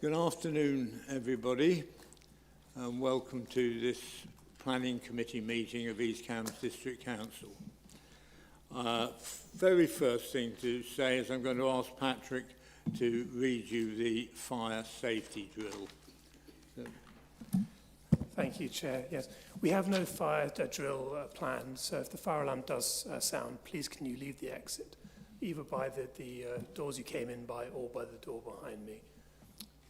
Good afternoon, everybody, and welcome to this Planning Committee meeting of East Cambs District Council. Very first thing to say is I'm going to ask Patrick to read you the fire safety drill. Thank you, Chair. Yes, we have no fire drill planned, so if the fire alarm does sound, please can you leave the exit, either by the doors you came in by or by the door behind me.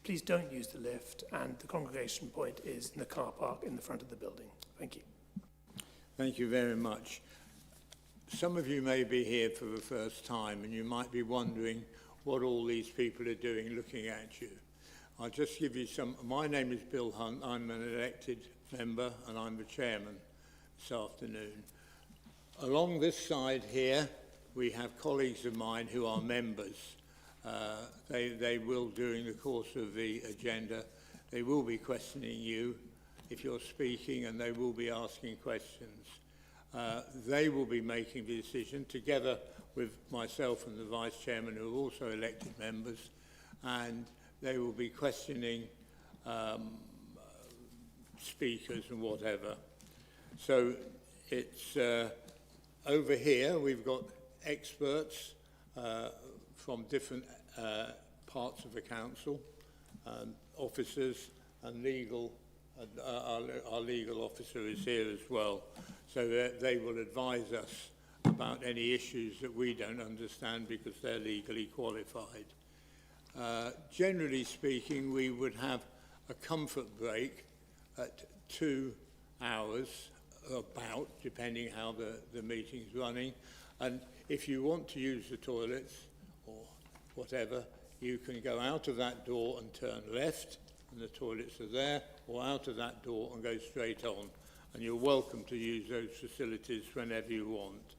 Please don't use the lift, and the congregation point is in the car park in the front of the building. Thank you. Thank you very much. Some of you may be here for the first time, and you might be wondering what all these people are doing looking at you. I'll just give you some. My name is Bill Hunt. I'm an elected member, and I'm the chairman this afternoon. Along this side here, we have colleagues of mine who are members. They will, during the course of the agenda, they will be questioning you if you're speaking, and they will be asking questions. They will be making the decision together with myself and the Vice Chairman, who are also elected members, and they will be questioning speakers and whatever. So it's over here, we've got experts from different parts of the council, officers and legal, our legal officer is here as well, so that they will advise us about any issues that we don't understand because they're legally qualified. Generally speaking, we would have a comfort break at 2 hours, about, depending how the meeting's running, and if you want to use the toilets or whatever, you can go out of that door and turn left, and the toilets are there, or out of that door and go straight on. And you're welcome to use those facilities whenever you want.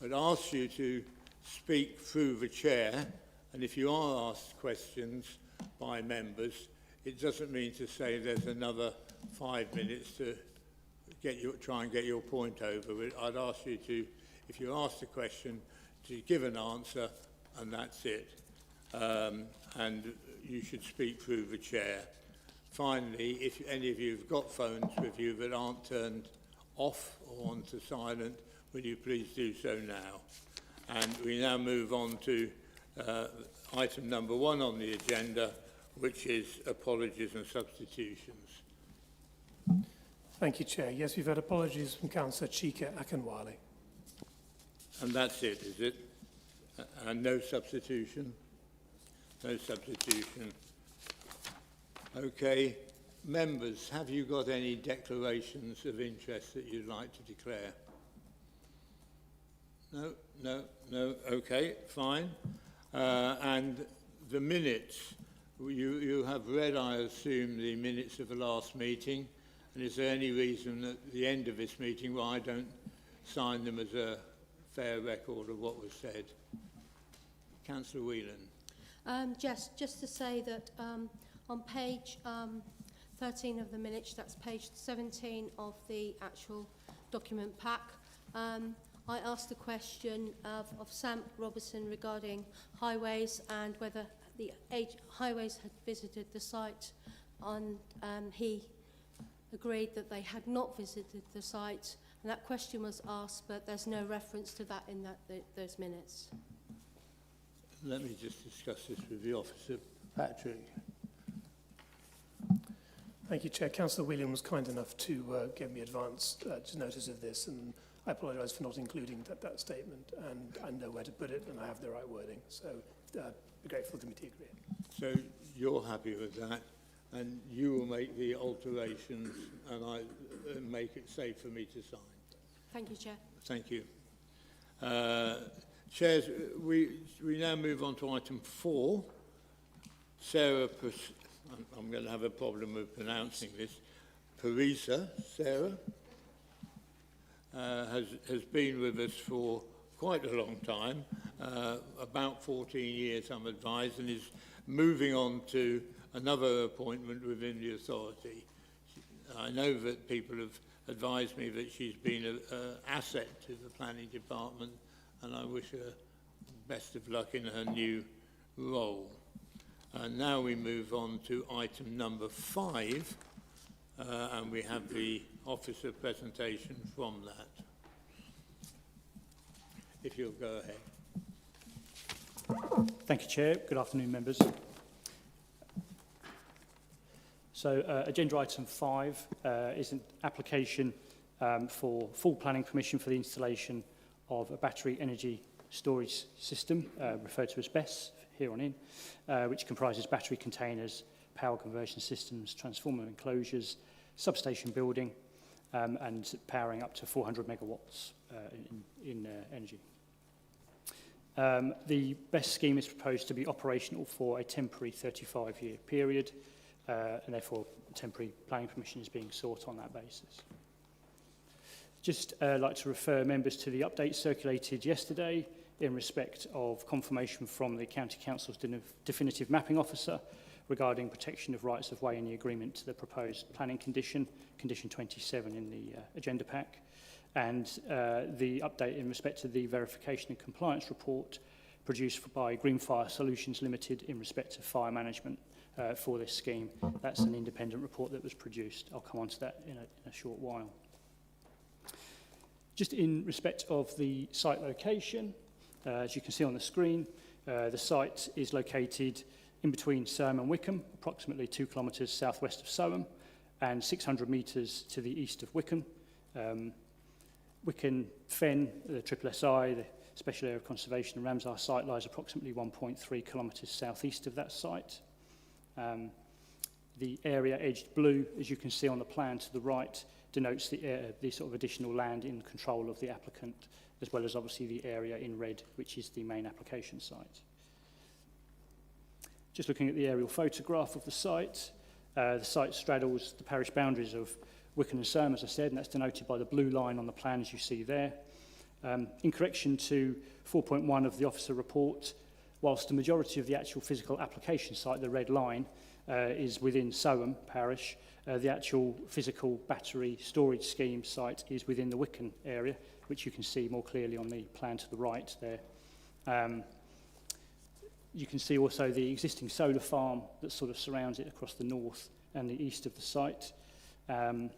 I'd ask you to speak through the chair, and if you are asked questions by members, it doesn't mean to say there's another 5 minutes to try and get your point over. I'd ask you to, if you're asked a question, to give an answer, and that's it. And you should speak through the chair. Finally, if any of you have got phones with you that aren't turned off or onto silent, will you please do so now? And we now move on to item number 1 on the agenda, which is apologies and substitutions. Thank you, Chair. Yes, we've had apologies from Councillor Chika Akinwale. And that's it, is it? And no substitution? No substitution. Okay. Members, have you got any declarations of interest that you'd like to declare? No, no, no. Okay, fine. And the minutes, you have read, I assume, the minutes of the last meeting. And is there any reason at the end of this meeting why I don't sign them as a fair record of what was said? Councillor Whelan. Just to say that on page 13 of the minutes, that's page 17 of the actual document pack, I asked a question of Sam Robertson regarding highways and whether the highways had visited the site, and he agreed that they had not visited the site, and that question was asked, but there's no reference to that in those minutes. Let me just discuss this with the officer. Patrick. Thank you, Chair. Councillor William was kind enough to give me advance notice of this, and I apologise for not including that statement, and I know where to put it, and I have the right wording. So be grateful the committee agree. So you're happy with that, and you will make the alterations, and I make it safe for me to sign. Thank you, Chair. Thank you. Chairs, we now move on to item 4. Sarah, I'm going to have a problem with pronouncing this. Parisa, Sarah, has been with us for quite a long time, about 14 years, I'm advised, and is moving on to another appointment within the authority. I know that people have advised me that she's been an asset to the planning department, and I wish her best of luck in her new role. Now we move on to item number 5, and we have the officer presentation from that. If you'll go ahead. Thank you, Chair. Good afternoon, members. So, agenda item 5 is an application for full planning permission for the installation of a battery energy storage system, referred to as BESS here on in, which comprises battery containers, power conversion systems, transformer enclosures, substation building, and powering up to 400 megawatts in energy. The BESS scheme is proposed to be operational for a temporary 35-year period, and therefore temporary planning permission is being sought on that basis. Just like to refer members to the update circulated yesterday in respect of confirmation from the County Council's definitive mapping officer regarding protection of rights of way in the agreement to the proposed planning condition, condition 27 in the agenda pack, and the update in respect to the verification and compliance report produced by Greenfire Solutions Limited in respect to fire management for this scheme. That's an independent report that was produced. I'll come on to that in a short while. Just in respect of the site location, as you can see on the screen, the site is located in between Soham and Wickham, approximately 2 kilometres southwest of Soham and 600 metres to the east of Wickham. Wickham Fen, the SSI, the Special Area of Conservation and Ramsar site, lies approximately 1.3 kilometres southeast of that site. The area edged blue, as you can see on the plan to the right, denotes the sort of additional land in control of the applicant, as well as obviously the area in red, which is the main application site. Just looking at the aerial photograph of the site straddles the parish boundaries of Wickham and Soham, as I said, and that's denoted by the blue line on the plan as you see there. In correction to 4.1 of the officer report, whilst the majority of the actual physical application site, the red line, is within Soham parish, the actual physical battery storage scheme site is within the Wickham area, which you can see more clearly on the plan to the right there. You can see also the existing solar farm that sort of surrounds it across the north and the east of the site. As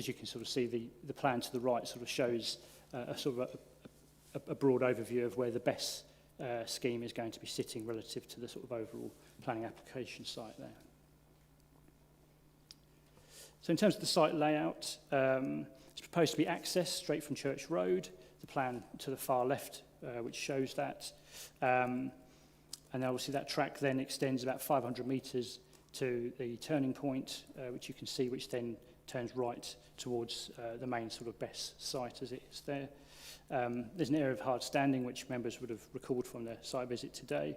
you can sort of see, the plan to the right sort of shows a broad overview of where the BESS scheme is going to be sitting relative to the sort of overall planning application site there. So in terms of the site layout, it's proposed to be accessed straight from Church Road, the plan to the far left, which shows that. And then obviously that track then extends about 500 metres to the turning point, which you can see, which then turns right towards the main sort of BESS site as it is there. There's an area of hard standing, which members would have recalled from the site visit today,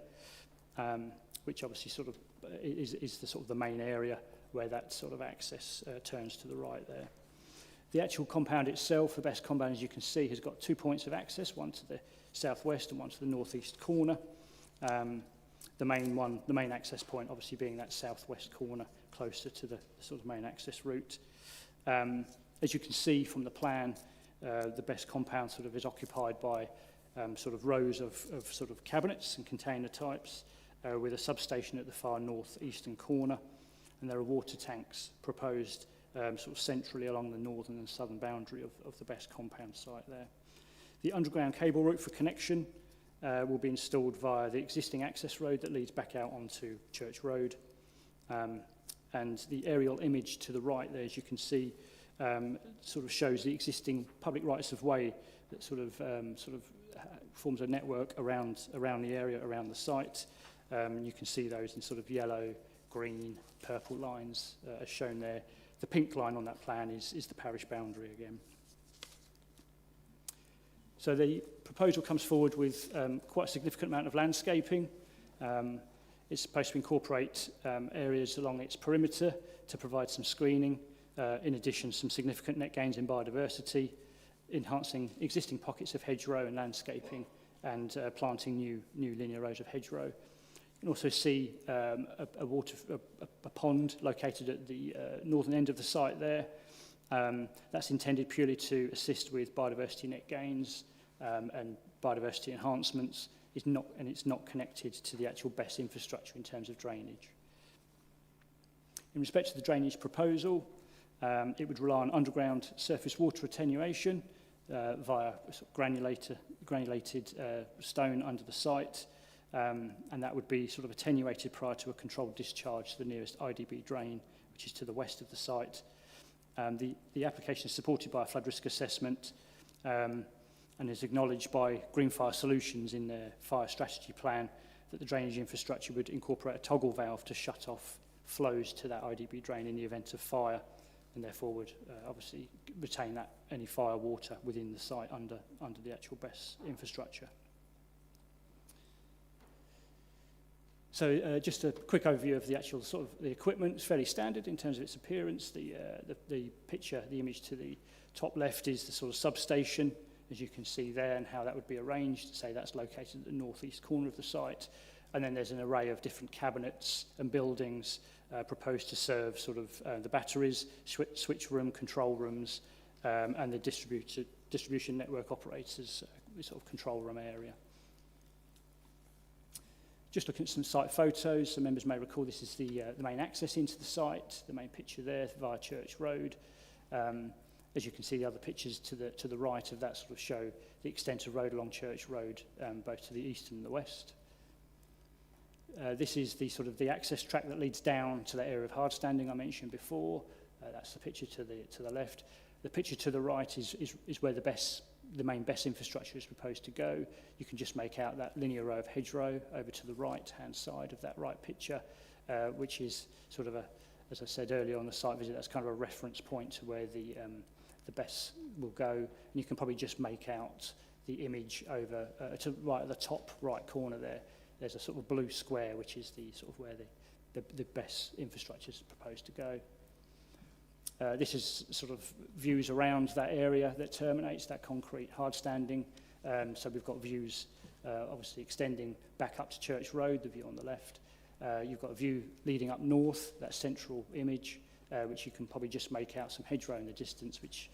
which obviously sort of is the sort of the main area where that sort of access turns to the right there. The actual compound itself, the BESS compound, as you can see, has got 2 points of access, one to the southwest and one to the northeast corner. The main access point obviously being that southwest corner closer to the sort of main access route. As you can see from the plan, the BESS compound sort of is occupied by sort of rows of sort of cabinets and container types with a substation at the far northeastern corner, and there are water tanks proposed sort of centrally along the northern and southern boundary of the BESS compound site there. The underground cable route for connection will be installed via the existing access road that leads back out onto Church Road. And the aerial image to the right there, as you can see, sort of shows the existing public rights of way that sort of forms a network around the area, around the site. You can see those in sort of yellow, green, purple lines as shown there. The pink line on that plan is the parish boundary again. So the proposal comes forward with quite a significant amount of landscaping. It's supposed to incorporate areas along its perimeter to provide some screening. In addition, some significant net gains in biodiversity, enhancing existing pockets of hedgerow and landscaping, and planting new linear rows of hedgerow. You can also see a pond located at the northern end of the site there. That's intended purely to assist with biodiversity net gains and biodiversity enhancements. it's not connected to the actual BESS infrastructure in terms of drainage. In respect to the drainage proposal, it would rely on underground surface water attenuation via sort of granulated stone under the site, and that would be sort of attenuated prior to a controlled discharge to the nearest IDB drain, which is to the west of the site. The application is supported by a flood risk assessment and is acknowledged by Green Fire Solutions in their fire strategy plan that the drainage infrastructure would incorporate a toggle valve to shut off flows to that IDB drain in the event of fire, and therefore would obviously retain that any fire water within the site under the actual BESS infrastructure. So just a quick overview of the actual sort of the equipment. It's fairly standard in terms of its appearance. The picture, the image to the top left is the sort of substation, as you can see there, and how that would be arranged. Say that's located at the northeast corner of the site. And then there's an array of different cabinets and buildings proposed to serve sort of the batteries, switch room, control rooms, and the distribution network operators sort of control room area. Just looking at some site photos, some members may recall this is the main access into the site, the main picture there via Church Road. As you can see, the other pictures to the right of that sort of show the extent of road along Church Road, both to the east and the west. This is the sort of the access track that leads down to that area of hard standing I mentioned before. That's the picture to the left. The picture to the right is where the main BESS infrastructure is proposed to go. You can just make out that linear row of hedgerow over to the right-hand side of that right picture, which is sort of as I said earlier on the site visit, that's kind of a reference point to where the BESS will go. And you can probably just make out the image over to right at the top right corner there. There's a sort of blue square, which is the sort of where the BESS infrastructure is proposed to go. This is sort of views around that area that terminates that concrete hard standing. So we've got views obviously extending back up to Church Road, the view on the left. You've got a view leading up north, that central image, which you can probably just make out some hedgerow in the distance, which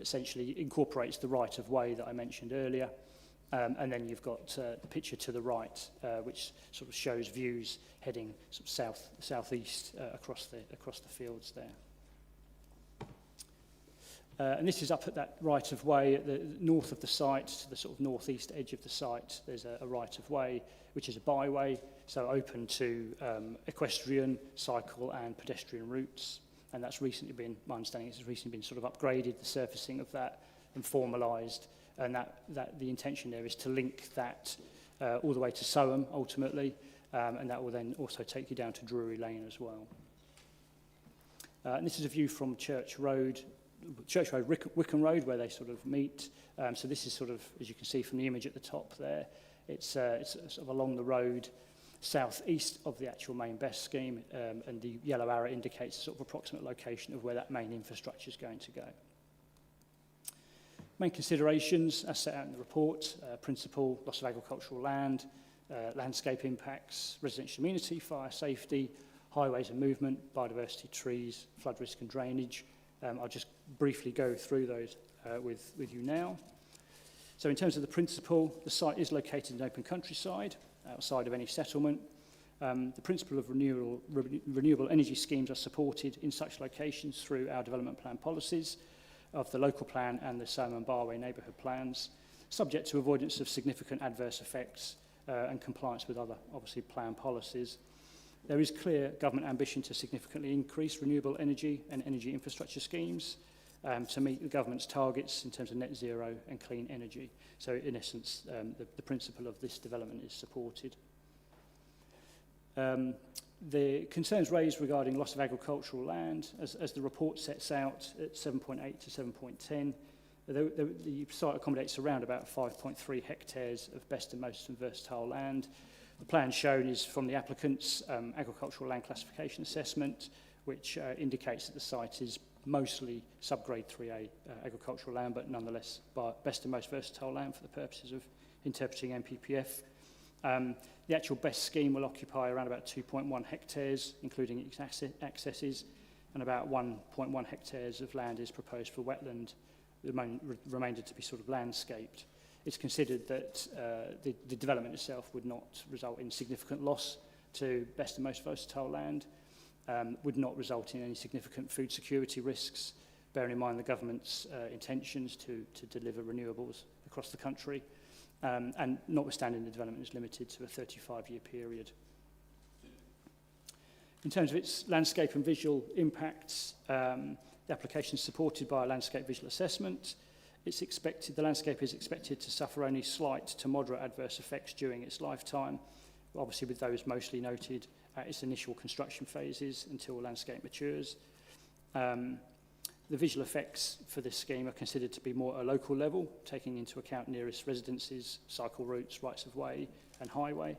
essentially incorporates the right of way that I mentioned earlier. And then you've got the picture to the right, which sort of shows views heading sort of southeast across the fields there. And this is up at that right of way at the north of the site, to the sort of northeast edge of the site. There's a right of way, which is a byway, so open to equestrian, cycle and pedestrian routes. And that's recently been, my understanding is it's recently been sort of upgraded, the surfacing of that, and formalised. And that the intention there is to link that all the way to Soham ultimately, and that will then also take you down to Drury Lane as well. And this is a view from Church Road, Wickham Road, where they sort of meet. So this is sort of, as you can see from the image at the top there, it's sort of along the road southeast of the actual main BESS scheme, and the yellow arrow indicates the sort of approximate location of where that main infrastructure is going to go. Main considerations, as set out in the report, principal, loss of agricultural land, landscape impacts, residential amenity, fire safety, highways and movement, biodiversity, trees, flood risk and drainage. I'll just briefly go through those with you now. So in terms of the principle, the site is located in open countryside, outside of any settlement. The principle of renewable energy schemes are supported in such locations through our development plan policies of the local plan and the Soham and Barway neighbourhood plans, subject to avoidance of significant adverse effects and compliance with other, obviously, plan policies. There is clear government ambition to significantly increase renewable energy and energy infrastructure schemes to meet the government's targets in terms of net zero and clean energy. So in essence, the principle of this development is supported. The concerns raised regarding loss of agricultural land, as the report sets out at 7.8 to 7.10, the site accommodates around about 5.3 hectares of best and most versatile land. The plan shown is from the applicant's agricultural land classification assessment, which indicates that the site is mostly subgrade 3A agricultural land, but nonetheless best and most versatile land for the purposes of interpreting NPPF. The actual BESS scheme will occupy around about 2.1 hectares, including its accesses, and about 1.1 hectares of land is proposed for wetland, the remainder to be sort of landscaped. it's considered that the development itself would not result in significant loss to best and most versatile land, would not result in any significant food security risks, bearing in mind the government's intentions to deliver renewables across the country, and notwithstanding the development is limited to a 35-year period. In terms of its landscape and visual impacts, the application is supported by a landscape visual assessment. The landscape is expected to suffer only slight to moderate adverse effects during its lifetime, obviously with those mostly noted at its initial construction phases until the landscape matures. The visual effects for this scheme are considered to be more at a local level, taking into account nearest residences, cycle routes, rights of way and highway.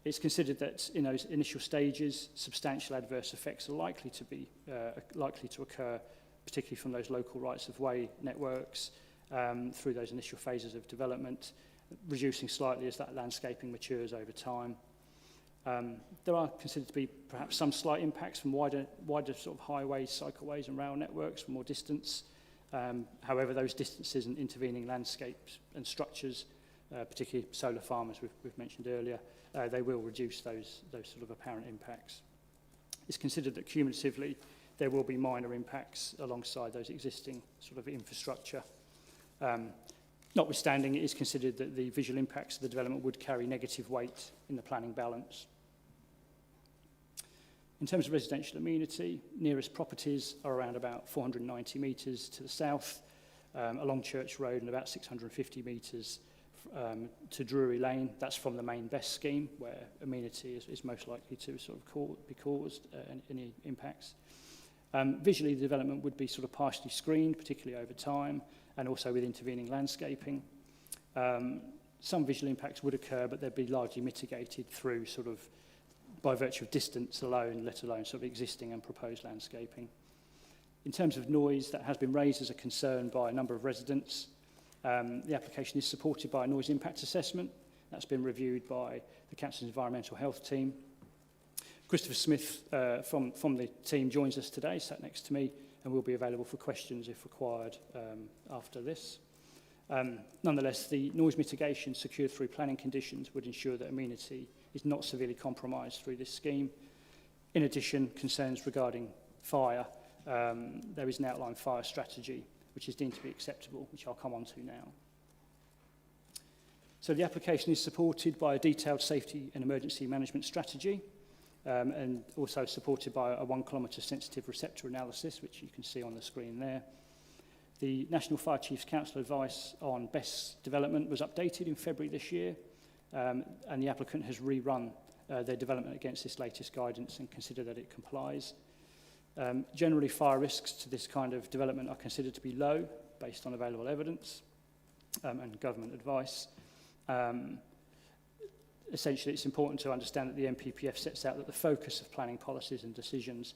It's considered that in those initial stages, substantial adverse effects are likely to occur, particularly from those local rights of way networks through those initial phases of development, reducing slightly as that landscaping matures over time. There are considered to be perhaps some slight impacts from wider sort of highways, cycleways and rail networks from more distance. However, those distances and intervening landscapes and structures, particularly solar farmers we've mentioned earlier, they will reduce those sort of apparent impacts. It's considered that cumulatively there will be minor impacts alongside those existing sort of infrastructure. Notwithstanding, it is considered that the visual impacts of the development would carry negative weight in the planning balance. In terms of residential amenity, nearest properties are around about 490 metres to the south, along Church Road, and about 650 metres to Drury Lane. That's from the main BESS scheme, where amenity is most likely to sort of be caused any impacts. Visually, the development would be sort of partially screened, particularly over time, and also with intervening landscaping. Some visual impacts would occur, but they'd be largely mitigated through sort of by virtue of distance alone, let alone sort of existing and proposed landscaping. In terms of noise, that has been raised as a concern by a number of residents. The application is supported by a noise impact assessment. That's been reviewed by the Council's Environmental Health team. Christopher Smith from the team joins us today, sat next to me, and will be available for questions if required after this. Nonetheless, the noise mitigation secured through planning conditions would ensure that amenity is not severely compromised through this scheme. In addition, concerns regarding fire, there is an outlined fire strategy which is deemed to be acceptable, which I'll come on to now. So the application is supported by a detailed safety and emergency management strategy, and also supported by a 1 kilometre sensitive receptor analysis, which you can see on the screen there. The National Fire Chief's Council advice on BESS development was updated in February this year, and the applicant has rerun their development against this latest guidance and consider that it complies. Generally, fire risks to this kind of development are considered to be low based on available evidence and government advice. Essentially, it's important to understand that the NPPF sets out that the focus of planning policies and decisions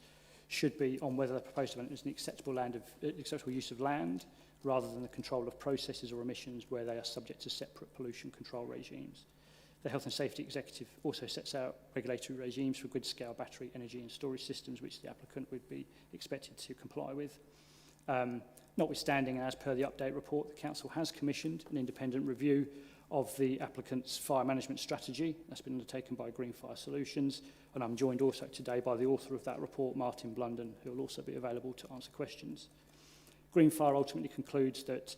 should be on whether the proposed development is an acceptable use of land, rather than the control of processes or emissions where they are subject to separate pollution control regimes. The Health and Safety Executive also sets out regulatory regimes for grid-scale battery energy and storage systems, which the applicant would be expected to comply with. Notwithstanding, as per the update report, the Council has commissioned an independent review of the applicant's fire management strategy. That's been undertaken by Green Fire Solutions, and I'm joined also today by the author of that report, Martin Blunden, who will also be available to answer questions. Green Fire ultimately concludes that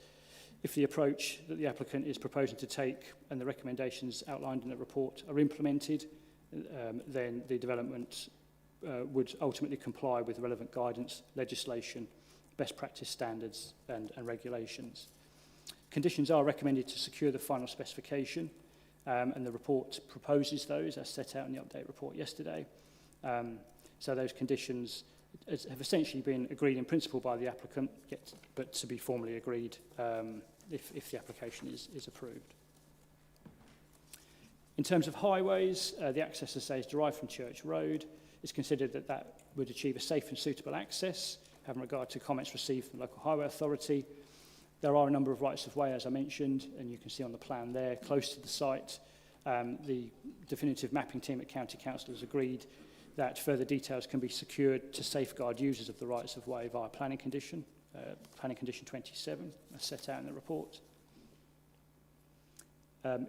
if the approach that the applicant is proposing to take and the recommendations outlined in the report are implemented, then the development would ultimately comply with relevant guidance, legislation, best practice standards and regulations. Conditions are recommended to secure the final specification, and the report proposes those as set out in the update report yesterday. So those conditions have essentially been agreed in principle by the applicant, but to be formally agreed if the application is approved. In terms of highways, the access, as I say, is derived from Church Road. It's considered that that would achieve a safe and suitable access, having regard to comments received from the local highway authority. There are a number of rights of way, as I mentioned, and you can see on the plan there, close to the site. The definitive mapping team at County Council has agreed that further details can be secured to safeguard users of the rights of way via planning condition 27, as set out in the report.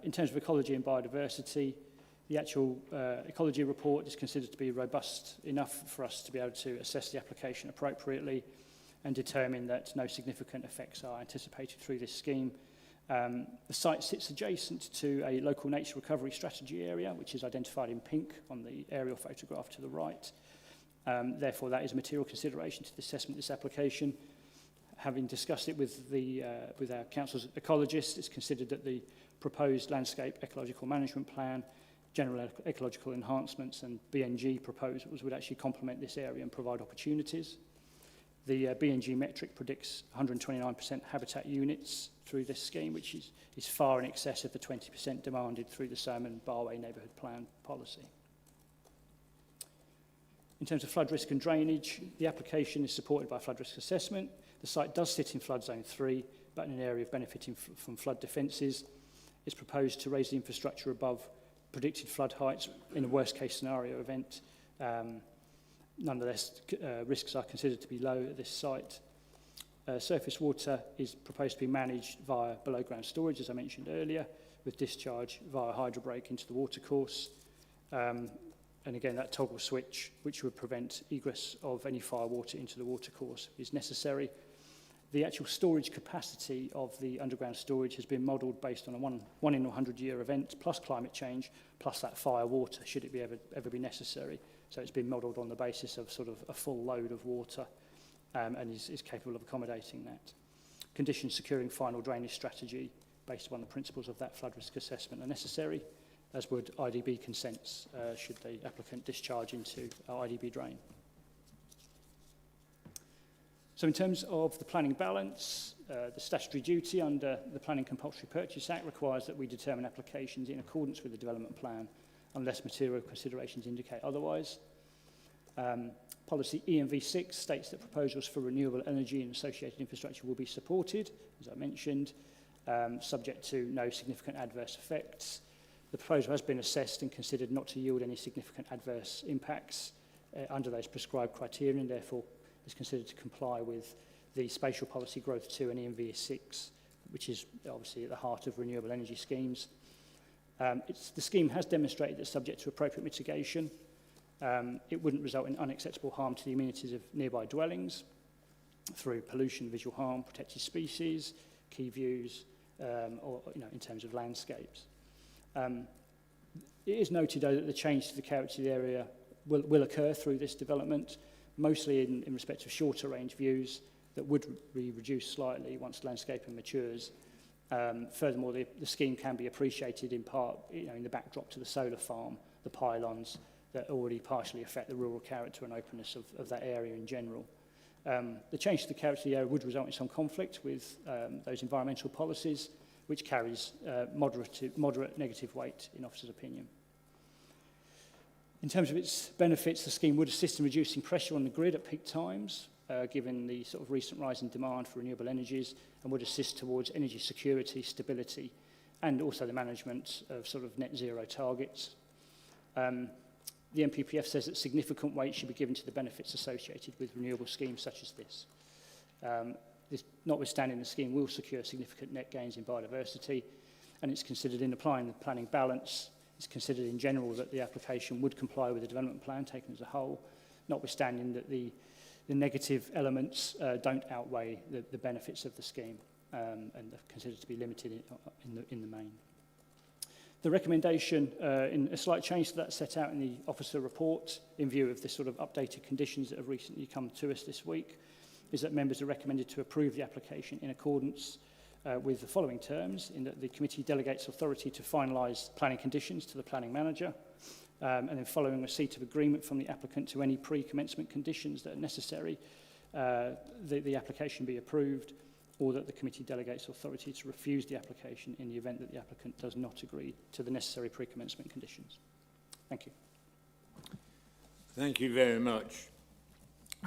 In terms of ecology and biodiversity, the actual ecology report is considered to be robust enough for us to be able to assess the application appropriately and determine that no significant effects are anticipated through this scheme. The site sits adjacent to a local nature recovery strategy area, which is identified in pink on the aerial photograph to the right. Therefore, that is a material consideration to the assessment of this application. Having discussed it with our council's ecologists, it's considered that the proposed landscape ecological management plan, general ecological enhancements and BNG proposals would actually complement this area and provide opportunities. The BNG metric predicts 129% habitat units through this scheme, which is far in excess of the 20% demanded through the Salmon Barway Neighbourhood Plan policy. In terms of flood risk and drainage, the application is supported by flood risk assessment. The site does sit in flood zone 3, but in an area of benefiting from flood defences. It's proposed to raise the infrastructure above predicted flood heights in a worst case scenario event. Nonetheless, risks are considered to be low at this site. Surface water is proposed to be managed via below ground storage, as I mentioned earlier, with discharge via hydro break into the watercourse. And again, that toggle switch, which would prevent egress of any fire water into the watercourse, is necessary. The actual storage capacity of the underground storage has been modelled based on a one in a 100-year event, plus climate change, plus that fire water, should it be ever be necessary. So it's been modelled on the basis of sort of a full load of water and is capable of accommodating that. Conditions securing final drainage strategy based upon the principles of that flood risk assessment are necessary, as would IDB consents should the applicant discharge into our IDB drain. So in terms of the planning balance, the statutory duty under the Planning Compulsory Purchase Act requires that we determine applications in accordance with the development plan unless material considerations indicate otherwise. Policy ENV6 states that proposals for renewable energy and associated infrastructure will be supported, as I mentioned, subject to no significant adverse effects. The proposal has been assessed and considered not to yield any significant adverse impacts under those prescribed criteria, and therefore is considered to comply with the Spatial Policy Growth 2 and ENV6, which is obviously at the heart of renewable energy schemes. The scheme has demonstrated that subject to appropriate mitigation, it wouldn't result in unacceptable harm to the amenities of nearby dwellings through pollution, visual harm, protected species, key views, or in terms of landscapes. It is noted, though, that the change to the character of the area will occur through this development, mostly in respect of shorter range views that would be reduced slightly once landscaping matures. Furthermore, the scheme can be appreciated in part in the backdrop to the solar farm, the pylons that already partially affect the rural character and openness of that area in general. The change to the character of the area would result in some conflict with those environmental policies, which carries moderate negative weight in officers' opinion. In terms of its benefits, the scheme would assist in reducing pressure on the grid at peak times, given the sort of recent rise in demand for renewable energies, and would assist towards energy security, stability, and also the management of sort of net zero targets. The NPPF says that significant weight should be given to the benefits associated with renewable schemes such as this. Notwithstanding, the scheme will secure significant net gains in biodiversity, and it's considered in applying the planning balance. It's considered in general that the application would comply with the development plan taken as a whole, notwithstanding that the negative elements don't outweigh the benefits of the scheme and are considered to be limited in the main. The recommendation, in a slight change to that set out in the officer report, in view of the sort of updated conditions that have recently come to us this week, is that members are recommended to approve the application in accordance with the following terms, in that the committee delegates authority to finalise planning conditions to the planning manager, and then following receipt of agreement from the applicant to any pre-commencement conditions that are necessary, the application be approved, or that the committee delegates authority to refuse the application in the event that the applicant does not agree to the necessary pre-commencement conditions. Thank you. Thank you very much.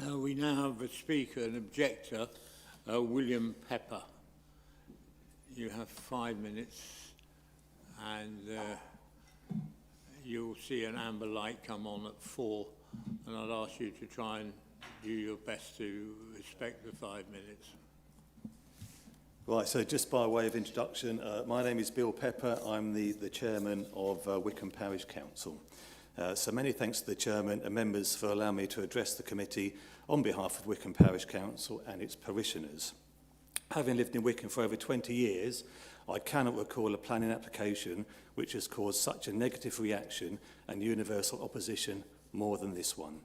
We now have a speaker, an objector, William Pepper. You have 5 minutes, and you'll see an amber light come on at 4, and I'd ask you to try and do your best to respect the 5 minutes. Right, so just by way of introduction, my name is Bill Pepper. I'm the chairman of Wickham Parish Council. So many thanks to the chairman and members for allowing me to address the committee on behalf of Wickham Parish Council and its parishioners. Having lived in Wickham for over 20 years, I cannot recall a planning application which has caused such a negative reaction and universal opposition more than this one.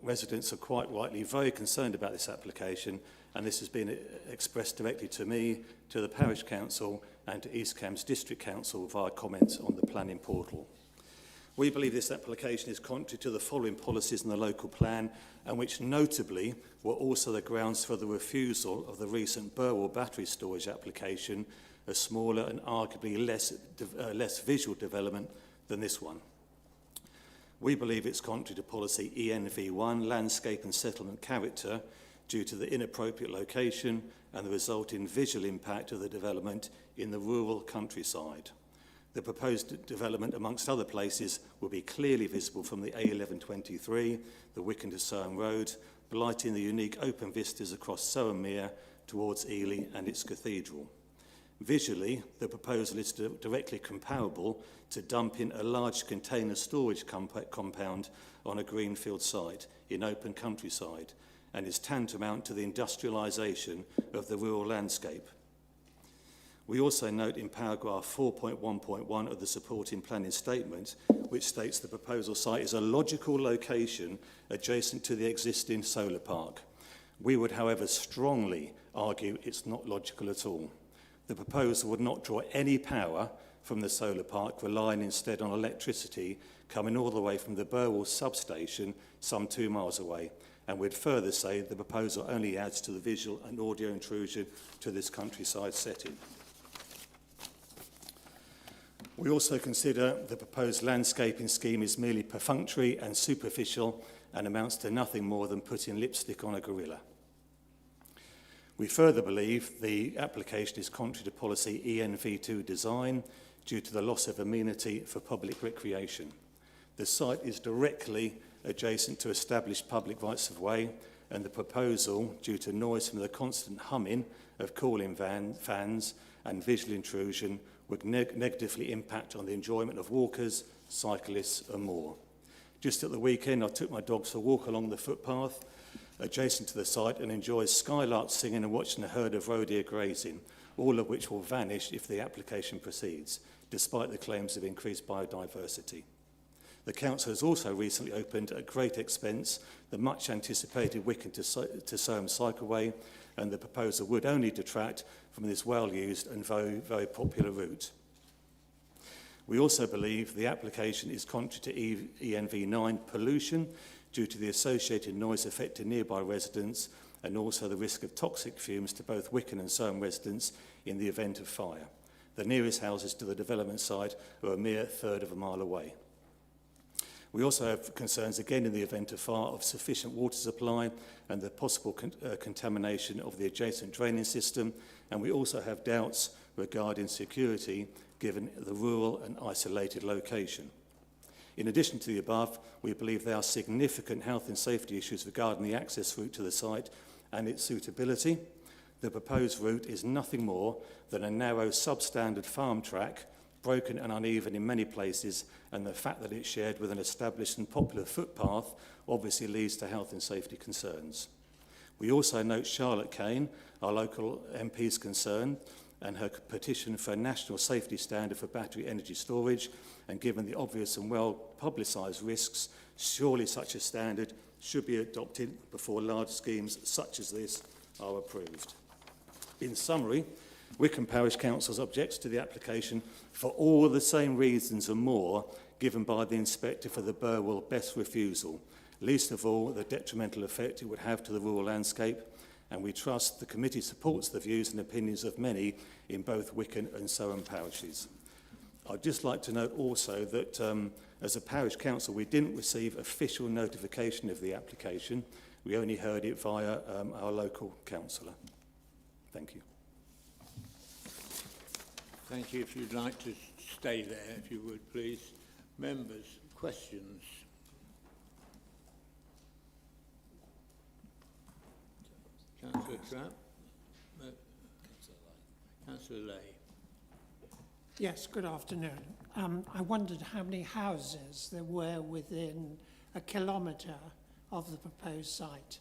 Residents are quite rightly very concerned about this application, and this has been expressed directly to me, to the Parish Council and to East Cambs District Council via comments on the planning portal. We believe this application is contrary to the following policies in the local plan, and which notably were also the grounds for the refusal of the recent Burwell battery storage application, a smaller and arguably less visual development than this one. We believe it's contrary to policy ENV1, landscape and settlement character, due to the inappropriate location and the resulting visual impact of the development in the rural countryside. The proposed development, amongst other places, will be clearly visible from the A1123, the Wickham to Soham Road, blighting the unique open vistas across Soham Mere towards Ely and its cathedral. Visually, the proposal is directly comparable to dumping a large container storage compound on a greenfield site in open countryside, and is tantamount to the industrialisation of the rural landscape. We also note in paragraph 4.1.1 of the supporting planning statement, which states the proposal site is a logical location adjacent to the existing solar park. We would, however, strongly argue it's not logical at all. The proposal would not draw any power from the solar park, relying instead on electricity coming all the way from the Burwell substation some 2 miles away, and we'd further say the proposal only adds to the visual and audio intrusion to this countryside setting. We also consider the proposed landscaping scheme is merely perfunctory and superficial and amounts to nothing more than putting lipstick on a gorilla. We further believe the application is contrary to policy ENV2 design due to the loss of amenity for public recreation. The site is directly adjacent to established public rights of way, and the proposal, due to noise from the constant humming of cooling fans and visual intrusion, would negatively impact on the enjoyment of walkers, cyclists and more. Just at the weekend, I took my dogs for a walk along the footpath adjacent to the site and enjoyed skylarks singing and watching a herd of roe deer grazing, all of which will vanish if the application proceeds, despite the claims of increased biodiversity. The council has also recently opened at great expense the much anticipated Wickham to Soham cycleway, and the proposal would only detract from this well-used and very, very popular route. We also believe the application is contrary to ENV9 pollution due to the associated noise affecting nearby residents and also the risk of toxic fumes to both Wickham and Soham residents in the event of fire. The nearest houses to the development site are a mere third of a mile away. We also have concerns, again in the event of fire, of sufficient water supply and the possible contamination of the adjacent draining system, and we also have doubts regarding security given the rural and isolated location. In addition to the above, we believe there are significant health and safety issues regarding the access route to the site and its suitability. The proposed route is nothing more than a narrow substandard farm track, broken and uneven in many places, and the fact that it's shared with an established and popular footpath obviously leads to health and safety concerns. We also note Charlotte Kane, our local MP's concern, and her petition for a national safety standard for battery energy storage, and given the obvious and well-publicised risks, surely such a standard should be adopted before large schemes such as this are approved. In summary, Wickham Parish Council's objects to the application for all the same reasons and more given by the inspector for the Burwell best refusal, least of all the detrimental effect it would have to the rural landscape, and we trust the committee supports the views and opinions of many in both Wickham and Soham parishes. I'd just like to note also that as a parish council we didn't receive official notification of the application. We only heard it via our local councillor. Thank you. Thank you. If you'd like to stay there, if you would, please. Members, questions? Councillor Trapp? Councillor Lay. Yes, good afternoon. I wondered how many houses there were within a kilometre of the proposed site.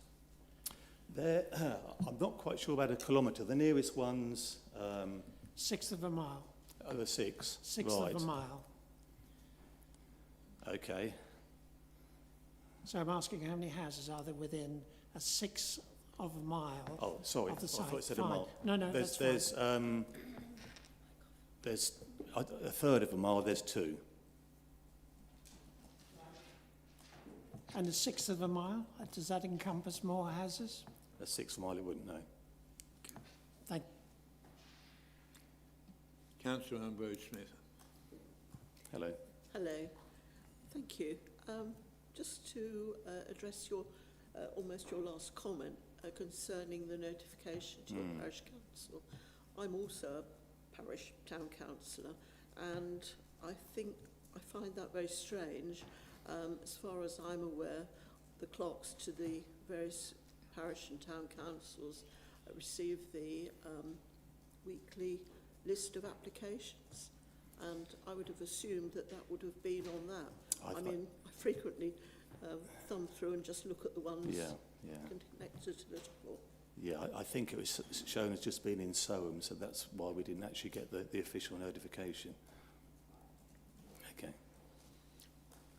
I'm not quite sure about a kilometre. The nearest one's Sixth of a mile. the 6. Sixth right. of a mile. Okay. So I'm asking how many houses are there within a sixth of a mile Oh, sorry. of the I site? thought it said Fine. a mile. No, that's fine. There's a third of a mile. There's 2. And a sixth of a mile, does that encompass more houses? A 6th mile, it wouldn't know. Thank Councillor Ambrose-Smith. Hello. Hello. Thank you. Just to address your almost your last comment concerning the notification to a parish council. I'm also a parish town councillor, and I find that very strange. As far as I'm aware, the clerks to the various parish and town councils receive the weekly list of applications, and I would have assumed that that would have been on that. I mean, I frequently thumb through and just look at the ones connected to Littleport. Yeah, I think it was shown as just being in Soham, so that's why we didn't actually get the official notification. Okay.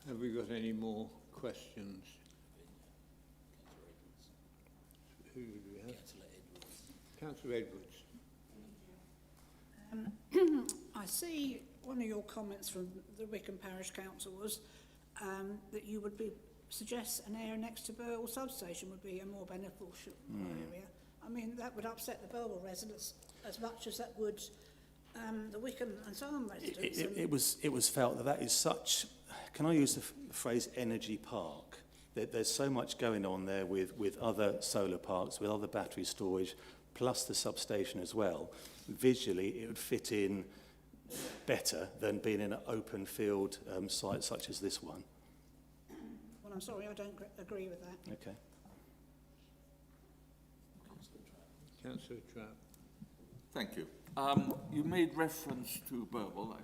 Have we got any more questions? Who do we have? Councillor Edwards. I see one of your comments from the Wickham Parish Council was that you would suggest an area next to Burwell substation would be a more beneficial area. I mean, that would upset the Burwell residents as much as that would the Wickham and Soham residents. It was felt that is such, can I use the phrase energy park? There's so much going on there with other solar parks, with other battery storage, plus the substation as well. Visually, it would fit in better than being in an open field site such as this one. Well, I'm sorry, I don't agree with that. Okay. Councillor Trapp. Thank you. You made reference to Burwell,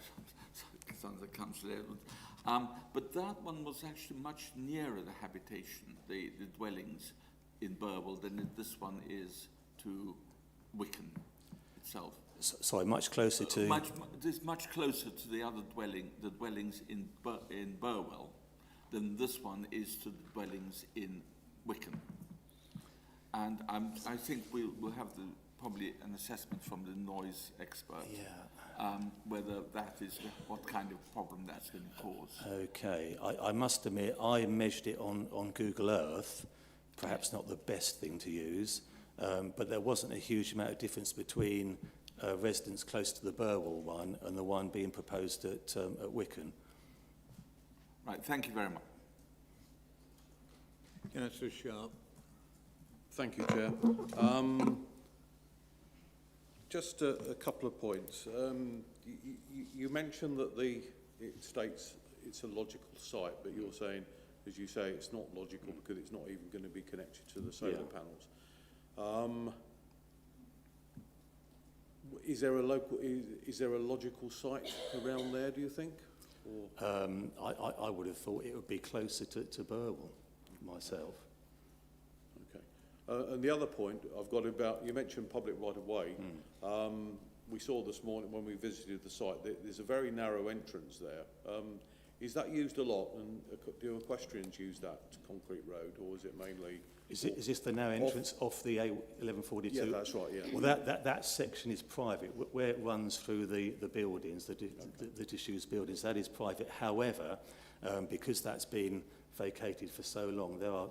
sounds like Councillor Edwards, but that one was actually much nearer the habitation, the dwellings in Burwell than this one is to Wickham itself. Sorry, much closer to... It is much closer to the other dwellings in Burwell than this one is to the dwellings in Wickham. And I think we'll have probably an assessment from the noise expert, whether that is what kind of problem that's going to cause. Okay, I must admit, I measured it on Google Earth, perhaps not the best thing to use, but there wasn't a huge amount of difference between residents close to the Burwell one and the one being proposed at Wickham. Right, thank you very much. Councillor Sharp. Thank you, Chair. Just a couple of points. You mentioned that it states it's a logical site, but you're saying, as you say, it's not logical because it's not even going to be connected to the solar panels. Is there a logical site around there, do you think? Or? I would have thought it would be closer to Burwell myself. Okay. And the other point I've got about, you mentioned public right-of-way. We saw this morning when we visited the site that there's a very narrow entrance there. Is that used a lot, and do equestrians use that concrete road, or is it mainly... Is this the narrow entrance off the A1142? Yeah, that's right, yeah. Well, that section is private. Where it runs through the buildings, the disused buildings, that is private. However, because that's been vacated for so long, there are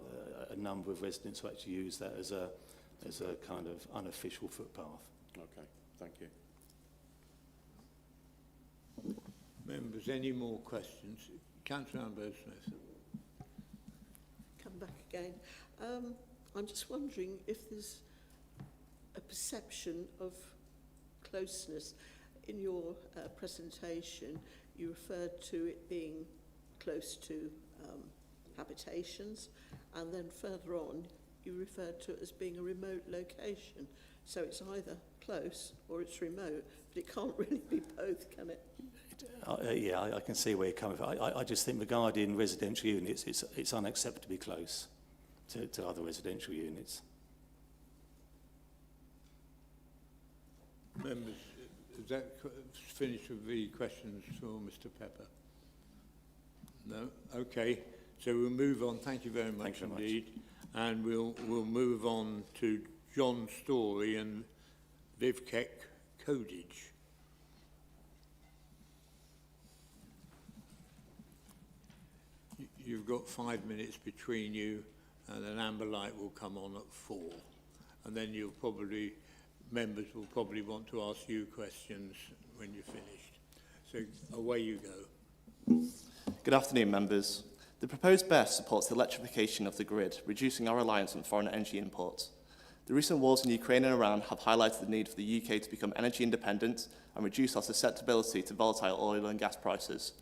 a number of residents who actually use that as a kind of unofficial footpath. Okay, thank you. Members, any more questions? Councillor Ambrose-Smith. Come back again. I'm just wondering if there's a perception of closeness. In your presentation, you referred to it being close to habitations, and then further on, you referred to it as being a remote location. So it's either close or it's remote, but it can't really be both, can it? Yeah, I can see where you're coming from. I just think regarding residential units, it's unacceptably close to other residential units. Members, is that finished with the questions for Mr. Pepper? No? Okay. So we'll move on. Thank you very much indeed. And we'll move on to John Story and Vivek Codage. You've got 5 minutes between you, and an amber light will come on at 4. And then members will probably want to ask you questions when you're finished. So away you go. Good afternoon, members. The proposed BESS supports the electrification of the grid, reducing our reliance on foreign energy imports. The recent wars in Ukraine and Iran have highlighted the need for the UK to become energy independent and reduce our susceptibility to volatile oil and gas prices.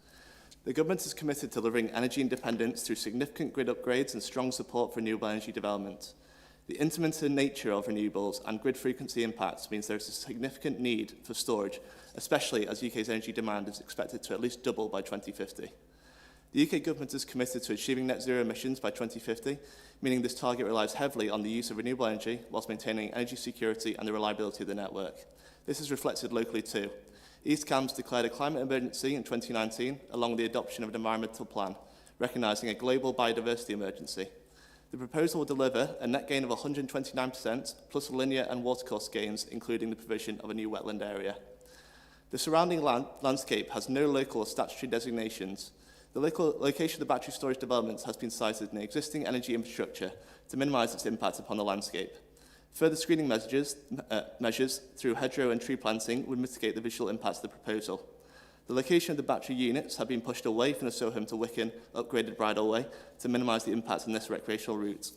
The government is committed to delivering energy independence through significant grid upgrades and strong support for renewable energy development. The intermittent nature of renewables and grid frequency impacts means there is a significant need for storage, especially as UK's energy demand is expected to at least double by 2050. The UK government is committed to achieving net zero emissions by 2050, meaning this target relies heavily on the use of renewable energy whilst maintaining energy security and the reliability of the network. This is reflected locally too. East Cambs declared a climate emergency in 2019 along with the adoption of an environmental plan, recognising a global biodiversity emergency. The proposal will deliver a net gain of 129% plus linear and watercourse gains, including the provision of a new wetland area. The surrounding landscape has no local or statutory designations. The location of the battery storage developments has been cited in the existing energy infrastructure to minimise its impact upon the landscape. Further screening measures through hedgerow and tree planting would mitigate the visual impacts of the proposal. The location of the battery units have been pushed away from the Soham to Wicken upgraded bridleway to minimise the impact on this recreational route.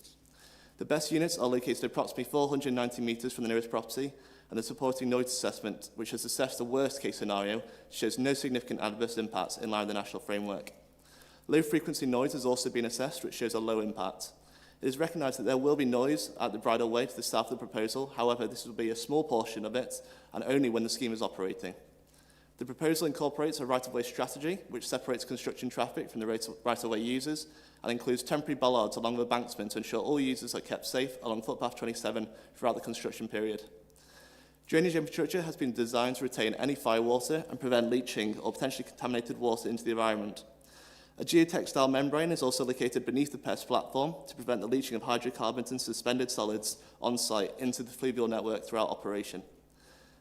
The BESS units are located approximately 490 metres from the nearest property, and the supporting noise assessment, which has assessed the worst case scenario, shows no significant adverse impacts in line with the national framework. Low frequency noise has also been assessed, which shows a low impact. It is recognised that there will be noise at the bridleway to the south of the proposal. However, this will be a small portion of it and only when the scheme is operating. The proposal incorporates a right-of-way strategy which separates construction traffic from the right-of-way users and includes temporary bollards along the banksman to ensure all users are kept safe along footpath 27 throughout the construction period. Drainage infrastructure has been designed to retain any firewater and prevent leaching or potentially contaminated water into the environment. A geotextile membrane is also located beneath the PES platform to prevent the leaching of hydrocarbons and suspended solids on site into the fluvial network throughout operation.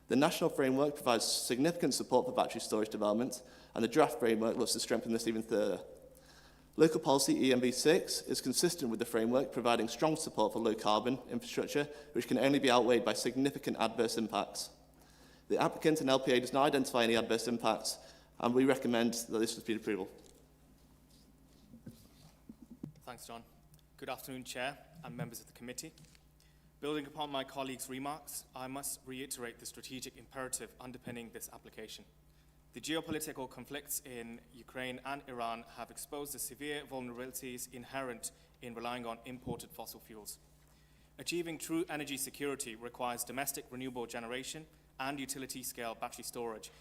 The national framework provides significant support for battery storage development, and the draft framework looks to strengthen this even further. Local policy EMB6 is consistent with the framework, providing strong support for low-carbon infrastructure, which can only be outweighed by significant adverse impacts. The applicant and LPA does not identify any adverse impacts, and we recommend that this be approval. Thanks, John. Good afternoon, Chair and members of the committee. Building upon my colleagues' remarks, I must reiterate the strategic imperative underpinning this application. The geopolitical conflicts in Ukraine and Iran have exposed the severe vulnerabilities inherent in relying on imported fossil fuels. Achieving true energy security requires domestic renewable generation and utility-scale battery storage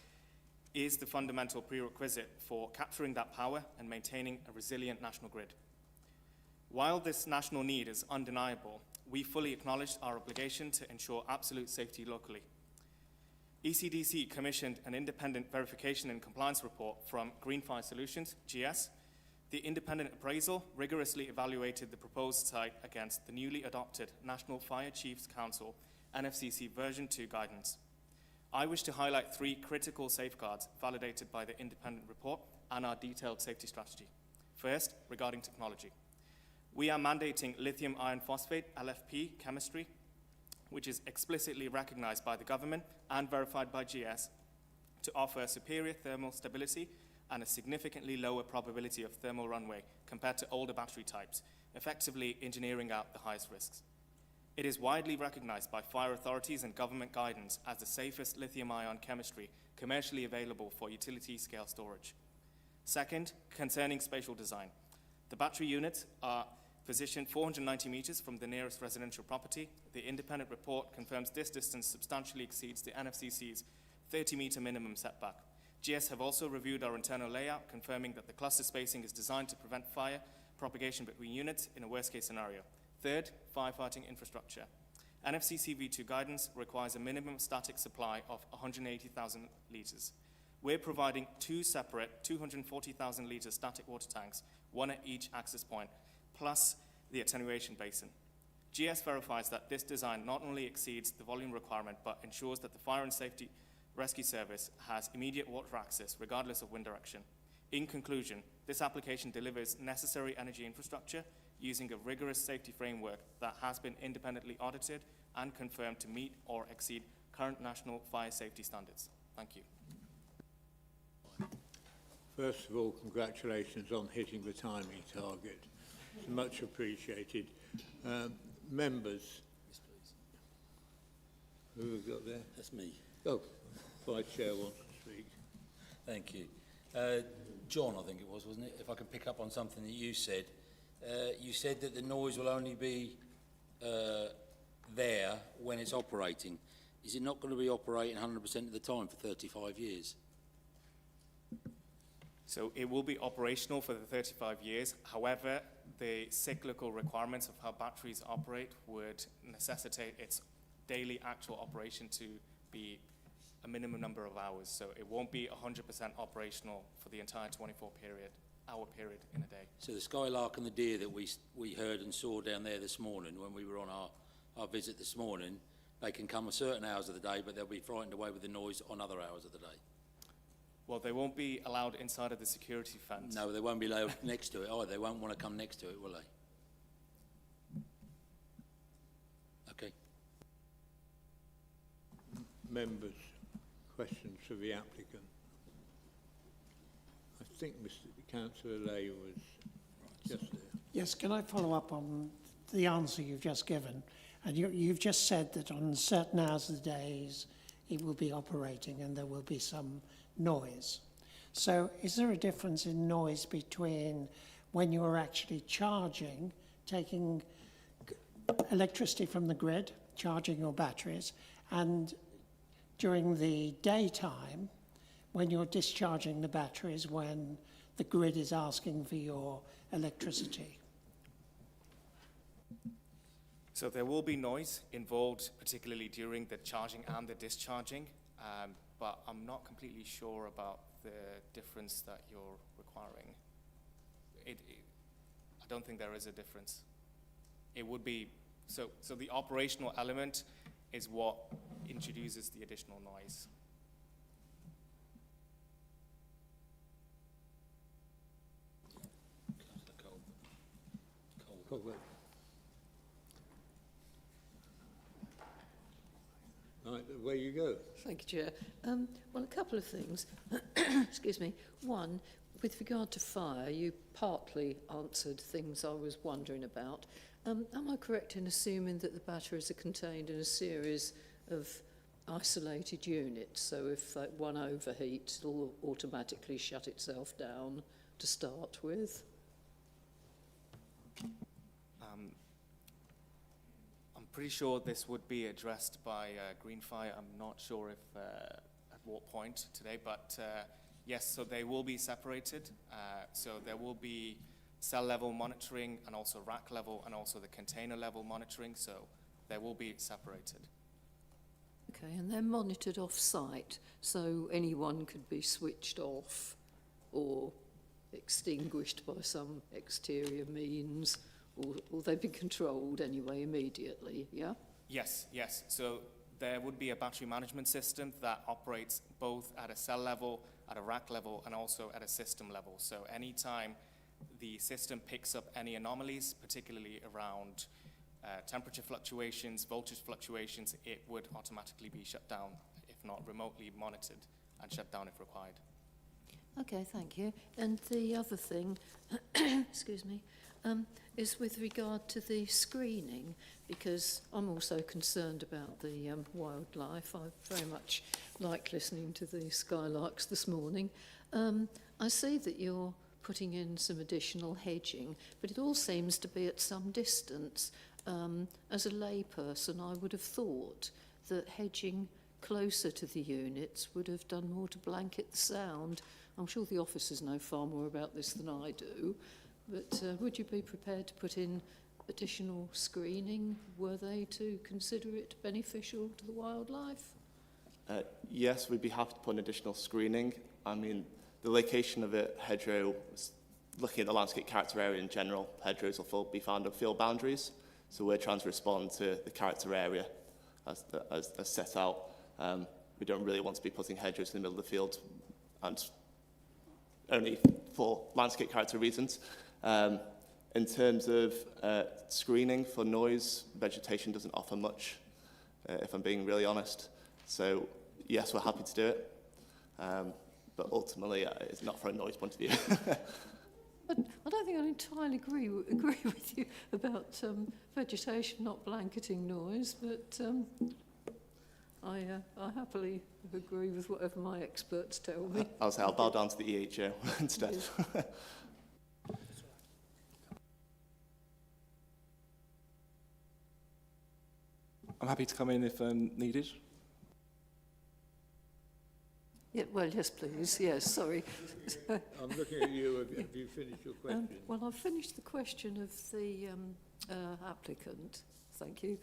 is the fundamental prerequisite for capturing that power and maintaining a resilient national grid. While this national need is undeniable, we fully acknowledge our obligation to ensure absolute safety locally. ECDC commissioned an independent verification and compliance report from Greenfire Solutions, GS. The independent appraisal rigorously evaluated the proposed site against the newly adopted National Fire Chiefs Council NFCC version 2 guidance. I wish to highlight 3 critical safeguards validated by the independent report and our detailed safety strategy. First, regarding technology. We are mandating lithium iron phosphate, LFP, chemistry, which is explicitly recognized by the government and verified by GS to offer superior thermal stability and a significantly lower probability of thermal runaway compared to older battery types, effectively engineering out the highest risks. It is widely recognized by fire authorities and government guidance as the safest lithium-ion chemistry commercially available for utility-scale storage. Second, concerning spatial design. The battery units are Positioned 490 metres from the nearest residential property, the independent report confirms this distance substantially exceeds the NFCC's 30-metre minimum setback. GS have also reviewed our internal layout, confirming that the cluster spacing is designed to prevent fire propagation between units in a worst-case scenario. Third, firefighting infrastructure. NFCC V2 guidance requires a minimum static supply of 180,000 litres. We're providing two separate 240,000 litre static water tanks, one at each access point, plus the attenuation basin. GS verifies that this design not only exceeds the volume requirement, but ensures that the Fire and Safety Rescue Service has immediate water access regardless of wind direction. In conclusion, this application delivers necessary energy infrastructure using a rigorous safety framework that has been independently audited and confirmed to meet or exceed current national fire safety standards. Thank you. First of all, congratulations on hitting the timing target. It's much appreciated. Members? Yes, please. Who have we got there? That's me. Oh, Vice Chair wants to speak. Thank you. John, I think it was, wasn't it? If I can pick up on something that you said that the noise will only be there when it's operating. Is it not going to be operating 100% of the time for 35 years? So it will be operational for the 35 years. However, the cyclical requirements of how batteries operate would necessitate its daily actual operation to be a minimum number of hours. So it won't be 100% operational for the entire 24-hour period in a day. So the skylark and the deer that we heard and saw down there this morning when we were on our visit this morning, they can come at certain hours of the day, but they'll be frightened away with the noise on other hours of the day. Well, they won't be allowed inside of the security fence. No, they won't be allowed next to it either. They won't want to come next to it, will they? Okay. Members, questions for the applicant? I think Councillor Lay was just there. Yes, can I follow up on the answer you've just given? And you've just said that on certain hours of the days it will be operating and there will be some noise. So is there a difference in noise between when you're actually charging, taking electricity from the grid, charging your batteries, and during the daytime when you're discharging the batteries when the grid is asking for your electricity? So there will be noise involved, particularly during the charging and the discharging, but I'm not completely sure about the difference that you're requiring. I don't think there is a difference. It would be, so the operational element is what introduces the additional noise. Colbert. Right, away you go. Thank you, Chair. Well, a couple of things. Excuse me. One, with regard to fire, you partly answered things I was wondering about. Am I correct in assuming that the batteries are contained in a series of isolated units? So if one overheats, it'll automatically shut itself down to start with? I'm pretty sure this would be addressed by Greenfire. I'm not sure if at what point today, but yes, so they will be separated. So there will be cell level monitoring and also rack level and also the container level monitoring, so they will be separated. Okay, and they're monitored off-site, so anyone could be switched off or extinguished by some exterior means, or they'd be controlled anyway immediately, yeah? Yes, yes. So there would be a battery management system that operates both at a cell level, at a rack level, and also at a system level. So anytime the system picks up any anomalies, particularly around temperature fluctuations, voltage fluctuations, it would automatically be shut down, if not remotely monitored and shut down if required. Okay, thank you. And the other thing, excuse me, is with regard to the screening, because I'm also concerned about the wildlife. I very much like listening to the skylarks this morning. I see that you're putting in some additional hedging, but it all seems to be at some distance. As a layperson, I would have thought that hedging closer to the units would have done more to blanket the sound. I'm sure the officers know far more about this than I do, but would you be prepared to put in additional screening, were they to consider it beneficial to the wildlife? Yes, we'd be happy to put in additional screening. I mean, the location of it, hedgerow, looking at the landscape character area in general, hedgerows will be found at field boundaries, so we're trying to respond to the character area as set out. We don't really want to be putting hedgerows in the middle of the field, and only for landscape character reasons. In terms of screening for noise, vegetation doesn't offer much, if I'm being really honest. So, yes, we're happy to do it, but ultimately it's not from a noise point of view. I don't think I entirely agree with you about vegetation not blanketing noise, but I happily agree with whatever my experts tell me. I'll say I'll bow down to the EHO instead. I'm happy to come in if needed. Yeah, well, yes, please. Yes, sorry. I'm looking at you. Have you finished your question? Well, I've finished the question of the applicant. Thank you.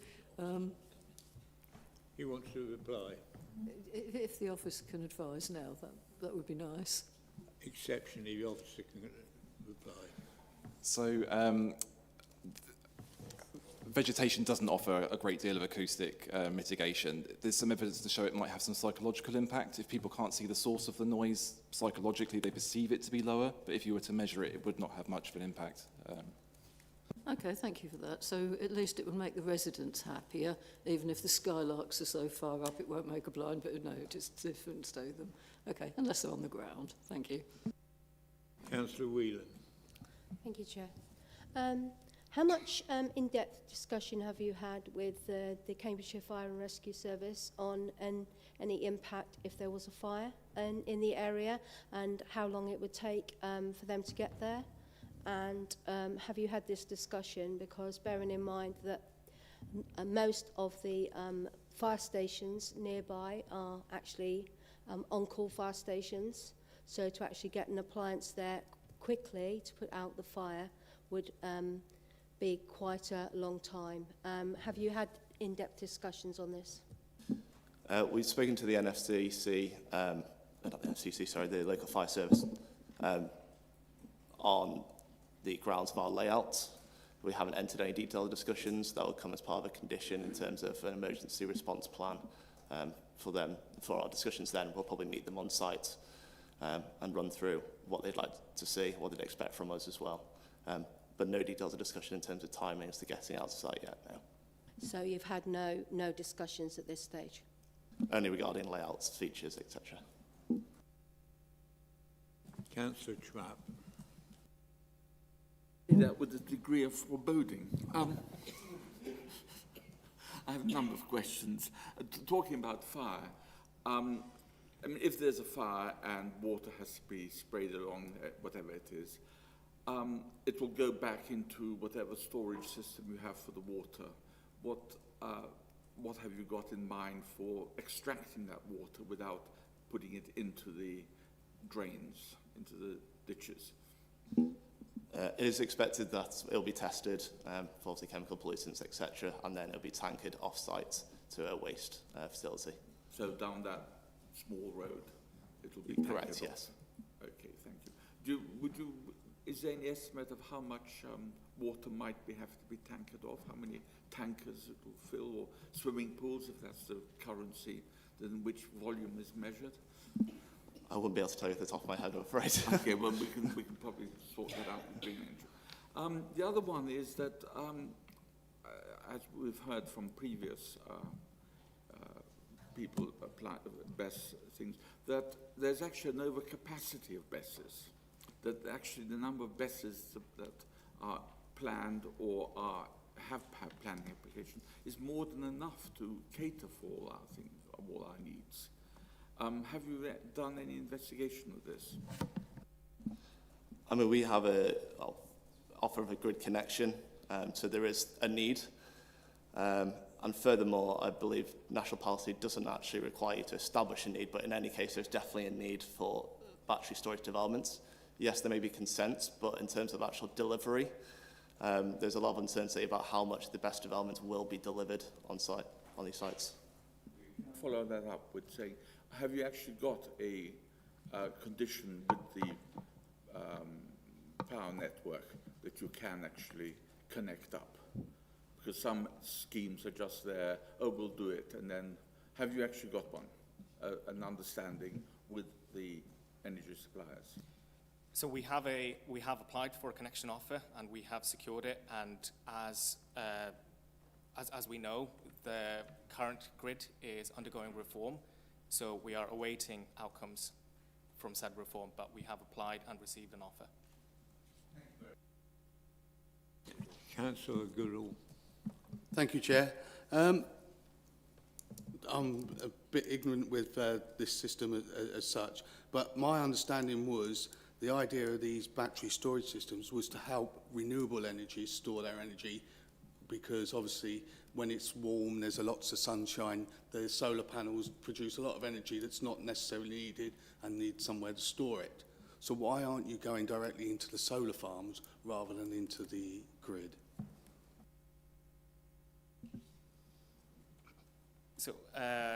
He wants to reply. If the officer can advise now, that would be nice. Exceptionally, the officer can reply. So, vegetation doesn't offer a great deal of acoustic mitigation. There's some evidence to show it might have some psychological impact. If people can't see the source of the noise, psychologically they perceive it to be lower, but if you were to measure it, it would not have much of an impact. Okay, thank you for that. So at least it would make the residents happier, even if the skylarks are so far up it won't make a blind, but no, just different to them. Okay, unless they're on the ground. Thank you. Councillor Whelan. Thank you, Chair. How much in-depth discussion have you had with the Cambridgeshire Fire and Rescue Service on any impact if there was a fire in the area, and how long it would take for them to get there? And have you had this discussion, because bearing in mind that most of the fire stations nearby are actually on-call fire stations, so to actually get an appliance there quickly to put out the fire would be quite a long time. Have you had in-depth discussions on this? We've spoken to the NFCC, not the NFCC, sorry, the local fire service, on the grounds of our layout. We haven't entered any detailed discussions. That will come as part of a condition in terms of an emergency response plan for them. For our discussions then, we'll probably meet them on site and run through what they'd like to see, what they'd expect from us as well. But no details of discussion in terms of timings to getting out to site yet now. So you've had no discussions at this stage? Only regarding layouts, features, etc. Councillor Trapp. That with a degree of foreboding. I have a number of questions. Talking about fire, I mean, if there's a fire and water has to be sprayed along, whatever it is, it will go back into whatever storage system you have for the water. What have you got in mind for extracting that water without putting it into the drains, into the ditches? It is expected that it'll be tested for the chemical pollutants, etc., and then it'll be tankered off-site to a waste facility. So down that small road, it'll be correct. Off. Yes. Okay, thank you. Is there any estimate of how much water might have to be tankered off? How many tankers it will fill, or swimming pools, if that's the currency, then which volume is measured? I wouldn't be able to tell you off the top of my head, I'm afraid. Okay, well, we can probably sort that out and bring it in. The other one is that, as we've heard from previous people apply BESS things, that there's actually an overcapacity of BESSes. That actually the number of BESSes that are planned or have planning application is more than enough to cater for all our needs. Have you done any investigation of this? I mean, we have a offer of a grid connection, so there is a need. And furthermore, I believe national policy doesn't actually require you to establish a need, but in any case, there's definitely a need for battery storage developments. Yes, there may be consent, but in terms of actual delivery, there's a lot of uncertainty about how much the best developments will be delivered on site, on these sites. Follow that up with saying, have you actually got a condition with the power network that you can actually connect up? Because some schemes are just there, oh, we'll do it, and then have you actually got one, an understanding with the energy suppliers? So we have applied for a connection offer and we have secured it, and as we know, the current grid is undergoing reform, so we are awaiting outcomes from said reform, but we have applied and received an offer. Councillor Goodall. Thank you, Chair. I'm a bit ignorant with this system as such, but my understanding was the idea of these battery storage systems was to help renewable energies store their energy, because obviously when it's warm, there's lots of sunshine, the solar panels produce a lot of energy that's not necessarily needed and need somewhere to store it. So why aren't you going directly into the solar farms rather than into the grid? So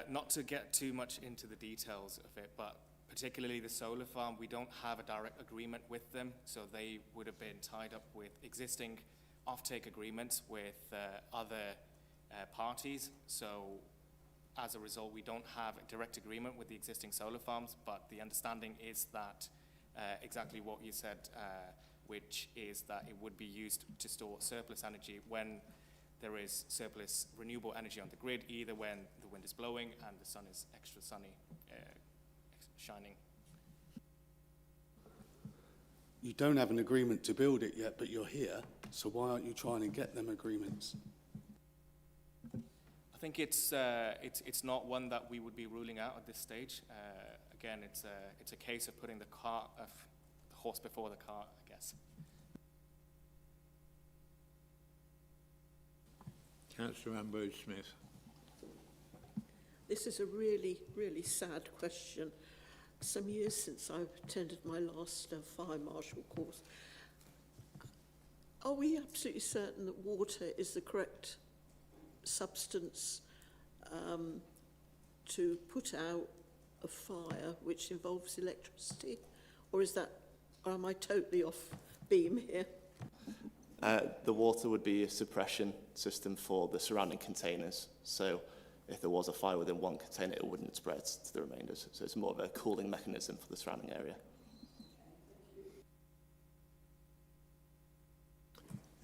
not to get too much into the details of it, but particularly the solar farm, we don't have a direct agreement with them, so they would have been tied up with existing offtake agreements with other parties. So as a result, we don't have a direct agreement with the existing solar farms, but the understanding is that exactly what you said, which is that it would be used to store surplus energy when there is surplus renewable energy on the grid, either when the wind is blowing and the sun is extra sunny, shining. You don't have an agreement to build it yet, but you're here, so why aren't you trying to get them agreements? I think it's not one that we would be ruling out at this stage. Again, it's a case of putting the horse before the cart, I guess. Councillor Ambrose-Smith. This is a really, really sad question. Some years since I attended my last fire marshal course. Are we absolutely certain that water is the correct substance to put out a fire which involves electricity? Or am I totally off beam here? The water would be a suppression system for the surrounding containers. So if there was a fire within one container, it wouldn't spread to the remainders. So it's more of a cooling mechanism for the surrounding area.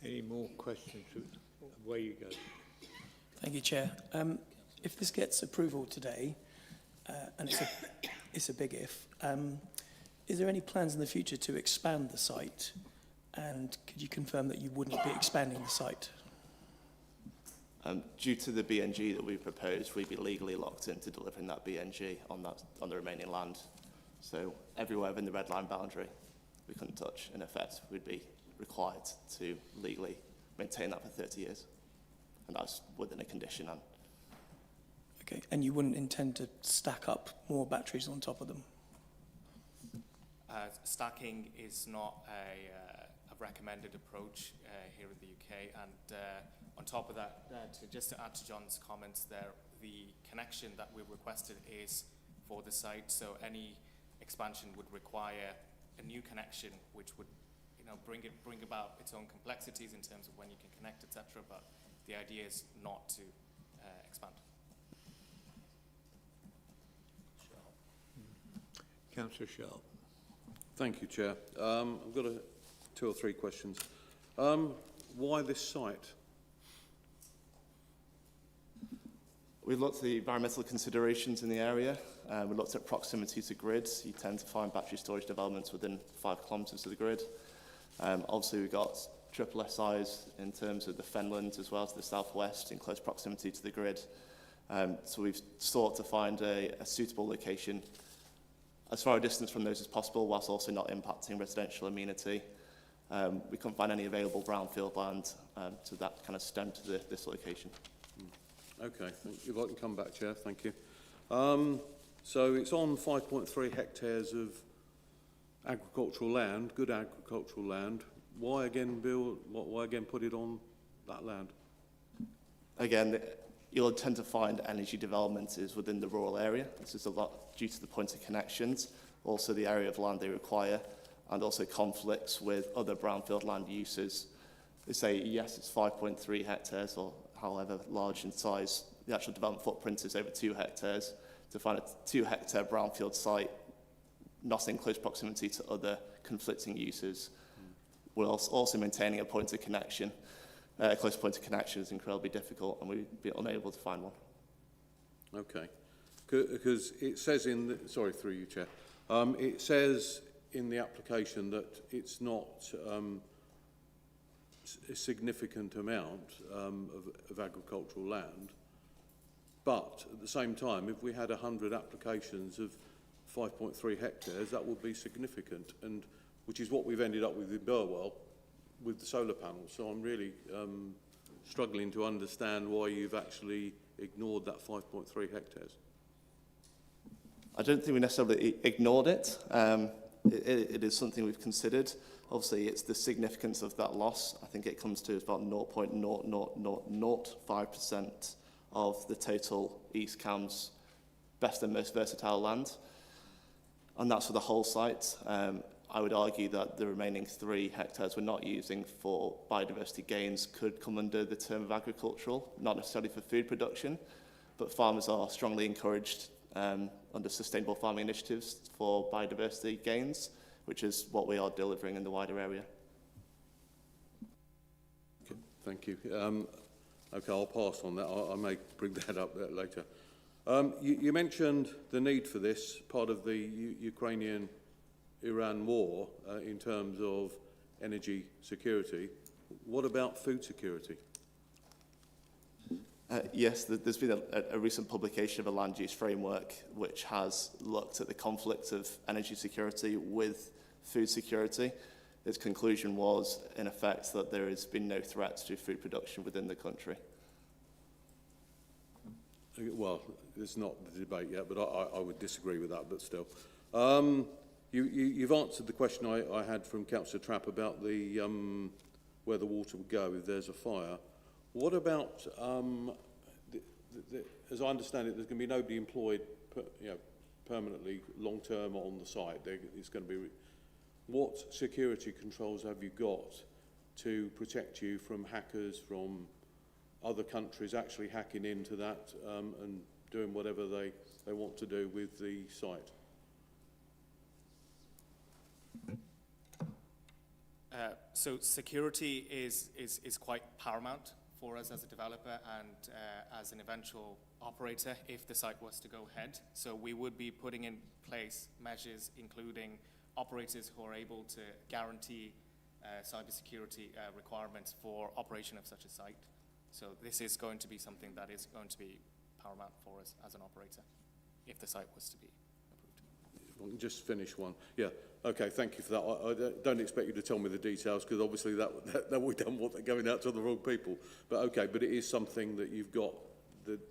Any more questions? Away you go. Thank you, Chair. If this gets approval today, and it's a big if, is there any plans in the future to expand the site? And could you confirm that you wouldn't be expanding the site? Due to the BNG that we proposed, we'd be legally locked into delivering that BNG on the remaining land. So everywhere within the red line boundary, we couldn't touch. In effect, we'd be required to legally maintain that for 30 years. And that's within a condition. Okay, and you wouldn't intend to stack up more batteries on top of them? Stacking is not a recommended approach here in the UK, and on top of that, just to add to John's comments there, the connection that we've requested is for the site, so any expansion would require a new connection, which would bring about its own complexities in terms of when you can connect, etc., but the idea is not to expand. Councillor Sharp. Thank you, Chair. I've got two or three questions. Why this site? We've looked at the environmental considerations in the area. We looked at proximity to grids. You tend to find battery storage developments within 5 kilometres of the grid. Obviously, we've got triple SIs in terms of the Fenland as well as the southwest in close proximity to the grid. So we've sought to find a suitable location as far a distance from those as possible, whilst also not impacting residential amenity. We couldn't find any available brownfield land, so that kind of stemmed to this location. Okay, if I can come back, Chair, thank you. So it's on 5.3 hectares of agricultural land, good agricultural land. Why again put it on that land? Again, you'll tend to find energy development is within the rural area. This is a lot due to the point of connections, also the area of land they require, and also conflicts with other brownfield land uses. They say, yes, it's 5.3 hectares, or however large in size. The actual development footprint is over 2 hectares. To find a 2-hectare brownfield site not in close proximity to other conflicting uses, whilst also maintaining a point of connection, a close point of connection is incredibly difficult, and we'd be unable to find one. Okay, because it says in the, sorry, through you, Chair, it says in the application that it's not a significant amount of agricultural land, but at the same time, if we had 100 applications of 5.3 hectares, that would be significant, and which is what we've ended up with in Burwell with the solar panels. So I'm really struggling to understand why you've actually ignored that 5.3 hectares. I don't think we necessarily ignored it. It is something we've considered. Obviously, it's the significance of that loss. I think it comes to about 0.00005% of the total East Cam's best and most versatile land. And that's for the whole site. I would argue that the remaining 3 hectares we're not using for biodiversity gains could come under the term of agricultural, not necessarily for food production, but farmers are strongly encouraged under sustainable farming initiatives for biodiversity gains, which is what we are delivering in the wider area. Okay, thank you. Okay, I'll pass on that. I may bring that up later. You mentioned the need for this, part of the Ukrainian-Iran war in terms of energy security. What about food security? Yes, there's been a recent publication of a land use framework which has looked at the conflict of energy security with food security. Its conclusion was, in effect, that there has been no threat to food production within the country. Well, it's not the debate yet, but I would disagree with that, but still. You've answered the question I had from Councillor Trapp about the where the water would go if there's a fire. What about, as I understand it, there's going to be nobody employed permanently, long-term on the site. It's going to be, what security controls have you got to protect you from hackers, from other countries actually hacking into that and doing whatever they want to do with the site? So security is quite paramount for us as a developer and as an eventual operator if the site was to go ahead. So we would be putting in place measures including operators who are able to guarantee cybersecurity requirements for operation of such a site. So this is going to be something that is going to be paramount for us as an operator if the site was to be approved. Just finish one. Yeah. Okay, thank you for that. I don't expect you to tell me the details because obviously that we don't want that going out to the wrong people. But okay, but it is something that you've got that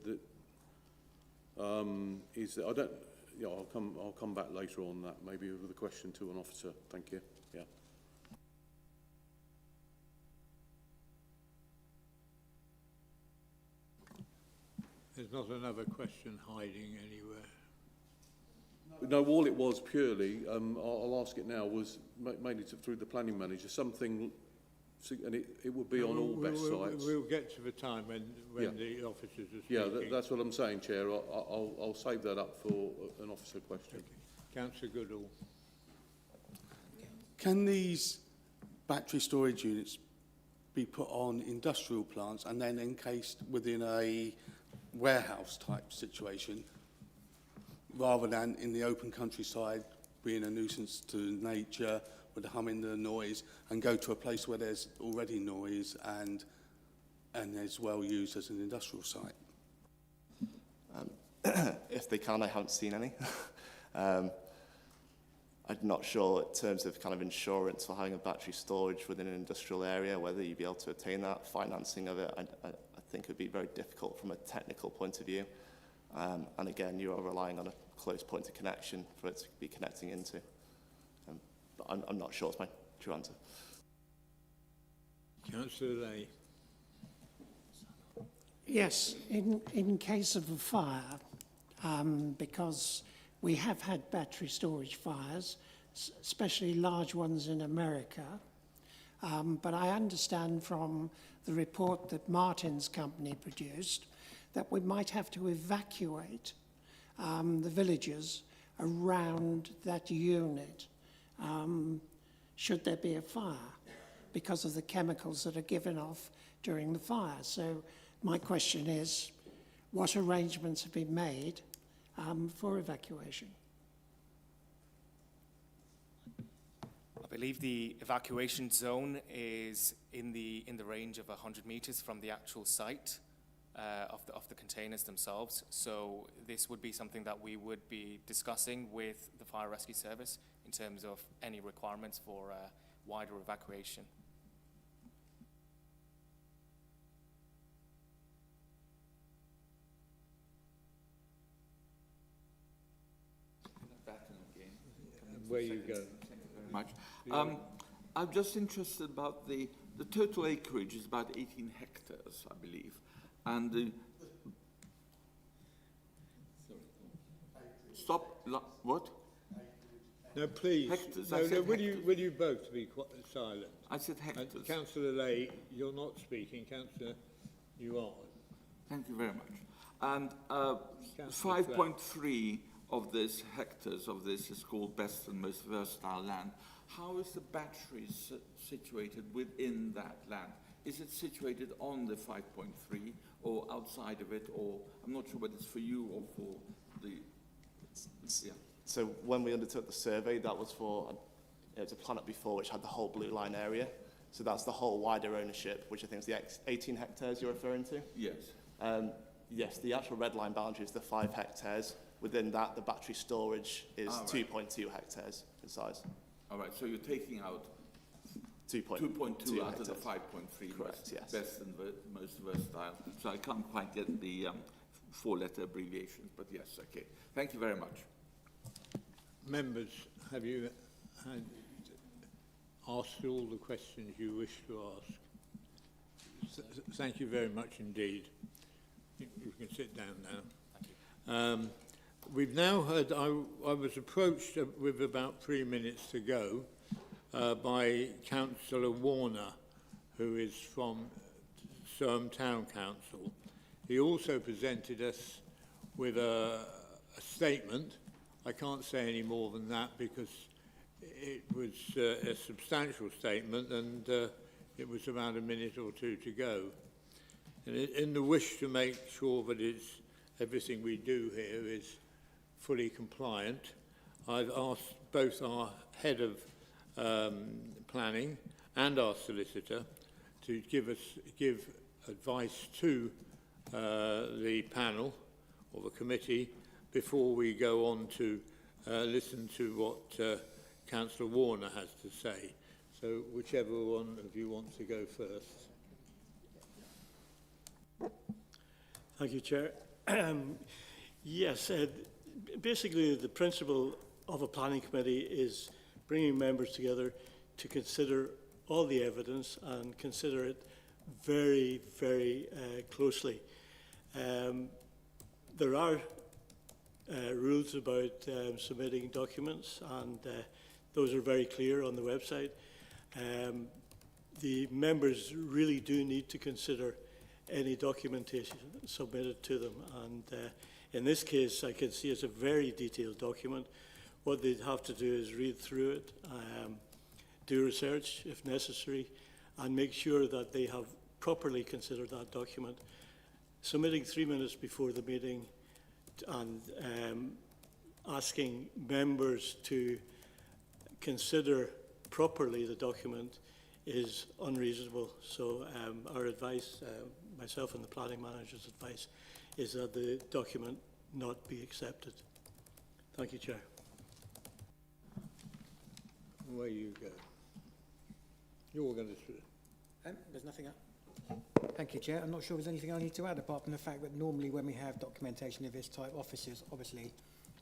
is. I don't. Yeah, I'll come back later on that maybe with a question to an officer. Thank you. Yeah. There's not another question hiding anywhere. No, all it was purely, I'll ask it now, was mainly through the planning manager, something, and it would be on all best sites. We'll get to the time when the officers are speaking. Yeah, that's what I'm saying, Chair. I'll save that up for an officer question. Okay. Councillor Goodall. Can these battery storage units be put on industrial plants and then encased within a warehouse type situation, rather than in the open countryside, being a nuisance to nature with the humming, the noise, and go to a place where there's already noise and is well used as an industrial site? If they can, I haven't seen any. I'm not sure in terms of kind of insurance for having a battery storage within an industrial area, whether you'd be able to attain that. Financing of it, I think it would be very difficult from a technical point of view. And again, you are relying on a close point of connection for it to be connecting into. But I'm not sure it's my true answer. Councillor Lay. Yes, in case of a fire, because we have had battery storage fires, especially large ones in America. But I understand from the report that Martin's company produced that we might have to evacuate the villagers around that unit should there be a fire because of the chemicals that are given off during the fire. So my question is, what arrangements have been made for evacuation? I believe the evacuation zone is in the range of 100 meters from the actual site of the containers themselves. So this would be something that we would be discussing with the fire rescue service in terms of any requirements for wider evacuation. Where you go. Much. I'm just interested about the total acreage is about 18 hectares, I believe, and the what? No, please. Hectares. No, will you both be silent? I said hectares. Councillor Lay, you're not speaking. Councillor, you are. Thank you very much. And 5.3 of this hectares of this is called best and most versatile land. How is the battery situated within that land? Is it situated on the 5.3 or outside of it, or I'm not sure whether it's for you or for the... Yeah. So when we undertook the survey, that was for, it was a plan up before which had the whole blue line area. So that's the whole wider ownership, which I think is the 18 hectares you're referring to? Yes. Yes, the actual red line boundary is the 5 hectares. Within that, the battery storage is 2.2 hectares in size. All right, so you're taking out 2.2 out of the 5.3. Correct, yes. Best and most versatile. So I can't quite get the 4-letter abbreviation, but yes, okay. Thank you very much. Members, have you asked all the questions you wish to ask? Thank you very much indeed. You can sit down now. Thank you. We've now heard, I was approached with about 3 minutes to go by Councillor Warner, who is from Surham Town Council. He also presented us with a statement. I can't say any more than that because it was a substantial statement and it was about a minute or two to go. And in the wish to make sure that everything we do here is fully compliant, I've asked both our head of planning and our solicitor to give advice to the panel or the committee before we go on to listen to what Councillor Warner has to say. So whichever one of you wants to go first. Thank you, Chair. Yes, basically the principle of a planning committee is bringing members together to consider all the evidence and consider it very, very closely. There are rules about submitting documents, and those are very clear on the website. The members really do need to consider any documentation submitted to them, and in this case I can see it's a very detailed document. What they'd have to do is read through it, do research if necessary, and make sure that they have properly considered that document. Submitting 3 minutes before the meeting and asking members to consider properly the document is unreasonable. So our advice, myself and the planning manager's advice, is that the document not be accepted. Thank you, Chair. away you go. You're going to... There's nothing up. Thank you, Chair. I'm not sure there's anything I need to add apart from the fact that normally when we have documentation of this type, officers obviously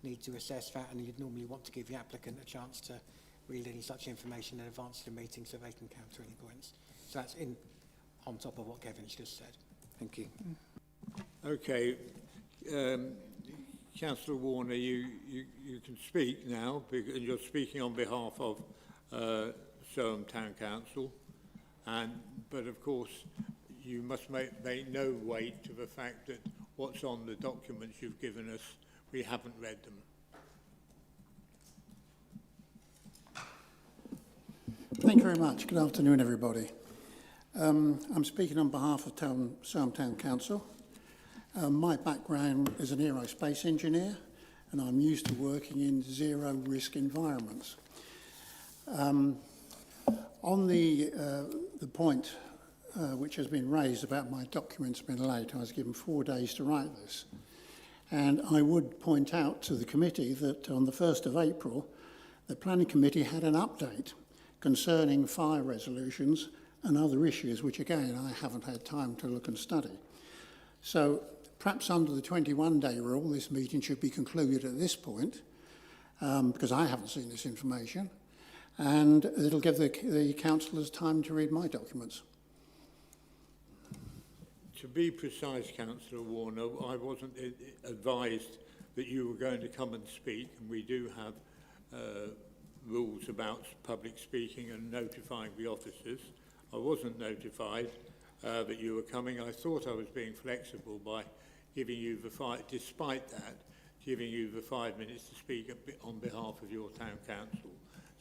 need to assess that, and you'd normally want to give the applicant a chance to read any such information in advance of the meeting so they can counter any points. So that's on top of what Kevin's just said. Thank you. Okay. Councillor Warner, you can speak now, because you're speaking on behalf of Soham Town Council, but of course you must make no weight to the fact that what's on the documents you've given us, we haven't read them. Thank you very much. Good afternoon, everybody. I'm speaking on behalf of Soham Town Council. My background is an aerospace engineer, and I'm used to working in zero-risk environments. On the point which has been raised about my documents being late, I was given 4 days to write this. And I would point out to the committee that on the 1st of April, the Planning Committee had an update concerning fire resolutions and other issues, which again, I haven't had time to look and study. So perhaps under the 21-day rule, this meeting should be concluded at this point, because I haven't seen this information, and it'll give the councillors time to read my documents. To be precise, Councillor Warner, I wasn't advised that you were going to come and speak, and we do have rules about public speaking and notifying the officers. I wasn't notified that you were coming. I thought I was being flexible by giving you despite that, giving you the 5 minutes to speak on behalf of your town council.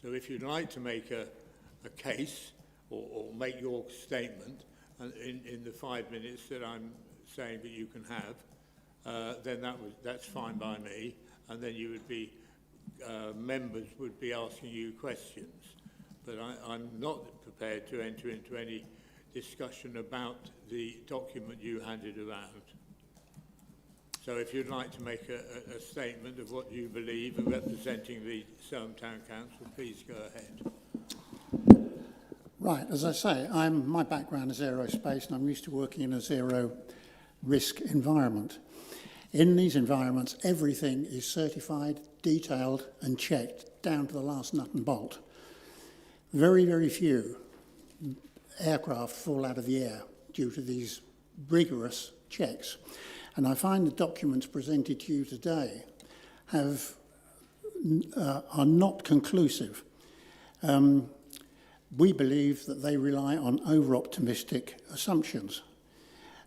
So if you'd like to make a case or make your statement in the 5 minutes that I'm saying that you can have, then that's fine by me, and then you would be members would be asking you questions. But I'm not prepared to enter into any discussion about the document you handed around. So if you'd like to make a statement of what you believe in representing the Soham Town Council, please go ahead. Right, as I say, my background is aerospace, and I'm used to working in a zero-risk environment. In these environments, everything is certified, detailed, and checked down to the last nut and bolt. Very, very few aircraft fall out of the air due to these rigorous checks. And I find the documents presented to you today are not conclusive. We believe that they rely on over-optimistic assumptions.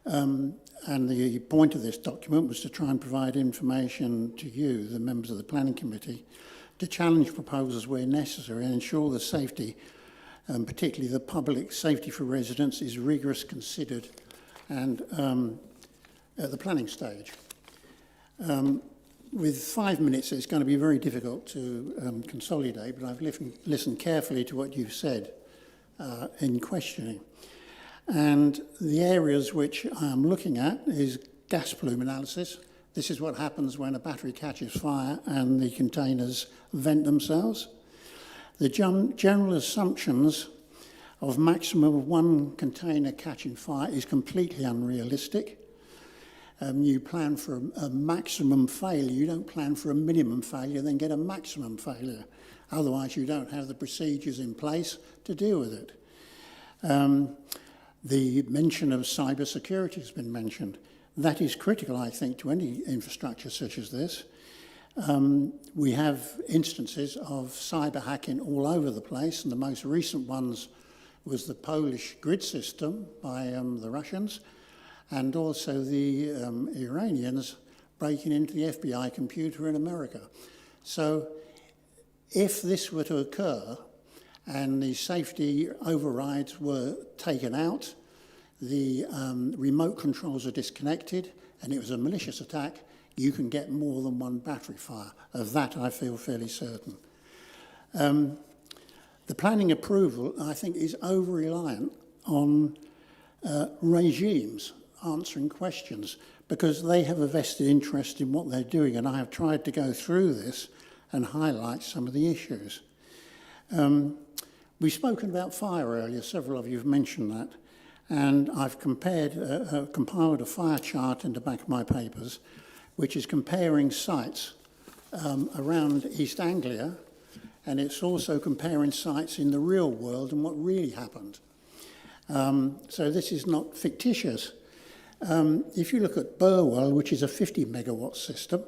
And the point of this document was to try and provide information to you, the members of the Planning Committee, to challenge proposals where necessary and ensure the safety, particularly the public safety for residents, is rigorous, considered, and at the planning stage. With 5 minutes, it's going to be very difficult to consolidate, but I've listened carefully to what you've said in questioning. And the areas which I'm looking at is gas plume analysis. This is what happens when a battery catches fire and the containers vent themselves. The general assumptions of maximum of one container catching fire is completely unrealistic. You plan for a maximum failure. You don't plan for a minimum failure, then get a maximum failure. Otherwise, you don't have the procedures in place to deal with it. The mention of cyber security has been mentioned. That is critical, I think, to any infrastructure such as this. We have instances of cyber hacking all over the place, and the most recent ones was the Polish grid system by the Russians, and also the Iranians breaking into the FBI computer in America. So if this were to occur and the safety overrides were taken out, the remote controls are disconnected, and it was a malicious attack, you can get more than one battery fire. Of that, I feel fairly certain. The planning approval, I think, is over-reliant on regimes answering questions, because they have a vested interest in what they're doing, and I have tried to go through this and highlight some of the issues. We've spoken about fire earlier, several of you have mentioned that, and I've compiled a fire chart in the back of my papers, which is comparing sites around East Anglia, and it's also comparing sites in the real world and what really happened. So this is not fictitious. If you look at Burwell, which is a 50 megawatt system,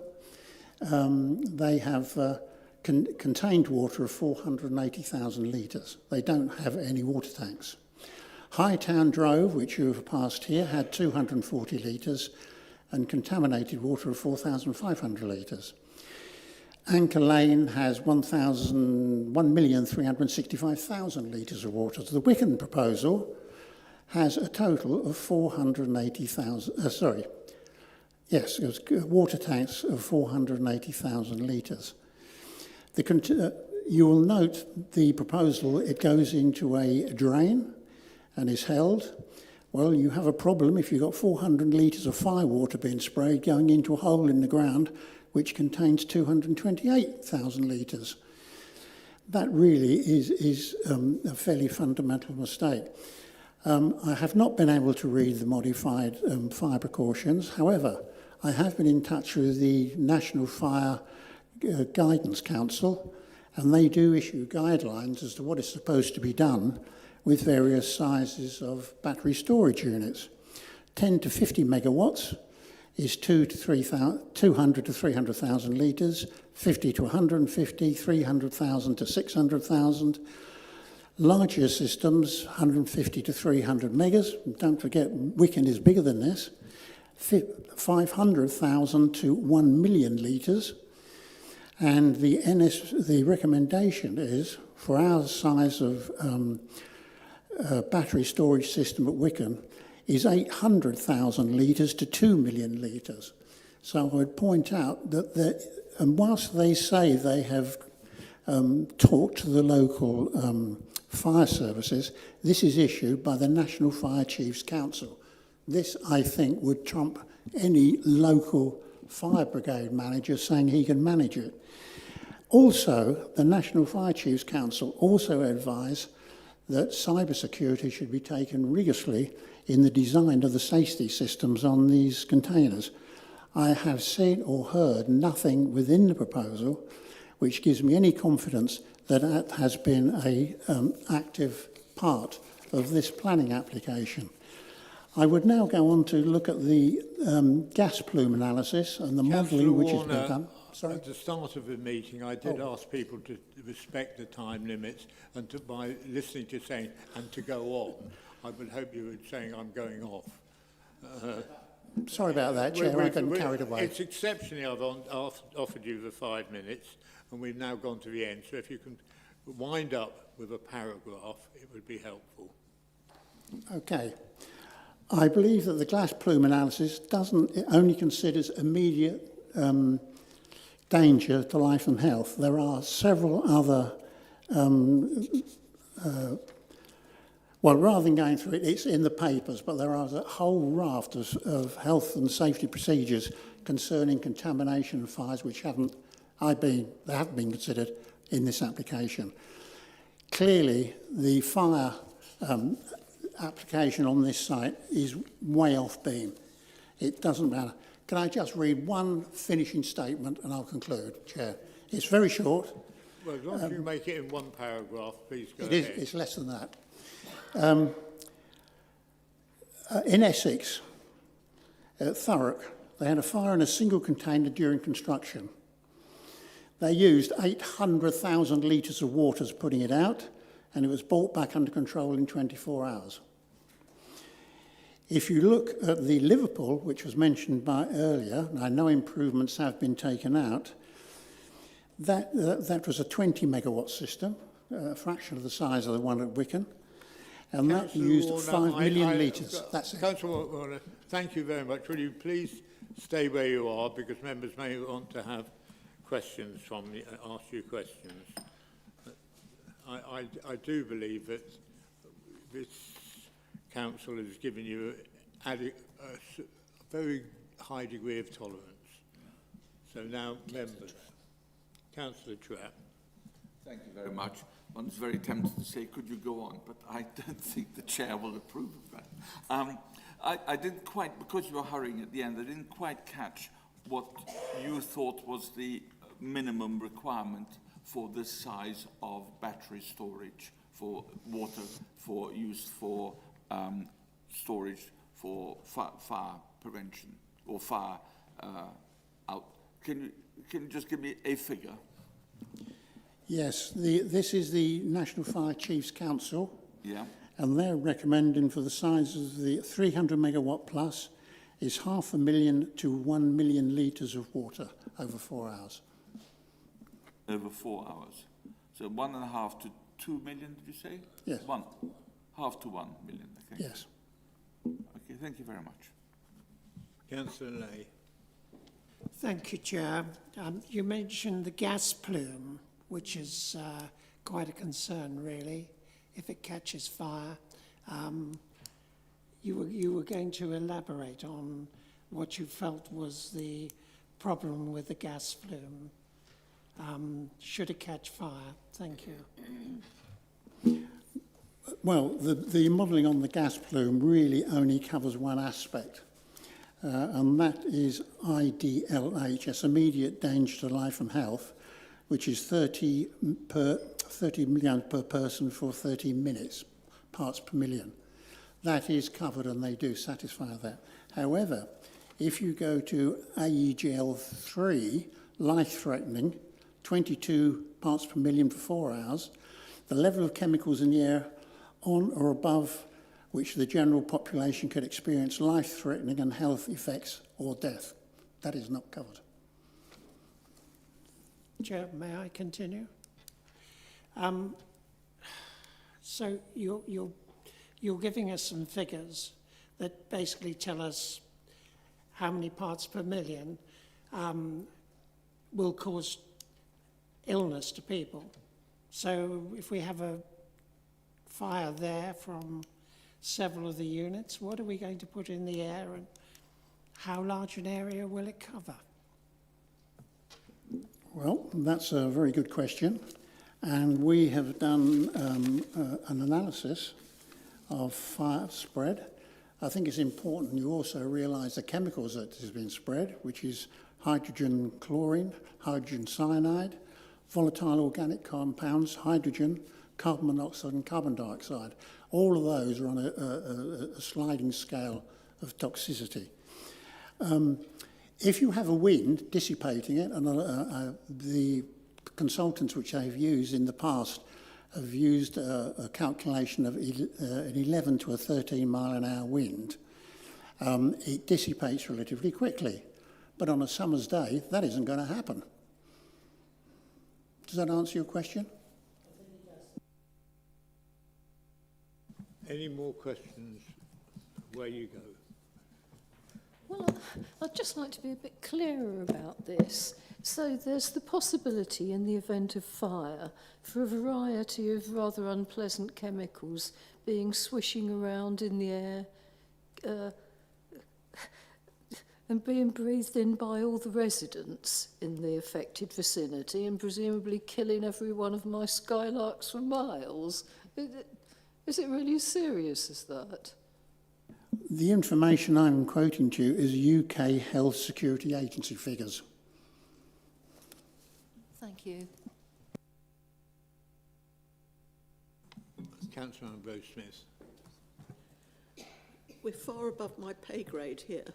they have contained water of 480,000 litres. They don't have any water tanks. Hightown Drove, which you have passed here, had 240 litres and contaminated water of 4,500 litres. Anchor Lane has 1,365,000 litres of water. The Wicken proposal has a total of 480,000, water tanks of 480,000 litres. You will note the proposal, it goes into a drain and is held. Well, you have a problem if you've got 400 litres of firewater being sprayed going into a hole in the ground which contains 228,000 litres. That really is a fairly fundamental mistake. I have not been able to read the modified fire precautions. However, I have been in touch with the National Fire Guidance Council, and they do issue guidelines as to what is supposed to be done with various sizes of battery storage units. 10 to 50 megawatts is 200 to 300,000 litres, 50 to 150, 300,000 to 600,000. Larger systems, 150 to 300 megas. Don't forget, Wicken is bigger than this. 500,000 to 1 million litres. And the recommendation is, for our size of battery storage system at Wicken, is 800,000 litres to 2 million litres. So I would point out that, and whilst they say they have talked to the local fire services, this is issued by the National Fire Chiefs Council. This, I think, would trump any local fire brigade manager saying he can manage it. Also, the National Fire Chiefs Council also advise that cybersecurity should be taken rigorously in the design of the safety systems on these containers. I have seen or heard nothing within the proposal which gives me any confidence that that has been an active part of this planning application. I would now go on to look at the gas plume analysis and the modelling which has been done. Sorry? At the start of the meeting, I did ask people to respect the time limits and by listening to saying, and to go on. I would hope you were saying I'm going off. Sorry about that, Chair, I've been carried away. It's exceptionally, I've offered you the 5 minutes, and we've now gone to the end. So if you can wind up with a paragraph, it would be helpful. Okay. I believe that the gas plume analysis it only considers immediate danger to life and health. There are several other, well, rather than going through it, it's in the papers, but there are a whole raft of health and safety procedures concerning contamination and fires which haven't been considered in this application. Clearly, the fire application on this site is way off beam. It doesn't matter. Can I just read one finishing statement and I'll conclude, Chair? It's very short. Well, as long as you make it in one paragraph, please go ahead. It's less than that. In Essex, at Thurrock, they had a fire in a single container during construction. They used 800,000 litres of water putting it out, and it was brought back under control in 24 hours. If you look at the Liverpool, which was mentioned by earlier, and I know improvements have been taken out, that was a 20 megawatt system, a fraction of the size of the one at Wicken, and that used 5 million litres. That's it. Councillor Warner, thank you very much. Will you please stay where you are, because members may want to have questions from you, ask you questions. I do believe that this council has given you a very high degree of tolerance. So now, members. Councillor Trapp. Thank you very much. One's very tempted to say, could you go on? But I don't think the chair will approve of that. I didn't quite, because you were hurrying at the end, I didn't quite catch what you thought was the minimum requirement for this size of battery storage for water, for use for storage for fire prevention or fire out. Can you just give me a figure? Yes, this is the National Fire Chiefs Council. Yeah. And they're recommending for the size of the 300 megawatt plus is 500,000 to 1 million litres of water over 4 hours. Over 4 hours. So 1.5 to 2 million, did you say? Yes. 1.5 to 1 million, I think. Yes. Okay, thank you very much. Councillor Lay. Thank you, Chair. You mentioned the gas plume, which is quite a concern, really, if it catches fire. You were going to elaborate on what you felt was the problem with the gas plume. Should it catch fire? Thank you. Well, the modelling on the gas plume really only covers one aspect, and that is IDLH, immediate danger to life and health, which is 30 million per person for 30 minutes, parts per million. That is covered and they do satisfy that. However, if you go to AEGL3, life-threatening, 22 parts per million for 4 hours, the level of chemicals in the air on or above which the general population could experience life-threatening and health effects or death. That is not covered. Chair, may I continue? So you're giving us some figures that basically tell us how many parts per million will cause illness to people. So if we have a fire there from several of the units, what are we going to put in the air and how large an area will it cover? Well, that's a very good question. And we have done an analysis of fire spread. I think it's important you also realise the chemicals that has been spread, which is hydrogen chlorine, hydrogen cyanide, volatile organic compounds, hydrogen, carbon monoxide and carbon dioxide. All of those are on a sliding scale of toxicity. If you have a wind dissipating it, and the consultants which I've used in the past have used a calculation of an 11 to a 13 mile an hour wind, it dissipates relatively quickly. But on a summer's day, that isn't going to happen. Does that answer your question? Any more questions? Where you go? Well, I'd just like to be a bit clearer about this. So there's the possibility in the event of fire for a variety of rather unpleasant chemicals being swishing around in the air and being breathed in by all the residents in the affected vicinity and presumably killing every one of my skylarks for miles. Is it really as serious as that? The information I'm quoting to you is UK Health Security Agency figures. Thank you. Councillor Ambrose-Smith. We're far above my pay grade here.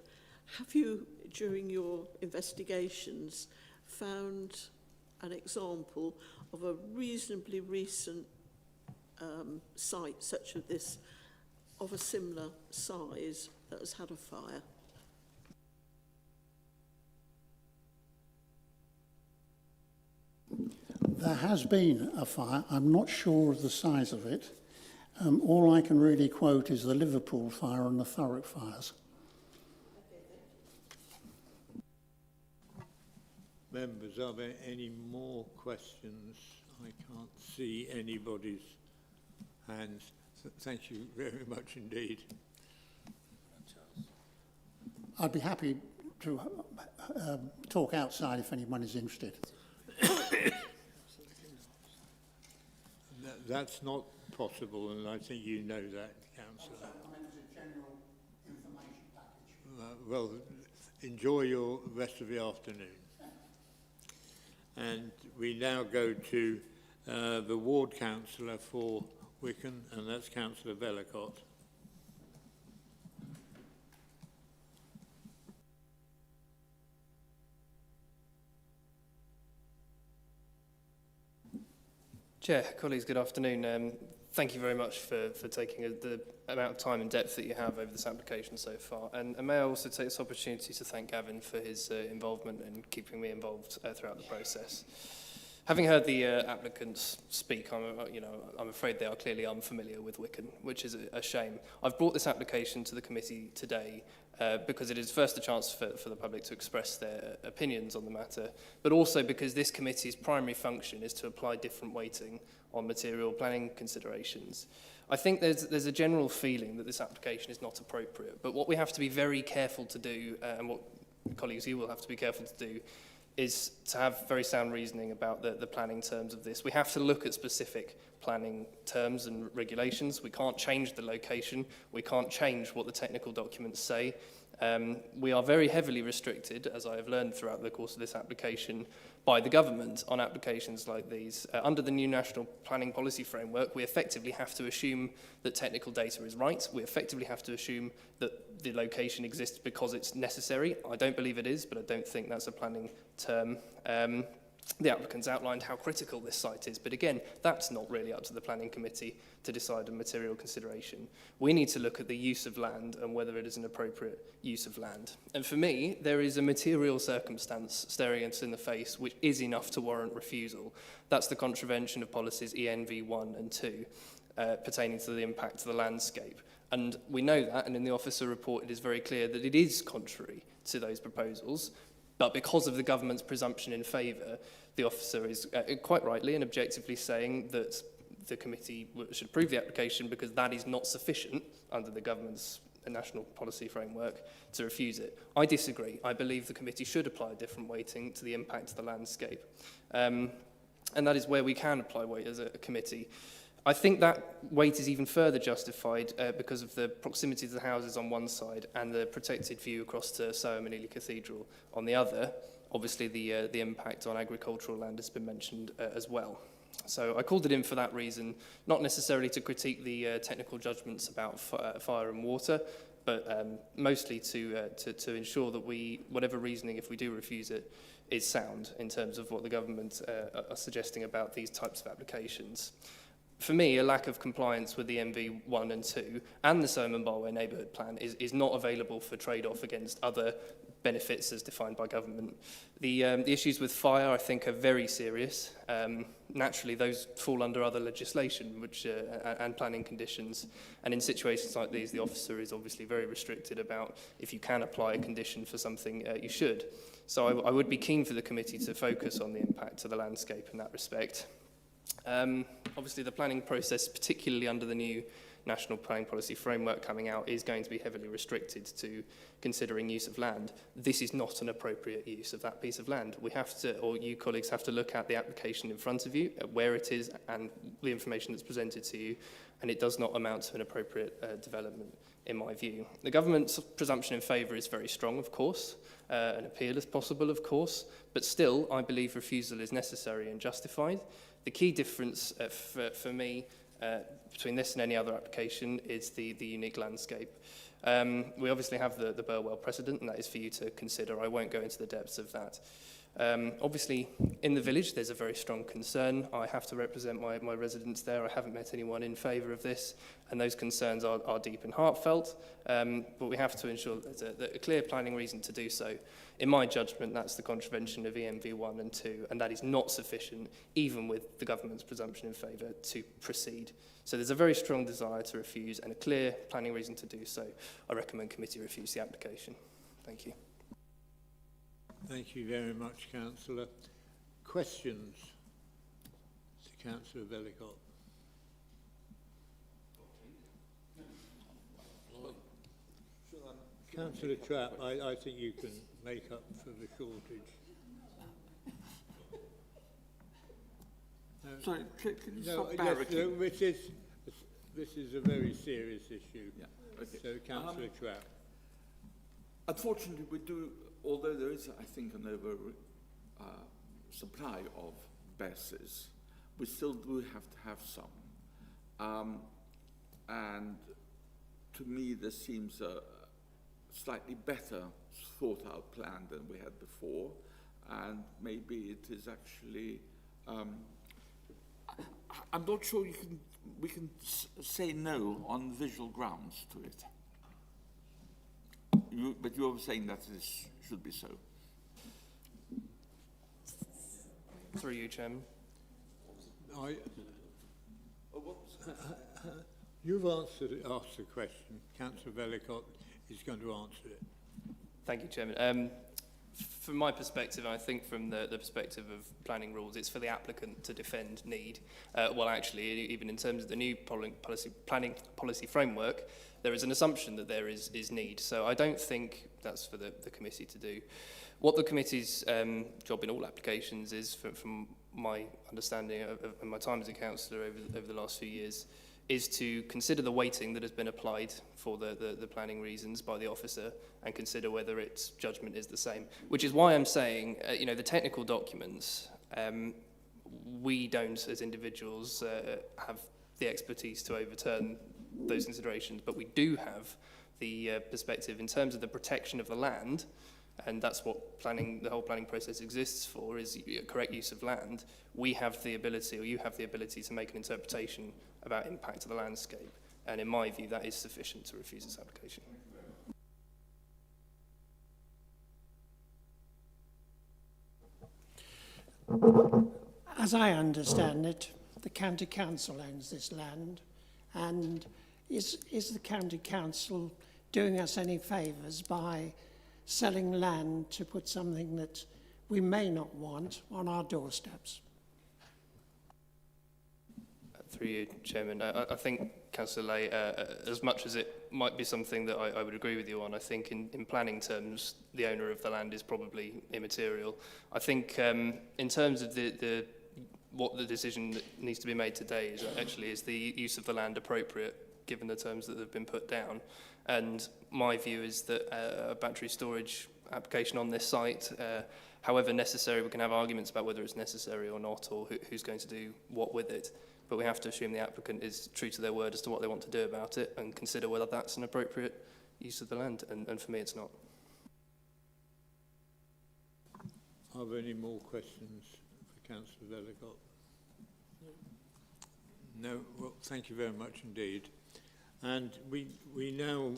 Have you, during your investigations, found an example of a reasonably recent site such as this, of a similar size, that has had a fire? There has been a fire. I'm not sure of the size of it. All I can really quote is the Littleport fire and the Thurrock fires. Members, are there any more questions? I can't see anybody's hands. Thank you very much indeed. I'd be happy to talk outside if anyone is interested. That's not possible, and I think you know that, Councillor. I meant as a general information package. Well, enjoy your rest of the afternoon. And we now go to the ward councillor for Wicken, and that's Councillor Vellacott. Chair, colleagues, good afternoon. Thank you very much for taking the amount of time and depth that you have over this application so far. And may I also take this opportunity to thank Gavin for his involvement and keeping me involved throughout the process. Having heard the applicants speak, I'm afraid they are clearly unfamiliar with Wicken, which is a shame. I've brought this application to the committee today because it is first a chance for the public to express their opinions on the matter, but also because this committee's primary function is to apply different weighting on material planning considerations. I think there's a general feeling that this application is not appropriate, but what we have to be very careful to do, and what colleagues you will have to be careful to do, is to have very sound reasoning about the planning terms of this. We have to look at specific planning terms and regulations. We can't change the location. We can't change what the technical documents say. We are very heavily restricted, as I have learned throughout the course of this application, by the government on applications like these. Under the new National Planning Policy Framework, we effectively have to assume that technical data is right. We effectively have to assume that the location exists because it's necessary. I don't believe it is, but I don't think that's a planning term. The applicants outlined how critical this site is, but again, that's not really up to the planning committee to decide on material consideration. We need to look at the use of land and whether it is an appropriate use of land. And for me, there is a material circumstance staring us in the face which is enough to warrant refusal. That's the contravention of policies ENV 1 and 2 pertaining to the impact of the landscape. And we know that, and in the officer report it is very clear that it is contrary to those proposals. But because of the government's presumption in favour, the officer is quite rightly and objectively saying that the committee should approve the application because that is not sufficient under the government's national policy framework to refuse it. I disagree. I believe the committee should apply a different weighting to the impact of the landscape. And that is where we can apply weight as a committee. I think that weight is even further justified because of the proximity to the houses on one side and the protected view across to Soham and Ely Cathedral on the other. Obviously, the impact on agricultural land has been mentioned as well. So I called it in for that reason, not necessarily to critique the technical judgments about fire and water, but mostly to ensure that whatever reasoning, if we do refuse it, is sound in terms of what the government are suggesting about these types of applications. For me, a lack of compliance with the MV 1 and 2 and the Soham and Barway neighbourhood plan is not available for trade-off against other benefits as defined by government. The issues with fire, I think, are very serious. Naturally, those fall under other legislation and planning conditions. And in situations like these, the officer is obviously very restricted about if you can apply a condition for something, you should. So I would be keen for the committee to focus on the impact of the landscape in that respect. Obviously, the planning process, particularly under the new National Planning Policy Framework coming out, is going to be heavily restricted to considering use of land. This is not an appropriate use of that piece of land. We have to, or you colleagues have to look at the application in front of you, at where it is and the information that's presented to you, and it does not amount to an appropriate development, in my view. The government's presumption in favour is very strong, of course. An appeal is possible, of course, but still, I believe refusal is necessary and justified. The key difference for me between this and any other application is the unique landscape. We obviously have the Burwell precedent, and that is for you to consider. I won't go into the depths of that. Obviously, in the village, there's a very strong concern. I have to represent my residents there. I haven't met anyone in favour of this, and those concerns are deep and heartfelt. But we have to ensure that there's a clear planning reason to do so. In my judgment, that's the contravention of ENV 1 and 2, and that is not sufficient, even with the government's presumption in favour, to proceed. So there's a very strong desire to refuse and a clear planning reason to do so. I recommend committee refuse the application. Thank you. Thank you very much, Councillor. Questions to Councillor Vellacott? Councillor Trapp, I think you can make up for the shortage. No, Sorry, can you No, stop yes, barracking? this is a very serious issue. Yeah, okay. So, Councillor Trapp. Unfortunately, we do, although there is, I think, an over supply of buses, we still do have to have some. And to me, this seems a slightly better thought out plan than we had before. And maybe it is actually, I'm not sure we can say no on visual grounds to it. But you're saying that this should be so. Through you, Chairman. You've asked the question. Councillor Vellicott is going to answer it. Thank you, Chairman. From my perspective, I think from the perspective of planning rules, it's for the applicant to defend need. Well, actually, even in terms of the new planning policy framework, there is an assumption that there is need. So I don't think that's for the committee to do. What the committee's job in all applications is, from my understanding of my time as a councillor over the last few years, is to consider the weighting that has been applied for the planning reasons by the officer and consider whether its judgment is the same. Which is why I'm saying, you know, the technical documents, we don't, as individuals, have the expertise to overturn those considerations, but we do have the perspective in terms of the protection of the land, and that's what the whole planning process exists for, is correct use of land. We have the ability, or you have the ability, to make an interpretation about impact to the landscape, and in my view that is sufficient to refuse this application. As I understand it, the county council owns this land, and is the county council doing us any favours by selling land to put something that we may not want on our doorsteps? Through you, Chairman. I think, Councillor Lay, as much as it might be something that I would agree with you on, I think in planning terms, the owner of the land is probably immaterial. I think in terms of what the decision that needs to be made today is the use of the land appropriate, given the terms that have been put down. And my view is that a battery storage application on this site, however necessary, we can have arguments about whether it's necessary or not, or who's going to do what with it. But we have to assume the applicant is true to their word as to what they want to do about it and consider whether that's an appropriate use of the land. And for me, it's not. Are there any more questions for Councillor Vellicott? No? Well, thank you very much indeed. And we now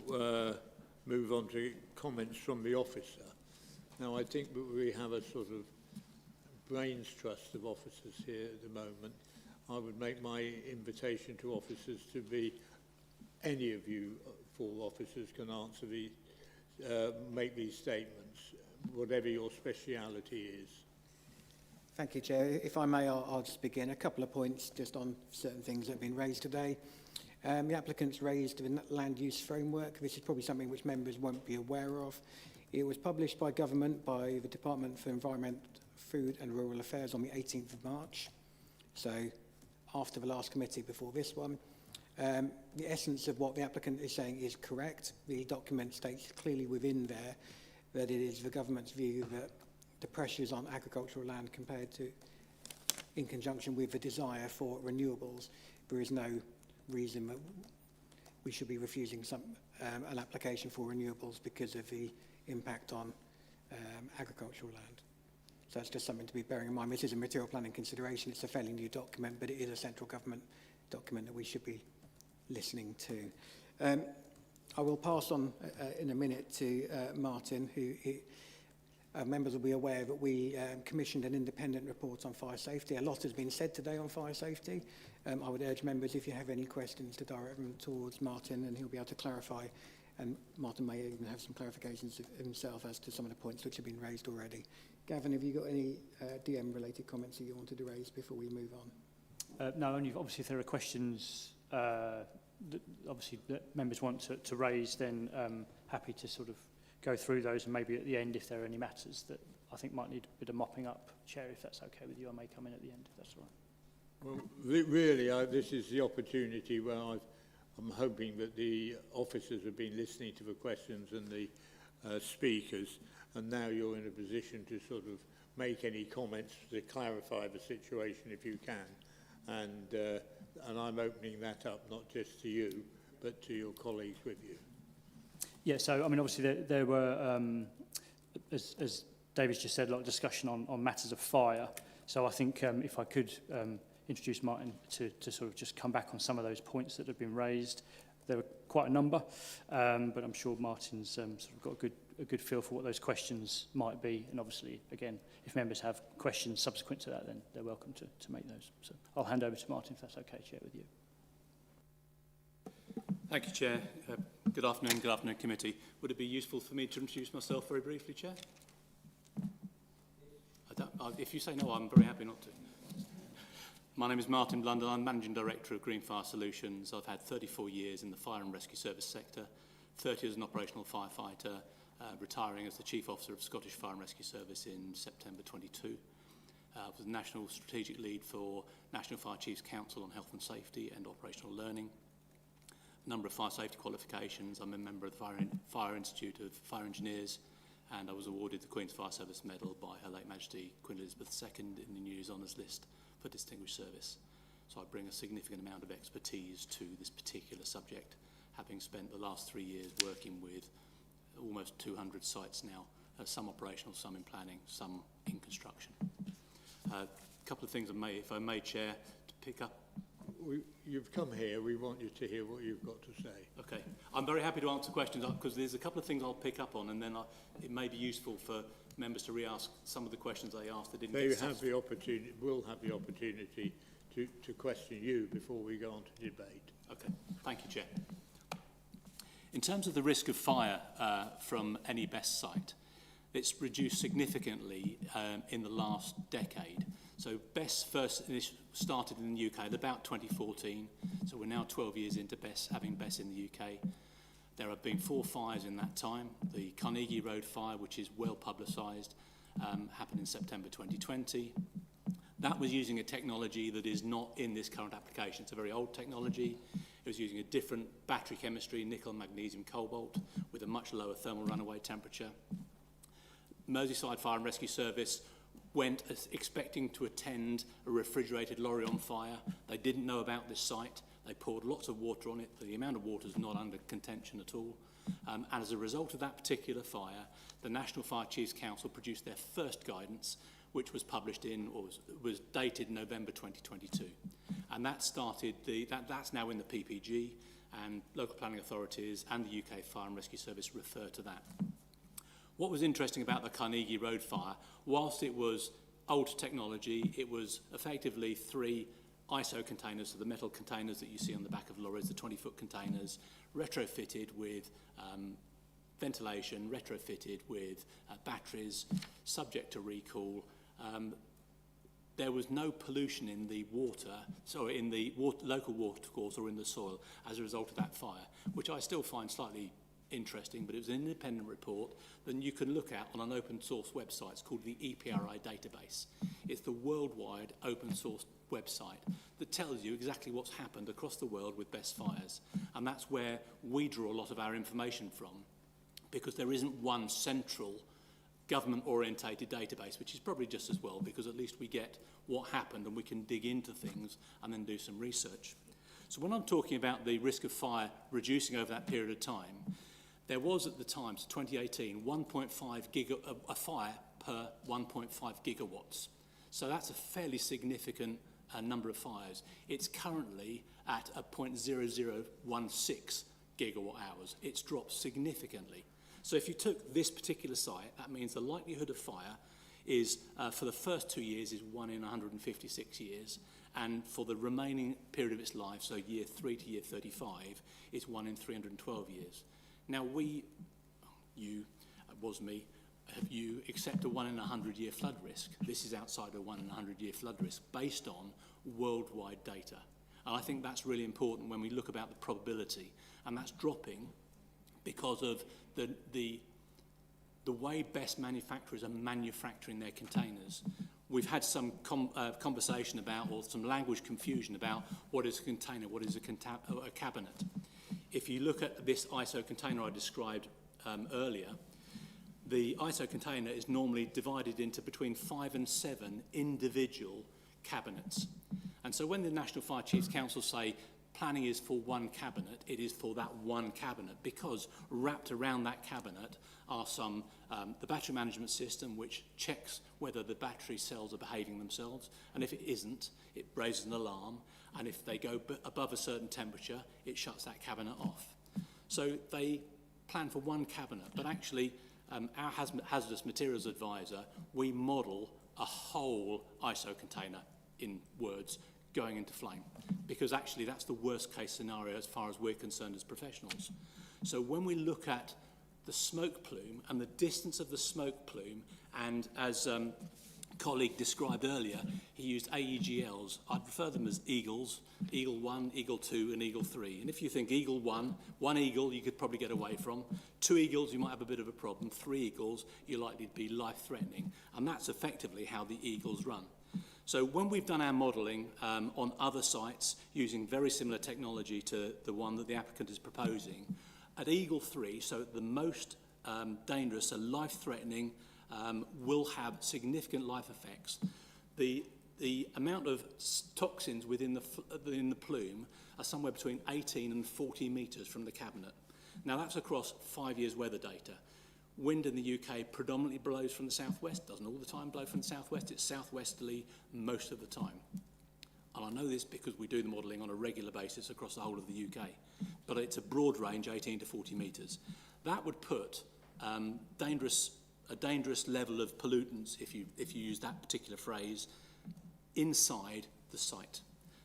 move on to comments from the officer. Now, I think that we have a sort of brains trust of officers here at the moment. I would make my invitation to officers to be, any of you full officers can answer these, make these statements, whatever your speciality is. Thank you, Chair. If I may, I'll just begin. A couple of points just on certain things that have been raised today. The applicants raised the land use framework. This is probably something which members won't be aware of. It was published by government, by the Department for Environment, Food and Rural Affairs on the 18th of March. So after the last committee before this one. The essence of what the applicant is saying is correct. The document states clearly within there that it is the government's view that the pressures on agricultural land compared to, in conjunction with the desire for renewables, there is no reason that we should be refusing an application for renewables because of the impact on agricultural land. So that's just something to be bearing in mind. This is a material planning consideration. It's a fairly new document, but it is a central government document that we should be listening to. I will pass on in a minute to Martin, who members will be aware that we commissioned an independent report on fire safety. A lot has been said today on fire safety. I would urge members, if you have any questions, to direct them towards Martin, and he'll be able to clarify. And Martin may even have some clarifications himself as to some of the points which have been raised already. Gavin, have you got any DM-related comments that you wanted to raise before we move on? No, only obviously if there are questions that members want to raise, then happy to sort of go through those, and maybe at the end, if there are any matters that I think might need a bit of mopping up, Chair, if that's okay with you, I may come in at the end, if that's all right. Well, really, this is the opportunity where I'm hoping that the officers have been listening to the questions and the speakers, and now you're in a position to sort of make any comments to clarify the situation if you can. And I'm opening that up not just to you, but to your colleagues with you. Yeah, so, I mean, obviously there were, as David's just said, a lot of discussion on matters of fire. So I think if I could introduce Martin to sort of just come back on some of those points that have been raised. There were quite a number, but I'm sure Martin's sort of got a good feel for what those questions might be. And obviously, again, if members have questions subsequent to that, then they're welcome to make those. So I'll hand over to Martin, if that's okay, Chair, with you. Thank you, Chair. Good afternoon, committee. Would it be useful for me to introduce myself very briefly, Chair? If you say no, I'm very happy not to. My name is Martin Blundell. I'm Managing Director of Green Fire Solutions. I've had 34 years in the fire and rescue service sector, 30 as an operational firefighter, retiring as the Chief Officer of Scottish Fire and Rescue Service in September 22. I was National Strategic Lead for National Fire Chiefs Council on Health and Safety and Operational Learning. A number of fire safety qualifications. I'm a member of the Fire Institute of Fire Engineers, and I was awarded the Queen's Fire Service Medal by Her late Majesty Queen Elizabeth II in the New Year's Honours List for Distinguished Service. So I bring a significant amount of expertise to this particular subject, having spent the last 3 years working with almost 200 sites now, some operational, some in planning, some in construction. A couple of things, if I may, Chair, to pick up. You've come here, we want you to hear what you've got to say. Okay. I'm very happy to answer questions because there's a couple of things I'll pick up on, and then it may be useful for members to re-ask some of the questions they asked that didn't They get have the opportunity, will have the opportunity to question you before we go on to debate. Okay. Thank you, Chair. In terms of the risk of fire from any BESS site, it's reduced significantly in the last decade. So BESS first started in the UK at about 2014, so we're now 12 years into BESS, having BESS in the UK. There have been 4 fires in that time. The Carnegie Road fire, which is well publicised, happened in September 2020. That was using a technology that is not in this current application. It's a very old technology. It was using a different battery chemistry, nickel, magnesium, cobalt, with a much lower thermal runaway temperature. Merseyside Fire and Rescue Service went expecting to attend a refrigerated lorry on fire. They didn't know about this site. They poured lots of water on it. The amount of water is not under contention at all. And as a result of that particular fire, the National Fire Chiefs Council produced their first guidance, which was published was dated November 2022. And that started, that's now in the PPG, and local planning authorities and the UK Fire and Rescue Service refer to that. What was interesting about the Carnegie Road fire, whilst it was old technology, it was effectively 3 ISO containers, so the metal containers that you see on the back of lorries, the 20-foot containers, retrofitted with ventilation, retrofitted with batteries, subject to recall. There was no pollution in the water, so in the local watercourse or in the soil as a result of that fire, which I still find slightly interesting, but it was an independent report that you can look at on an open source website. It's called the EPRI database. It's the worldwide open source website that tells you exactly what's happened across the world with BESS fires. And that's where we draw a lot of our information from, because there isn't one central government-orientated database, which is probably just as well, because at least we get what happened and we can dig into things and then do some research. So when I'm talking about the risk of fire reducing over that period of time, there was at the time, so 2018, a fire per 1.5 gigawatts. So that's a fairly significant number of fires. It's currently at a 0.0016 gigawatt hours. It's dropped significantly. So if you took this particular site, that means the likelihood of fire is, for the first 2 years, is 1 in 156 years. And for the remaining period of its life, so year 3 to year 35, it's 1 in 312 years. Now you accept a 1 in 100 year flood risk. This is outside a 1 in 100 year flood risk based on worldwide data. And I think that's really important when we look about the probability. And that's dropping because of the way BESS manufacturers are manufacturing their containers. we've had some conversation about, or some language confusion about, what is a container, what is a cabinet. If you look at this ISO container I described earlier, the ISO container is normally divided into between 5 and 7 individual cabinets. And so when the National Fire Chiefs Council say planning is for one cabinet, it is for that one cabinet, because wrapped around that cabinet are some, the battery management system, which checks whether the battery cells are behaving themselves, and if it isn't, it raises an alarm, and if they go above a certain temperature, it shuts that cabinet off. So they plan for one cabinet, but actually our hazardous materials advisor, we model a whole ISO container, in words, going into flame, because actually that's the worst case scenario as far as we're concerned as professionals. So when we look at the smoke plume and the distance of the smoke plume, and as colleague described earlier, he used AEGLs. I'd refer them as eagles, Eagle 1, Eagle 2 and Eagle 3. And if you think Eagle 1, one eagle you could probably get away from, 2 eagles you might have a bit of a problem, 3 eagles you're likely to be life-threatening. And that's effectively how the eagles run. So when we've done our modelling on other sites using very similar technology to the one that the applicant is proposing, at Eagle 3, so the most dangerous, so life-threatening, will have significant life effects. The amount of toxins within the plume are somewhere between 18 and 40 metres from the cabinet. Now that's across 5 years' weather data. Wind in the UK predominantly blows from the southwest, doesn't all the time blow from the southwest, it's southwesterly most of the time. And I know this because we do the modelling on a regular basis across the whole of the UK. But it's a broad range, 18 to 40 metres. That would put a dangerous level of pollutants, if you use that particular phrase, inside the site.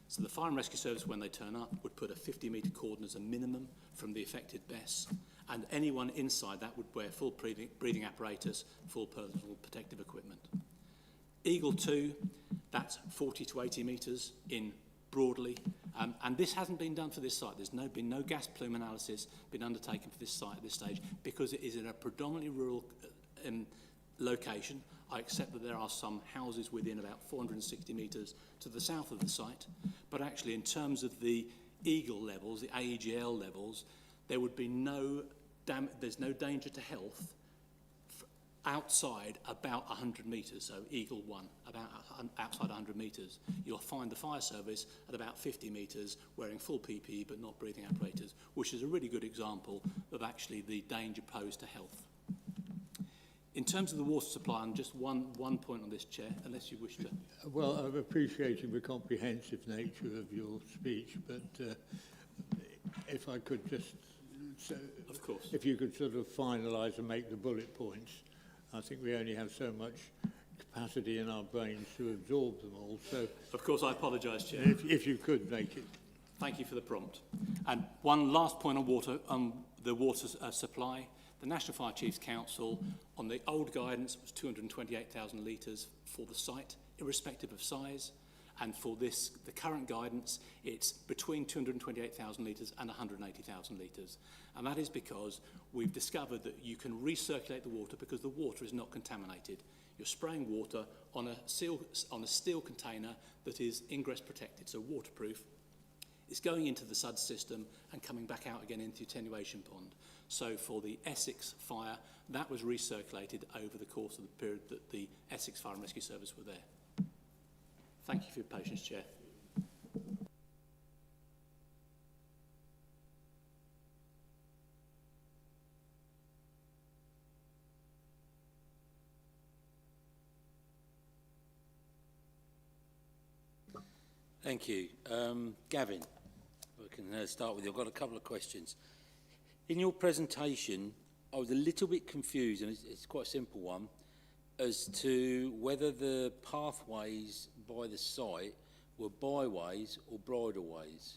So the Fire and Rescue Service, when they turn up, would put a 50-metre cordon as a minimum from the affected BESS, and anyone inside that would wear full breathing apparatus, full personal protective equipment. Eagle 2, that's 40 to 80 metres in broadly, and this hasn't been done for this site. There's been no gas plume analysis been undertaken for this site at this stage, because it is in a predominantly rural location. I accept that there are some houses within about 460 metres to the south of the site, but actually in terms of the Eagle levels, the AEGL levels, there would be there's no danger to health outside about 100 metres, so Eagle 1, about outside 100 metres. You'll find the fire service at about 50 metres wearing full PPE but not breathing apparatus, which is a really good example of actually the danger posed to health. In terms of the water supply, and just one point on this, Chair, unless you wish to... Well, I'm appreciating the comprehensive nature of your speech, but if I could just... So, of course. If you could sort of finalise and make the bullet points. I think we only have so much capacity in our brains to absorb them all. So, of course, I apologise, Chair. If you could make it. Thank you for the prompt. And one last point on the water supply. The National Fire Chiefs Council, on the old guidance, was 228,000 litres for the site, irrespective of size. And for the current guidance, it's between 228,000 litres and 180,000 litres. And that is because we've discovered that you can recirculate the water because the water is not contaminated. You're spraying water on a steel container that is ingress protected, so waterproof. It's going into the SUD system and coming back out again into the attenuation pond. So for the Essex fire, that was recirculated over the course of the period that the Essex Fire and Rescue Service were there. Thank you for your patience, Chair. Thank you. Gavin, I can start with you. I've got a couple of questions. In your presentation, I was a little bit confused, and it's quite a simple one, as to whether the pathways by the site were byways or bridleways.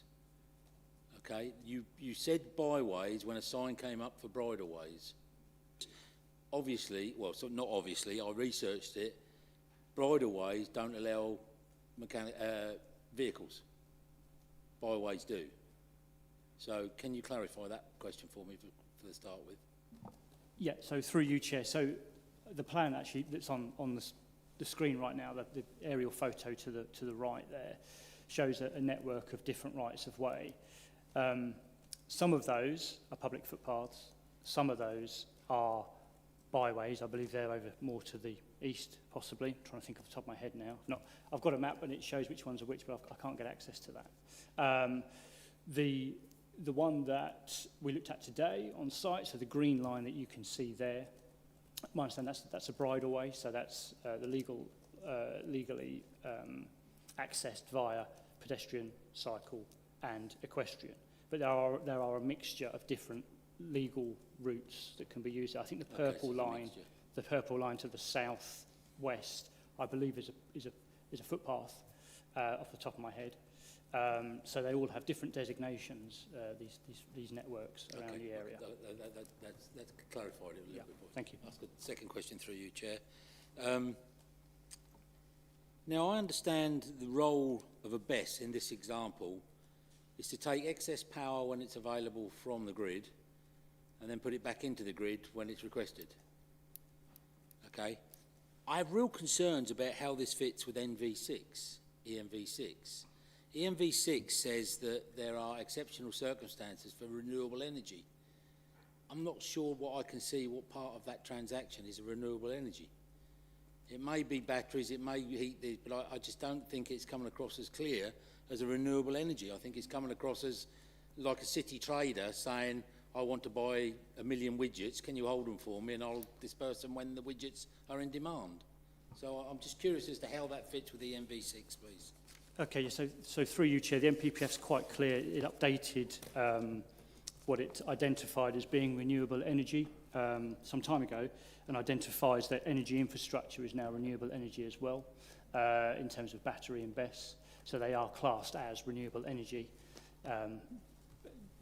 Okay, you said byways when a sign came up for bridleways. Obviously, well, so not obviously, I researched it. Bridleways don't allow vehicles. Byways do. So can you clarify that question for me for the start with? Yeah, so through you, Chair. So the plan actually that's on the screen right now, the aerial photo to the right there, shows a network of different rights of way. Some of those are public footpaths, some of those are byways. I believe they're over more to the east, possibly. I'm trying to think off the top of my head now. I've got a map and it shows which ones are which, but I can't get access to that. The one that we looked at today on site, so the green line that you can see there, my understanding that's a bridleway, so that's the legally accessed via pedestrian, cycle and equestrian. But there are a mixture of different legal routes that can be used. I think the purple line to the south-west, I believe is a footpath off the top of my head. So they all have different designations, these networks around the area. That's clarified it a little bit more. Thank you. Ask a second question through you, Chair. Now, I understand the role of a BESS in this example is to take excess power when it's available from the grid and then put it back into the grid when it's requested. Okay? I have real concerns about how this fits with ENV6. ENV6 says that there are exceptional circumstances for renewable energy. I'm not sure what I can see what part of that transaction is a renewable energy. It may be batteries, it may heat this, but I just don't think it's coming across as clear as a renewable energy. I think it's coming across as like a city trader saying, I want to buy 1 million widgets, can you hold them for me and I'll disperse them when the widgets are in demand. So I'm just curious as to how that fits with the ENV6, please. Okay, so through you, Chair, the MPPF's quite clear. It updated what it identified as being renewable energy some time ago, and identifies that energy infrastructure is now renewable energy as well, in terms of battery and BESS. So they are classed as renewable energy.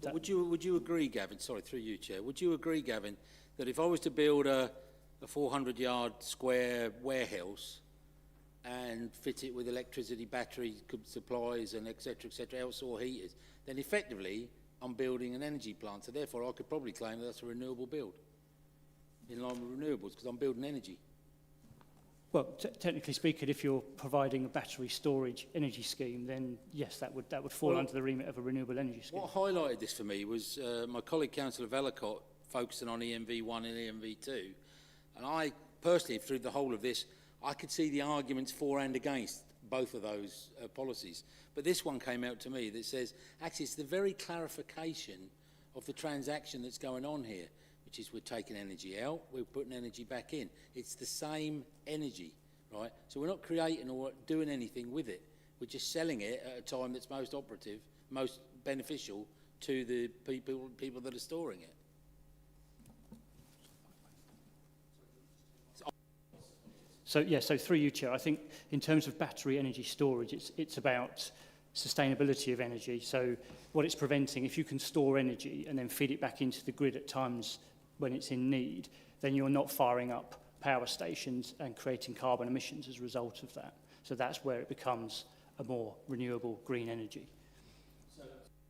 Would you agree, Gavin, sorry, through you, Chair, would you agree, Gavin, that if I was to build a 400-yard square warehouse and fit it with electricity, battery supplies and et cetera, outdoor heaters, then effectively I'm building an energy plant. So therefore I could probably claim that that's a renewable build in line with renewables because I'm building energy. Well, technically speaking, if you're providing a battery storage energy scheme, then yes, that would fall under the remit of a renewable energy scheme. What highlighted this for me was my colleague Councillor Vellacott focusing on ENV1 and ENV2. And I personally, through the whole of this, I could see the arguments for and against both of those policies. But this one came out to me that says, actually, it's the very clarification of the transaction that's going on here, which is we're taking energy out, we're putting energy back in. It's the same energy, right? So we're not creating or doing anything with it. We're just selling it at a time that's most operative, most beneficial to the people that are storing it. So through you, Chair, I think in terms of battery energy storage, it's about sustainability of energy. So what it's preventing, if you can store energy and then feed it back into the grid at times when it's in need, then you're not firing up power stations and creating carbon emissions as a result of that. So that's where it becomes a more renewable green energy.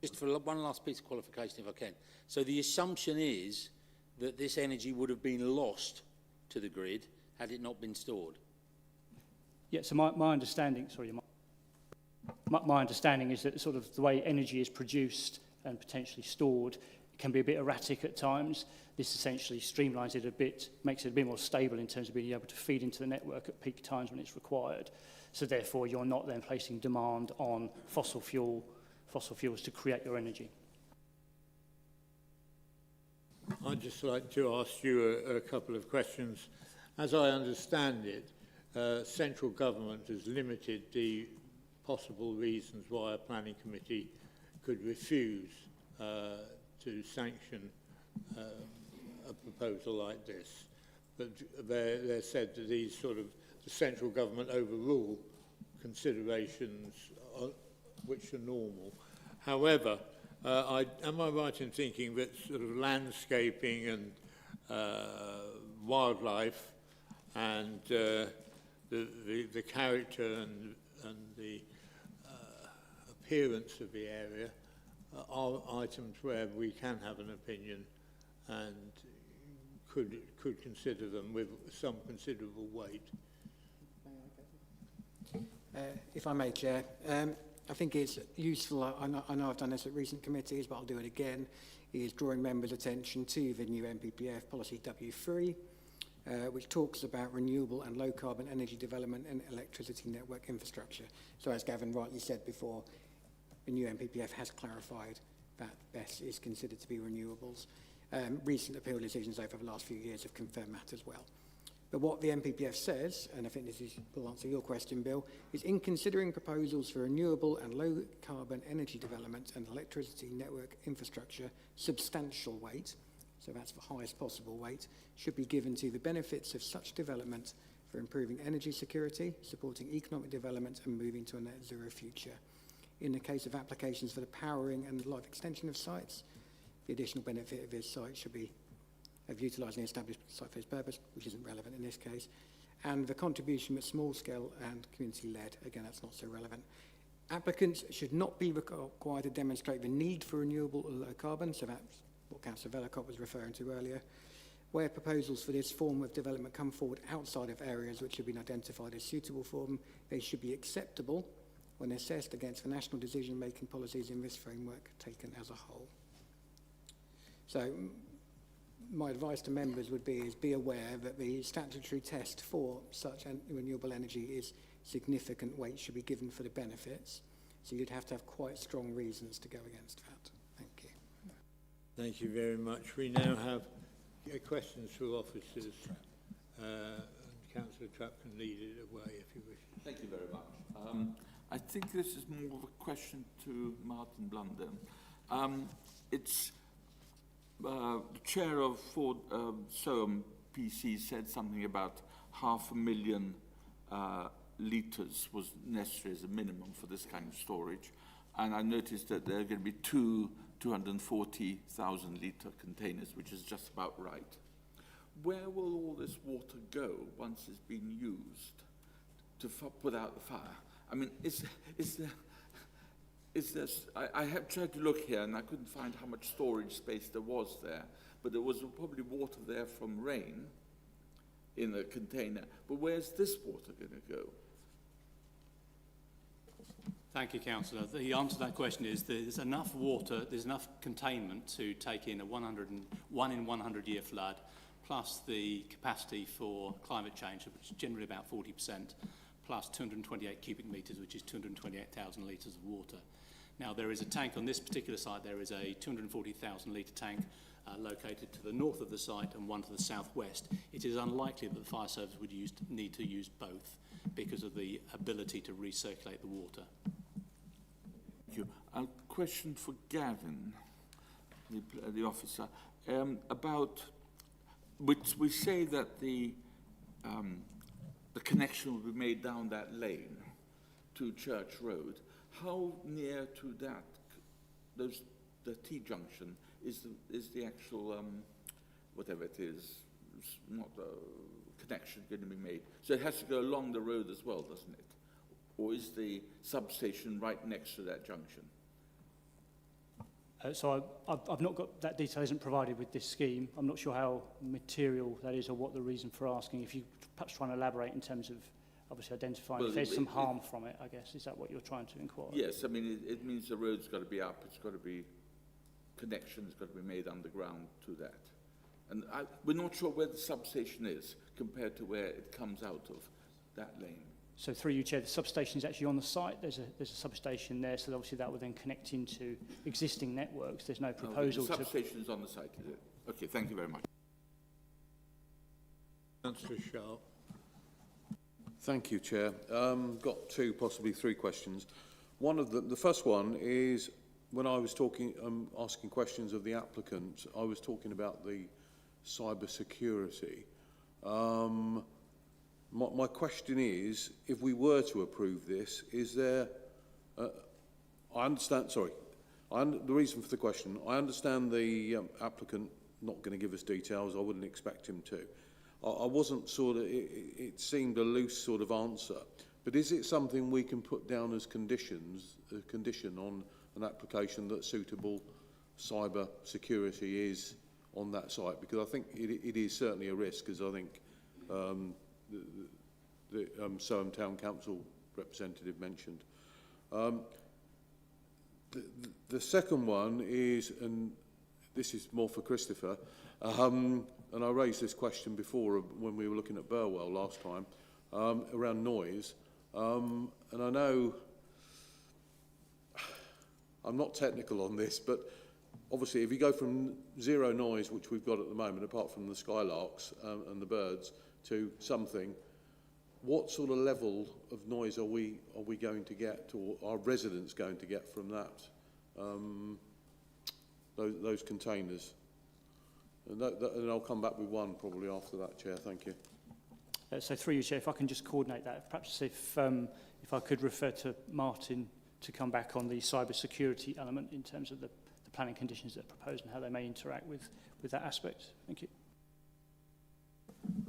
Just for one last piece of qualification, if I can. So the assumption is that this energy would have been lost to the grid had it not been stored. Yeah, so my understanding, my understanding is that sort of the way energy is produced and potentially stored can be a bit erratic at times. This essentially streamlines it a bit, makes it a bit more stable in terms of being able to feed into the network at peak times when it's required. So therefore, you're not then placing demand on fossil fuels to create your energy. I'd just like to ask you a couple of questions. As I understand it, central government has limited the possible reasons why a planning committee could refuse to sanction a proposal like this. But they're said that these sort of, the central government overrule considerations which are normal. However, am I right in thinking that sort of landscaping and wildlife and the character and the appearance of the area are items where we can have an opinion and could consider them with some considerable weight? If I may, Chair, I think it's useful, I know I've done this at recent committees, but I'll do it again, is drawing members' attention to the new NPPF policy W3, which talks about renewable and low-carbon energy development and electricity network infrastructure. So as Gavin rightly said before, the new NPPF has clarified that BESS is considered to be renewables. Recent appeal decisions over the last few years have confirmed that as well. But what the NPPF says, and I think this will answer your question, Bill, is in considering proposals for renewable and low-carbon energy development and electricity network infrastructure, substantial weight, so that's the highest possible weight, should be given to the benefits of such development for improving energy security, supporting economic development and moving to a net zero future. In the case of applications for the powering and life extension of sites, the additional benefit of this site should be of utilising the established site for its purpose, which isn't relevant in this case, and the contribution at small scale and community-led, again, that's not so relevant. Applicants should not be required to demonstrate the need for renewable or low carbon, so that's what Councillor Vellicott was referring to earlier. Where proposals for this form of development come forward outside of areas which have been identified as suitable for them, they should be acceptable when assessed against the national decision-making policies in this framework taken as a whole. So, my advice to members would be be aware that the statutory test for such renewable energy is significant weight should be given for the benefits. So you'd have to have quite strong reasons to go against that. Thank you. Thank you very much. We now have questions for officers. Councillor Trapp can lead it away if you wish. Thank you very much. I think this is more of a question to Martin Blunden. The chair of Ford Soham PC said something about 500,000 litres was necessary as a minimum for this kind of storage. And I noticed that there are going to be two 240,000 litre containers, which is just about right. Where will all this water go once it's been used to put out the fire? I mean, I have tried to look here and I couldn't find how much storage space there was there, but there was probably water there from rain in the container. But where's this water going to go? Thank you, Councillor. The answer to that question is there's enough water, there's enough containment to take in a 1 in 100 year flood, plus the capacity for climate change, which is generally about 40%, plus 228 cubic metres, which is 228,000 litres of water. Now, there is a tank on this particular site. There is a 240,000 litre tank located to the north of the site and one to the southwest. It is unlikely that the fire service would need to use both because of the ability to recirculate the water. Thank you. A question for Gavin, the officer, about which we say that the connection will be made down that lane to Church Road. How near to that, the T-junction, is the actual, whatever it is, not the connection going to be made? So it has to go along the road as well, doesn't it? Or is the substation right next to that junction? So I've not got that detail isn't provided with this scheme. I'm not sure how material that is or what the reason for asking. If you perhaps try and elaborate in terms of obviously identifying if there's some harm from it, I guess. Is that what you're trying to inquire? Yes, I mean, it means the road's got to be up, it's got to be, connections got to be made underground to that. And we're not sure where the substation is compared to where it comes out of that lane. So through you, Chair, the substation is actually on the site. There's a substation there, so obviously that will then connect into existing networks. There's no proposal the substation is on the site, is it? Okay, thank you very much. Councillor Sharp. Thank you, Chair. Got two, possibly three questions. One of the first one is when I was talking, asking questions of the applicant, I was talking about the cyber security. My question is, if we were to approve this, is there, I understand, sorry, the reason for the question, I understand the applicant not going to give us details, I wouldn't expect him to. I wasn't sort of, it seemed a loose sort of answer, but is it something we can put down as conditions, a condition on an application that suitable cyber security is on that site? Because I think it is certainly a risk, as I think the Soham Town Council representative mentioned. The second one is, and this is more for Christopher, and I raised this question before when we were looking at Burwell last time, around noise. And I know I'm not technical on this, but obviously if you go from zero noise, which we've got at the moment, apart from the skylarks and the birds, to something, what sort of level of noise are we going to get, or are residents going to get from that, those containers? And I'll come back with one probably after that, Chair. Thank you. So through you, Chair, if I can just coordinate that, perhaps if I could refer to Martin to come back on the cyber security element in terms of the planning conditions that are proposed and how they may interact with that aspect. Thank you.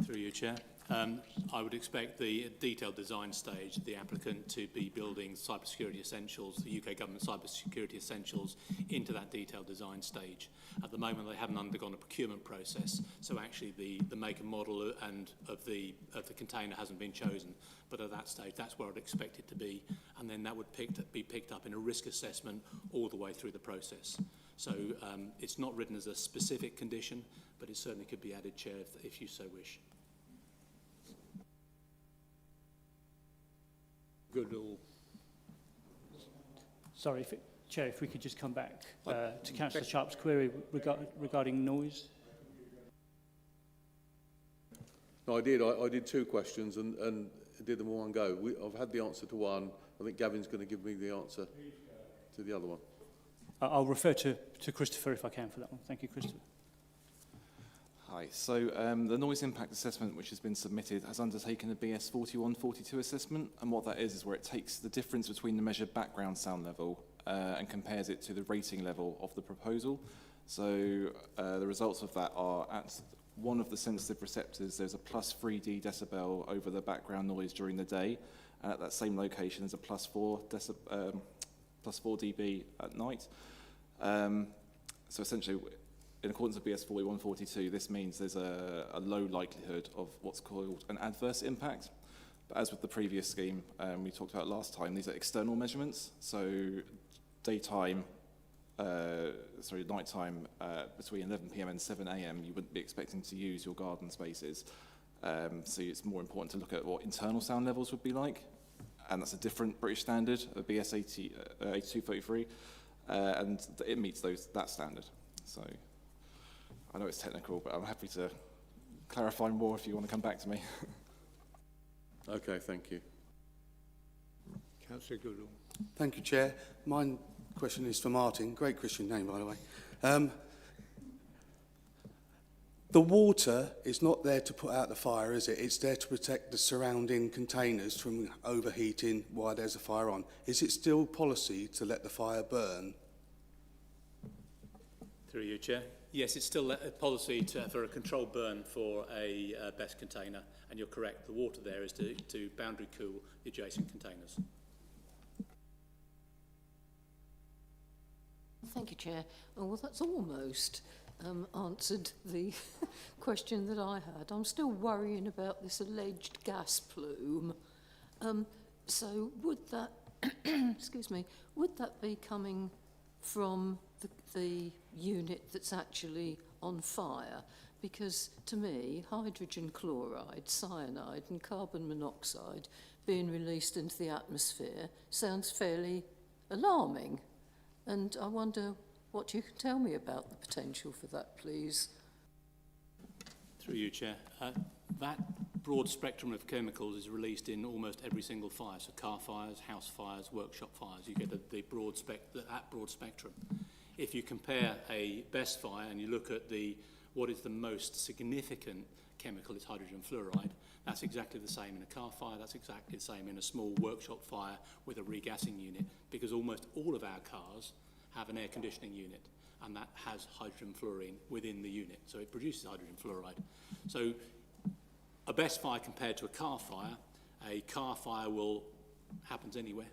Through you, Chair. I would expect the detailed design stage, the applicant to be building cybersecurity essentials, the UK government cybersecurity essentials, into that detailed design stage. At the moment, they haven't undergone a procurement process, so actually the make and model and of the container hasn't been chosen. But at that stage, that's where I'd expect it to be, and then that would be picked up in a risk assessment all the way through the process. So it's not written as a specific condition, but it certainly could be added, Chair, if you so wish. Good all. Sorry, Chair, if we could just come back to Councillor Sharp's query regarding noise. No, I did two questions and did them all in one go. I've had the answer to one. I think Gavin's going to give me the answer to the other one. I'll refer to Christopher if I can for that one. Thank you, Christopher. Hi. So the noise impact assessment which has been submitted has undertaken a BS 4142 assessment, and what that is where it takes the difference between the measured background sound level and compares it to the rating level of the proposal. So the results of that are at one of the sensitive receptors there's a plus 3 decibel over the background noise during the day, and at that same location there's a plus 4 dB at night. So essentially, in accordance with BS 4142, this means there's a low likelihood of what's called an adverse impact. But as with the previous scheme we talked about last time, these are external measurements. So nighttime between 11 PM and 7 AM, you wouldn't be expecting to use your garden spaces. So it's more important to look at what internal sound levels would be like. And that's a different British standard, a BS 8233, and it meets that standard. So I know it's technical, but I'm happy to clarify more if you want to come back to me. Okay, thank you. Councillor Goodall. Thank you, Chair. My question is for Martin. Great Christian name, by the way. The water is not there to put out the fire, is it? It's there to protect the surrounding containers from overheating while there's a fire on. Is it still policy to let the fire burn? Through you, Chair. Yes, it's still a policy for a controlled burn for a best container, and you're correct, the water there is to boundary cool the adjacent containers. Thank you, Chair. Oh, well, that's almost answered the question that I had. I'm still worrying about this alleged gas plume. So would that, excuse me, would that be coming from the unit that's actually on fire? Because to me, hydrogen chloride, cyanide and carbon monoxide being released into the atmosphere sounds fairly alarming. And I wonder what you can tell me about the potential for that, please. Through you, Chair. That broad spectrum of chemicals is released in almost every single fire. So car fires, house fires, workshop fires. You get that broad spectrum. If you compare a best fire and you look at what is the most significant chemical, it's hydrogen fluoride. That's exactly the same in a car fire. That's exactly the same in a small workshop fire with a regassing unit, because almost all of our cars have an air conditioning unit, and that has hydrogen fluorine within the unit. So it produces hydrogen fluoride. So a best fire compared to a car fire happens anywhere,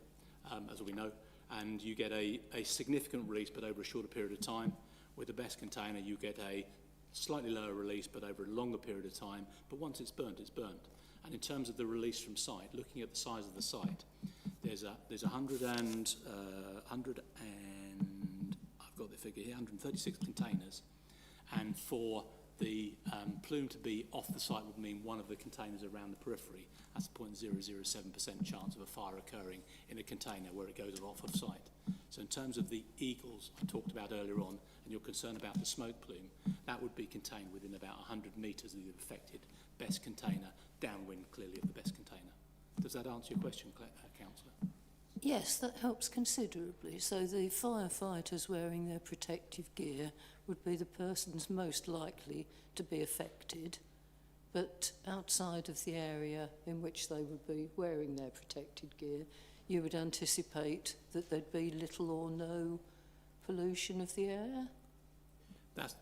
as we know, and you get a significant release, but over a shorter period of time. With the best container, you get a slightly lower release, but over a longer period of time. But once it's burnt, And in terms of the release from site, looking at the size of the site, there's 100 and I've got the figure here, 136 containers, and for the plume to be off the site would mean one of the containers around the periphery. That's a 0.007% chance of a fire occurring in a container where it goes off of site. So in terms of the eagles I talked about earlier on, and your concern about the smoke plume, that would be contained within about 100 metres of the affected best container, downwind clearly of the best container. Does that answer your question, Councillor? Yes, that helps considerably. So the firefighters wearing their protective gear would be the persons most likely to be affected, but outside of the area in which they would be wearing their protected gear, you would anticipate that there'd be little or no pollution of the air? That's,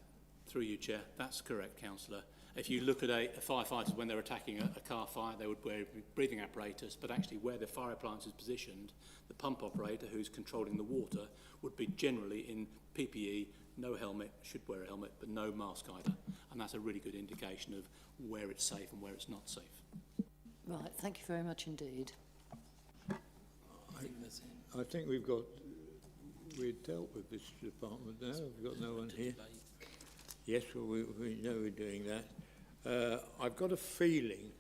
through you, Chair, that's correct, Councillor. If you look at firefighters when they're attacking a car fire, they would wear breathing apparatus, but actually where the fire appliance is positioned, the pump operator who's controlling the water would be generally in PPE, no helmet, should wear a helmet, but no mask either. And that's a really good indication of where it's safe and where it's not safe. Right, thank you very much indeed. I think we've dealt with this department now. We've got no one here. Yes, well, we know we're doing that. I've got a feeling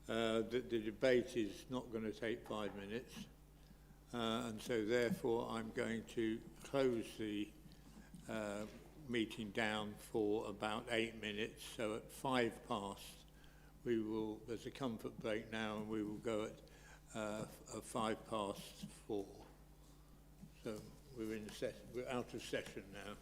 that the debate is not going to take 5 minutes, and so therefore I'm going to close the meeting down for about 8 minutes. So at 5 past, we will. There's a comfort break now, and we will go at 4:05. So we're out of session now.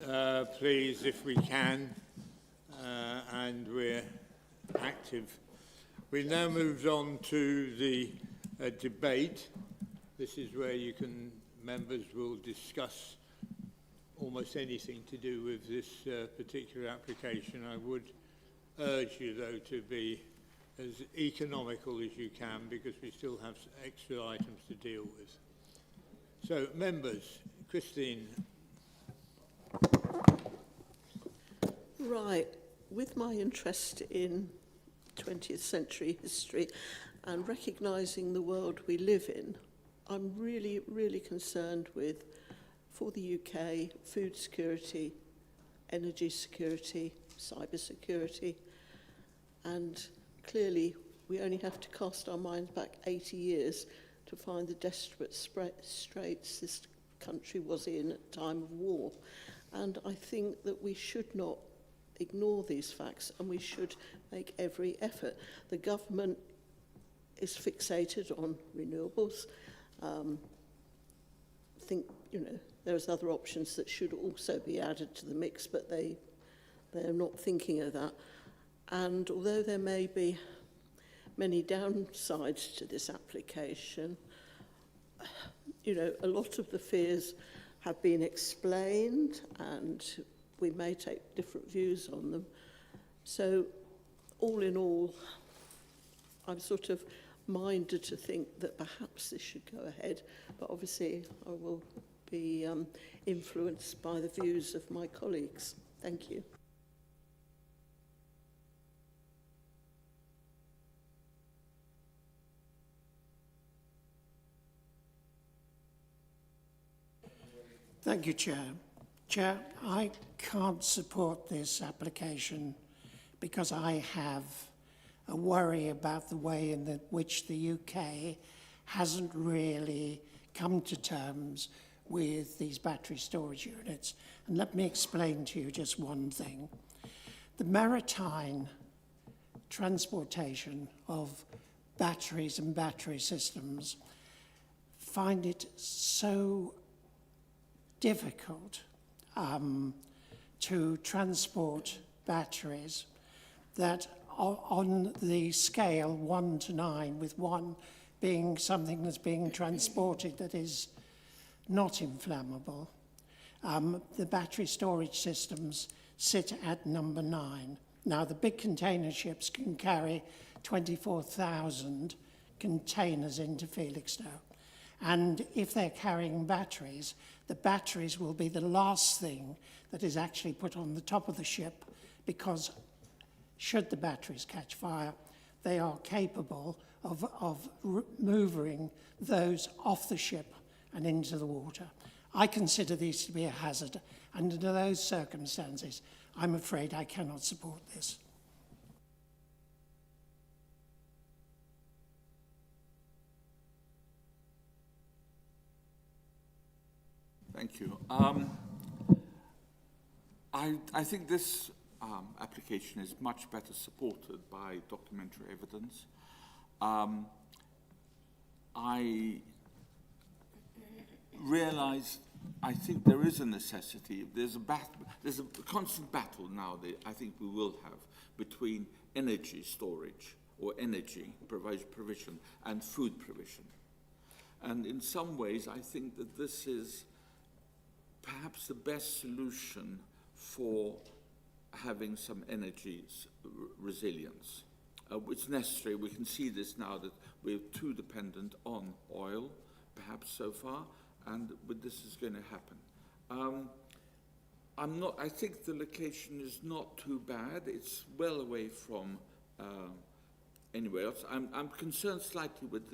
please, if we can, and we're active. We now move on to the debate. This is where members will discuss almost anything to do with this particular application. I would urge you, though, to be as economical as you can, because we still have extra items to deal with. So, members, Christine. Right. With my interest in 20th century history and recognising the world we live in, I'm really, really concerned with, for the UK, food security, energy security, cyber security, and clearly we only have to cast our minds back 80 years to find the desperate straits this country was in at the time of war. And I think that we should not ignore these facts, and we should make every effort. The government is fixated on renewables. I think, there's other options that should also be added to the mix, but they're not thinking of that. And although there may be many downsides to this application, a lot of the fears have been explained, and we may take different views on them. So, all in all, I'm sort of minded to think that perhaps this should go ahead, but obviously I will be influenced by the views of my colleagues. Thank you. Thank you, Chair. Chair, I can't support this application because I have a worry about the way in which the UK hasn't really come to terms with these battery storage units. And let me explain to you just one thing. The maritime transportation of batteries and battery systems find it so difficult to transport batteries that on the scale 1 to 9, with 1 being something that's being transported that is not inflammable, the battery storage systems sit at number 9. Now, the big container ships can carry 24,000 containers into Felixstowe. And if they're carrying batteries, the batteries will be the last thing that is actually put on the top of the ship, because should the batteries catch fire, they are capable of moving those off the ship and into the water. I consider these to be a hazard, and under those circumstances, I'm afraid I cannot support this. Thank you. I think this application is much better supported by documentary evidence. I realise I think there is a necessity. There's a constant battle now that I think we will have between energy storage or energy provision and food provision. And in some ways, I think that this is perhaps the best solution for having some energy resilience. It's necessary. We can see this now that we're too dependent on oil, perhaps so far, but this is going to happen. I think the location is not too bad. It's well away from anywhere else. I'm concerned slightly with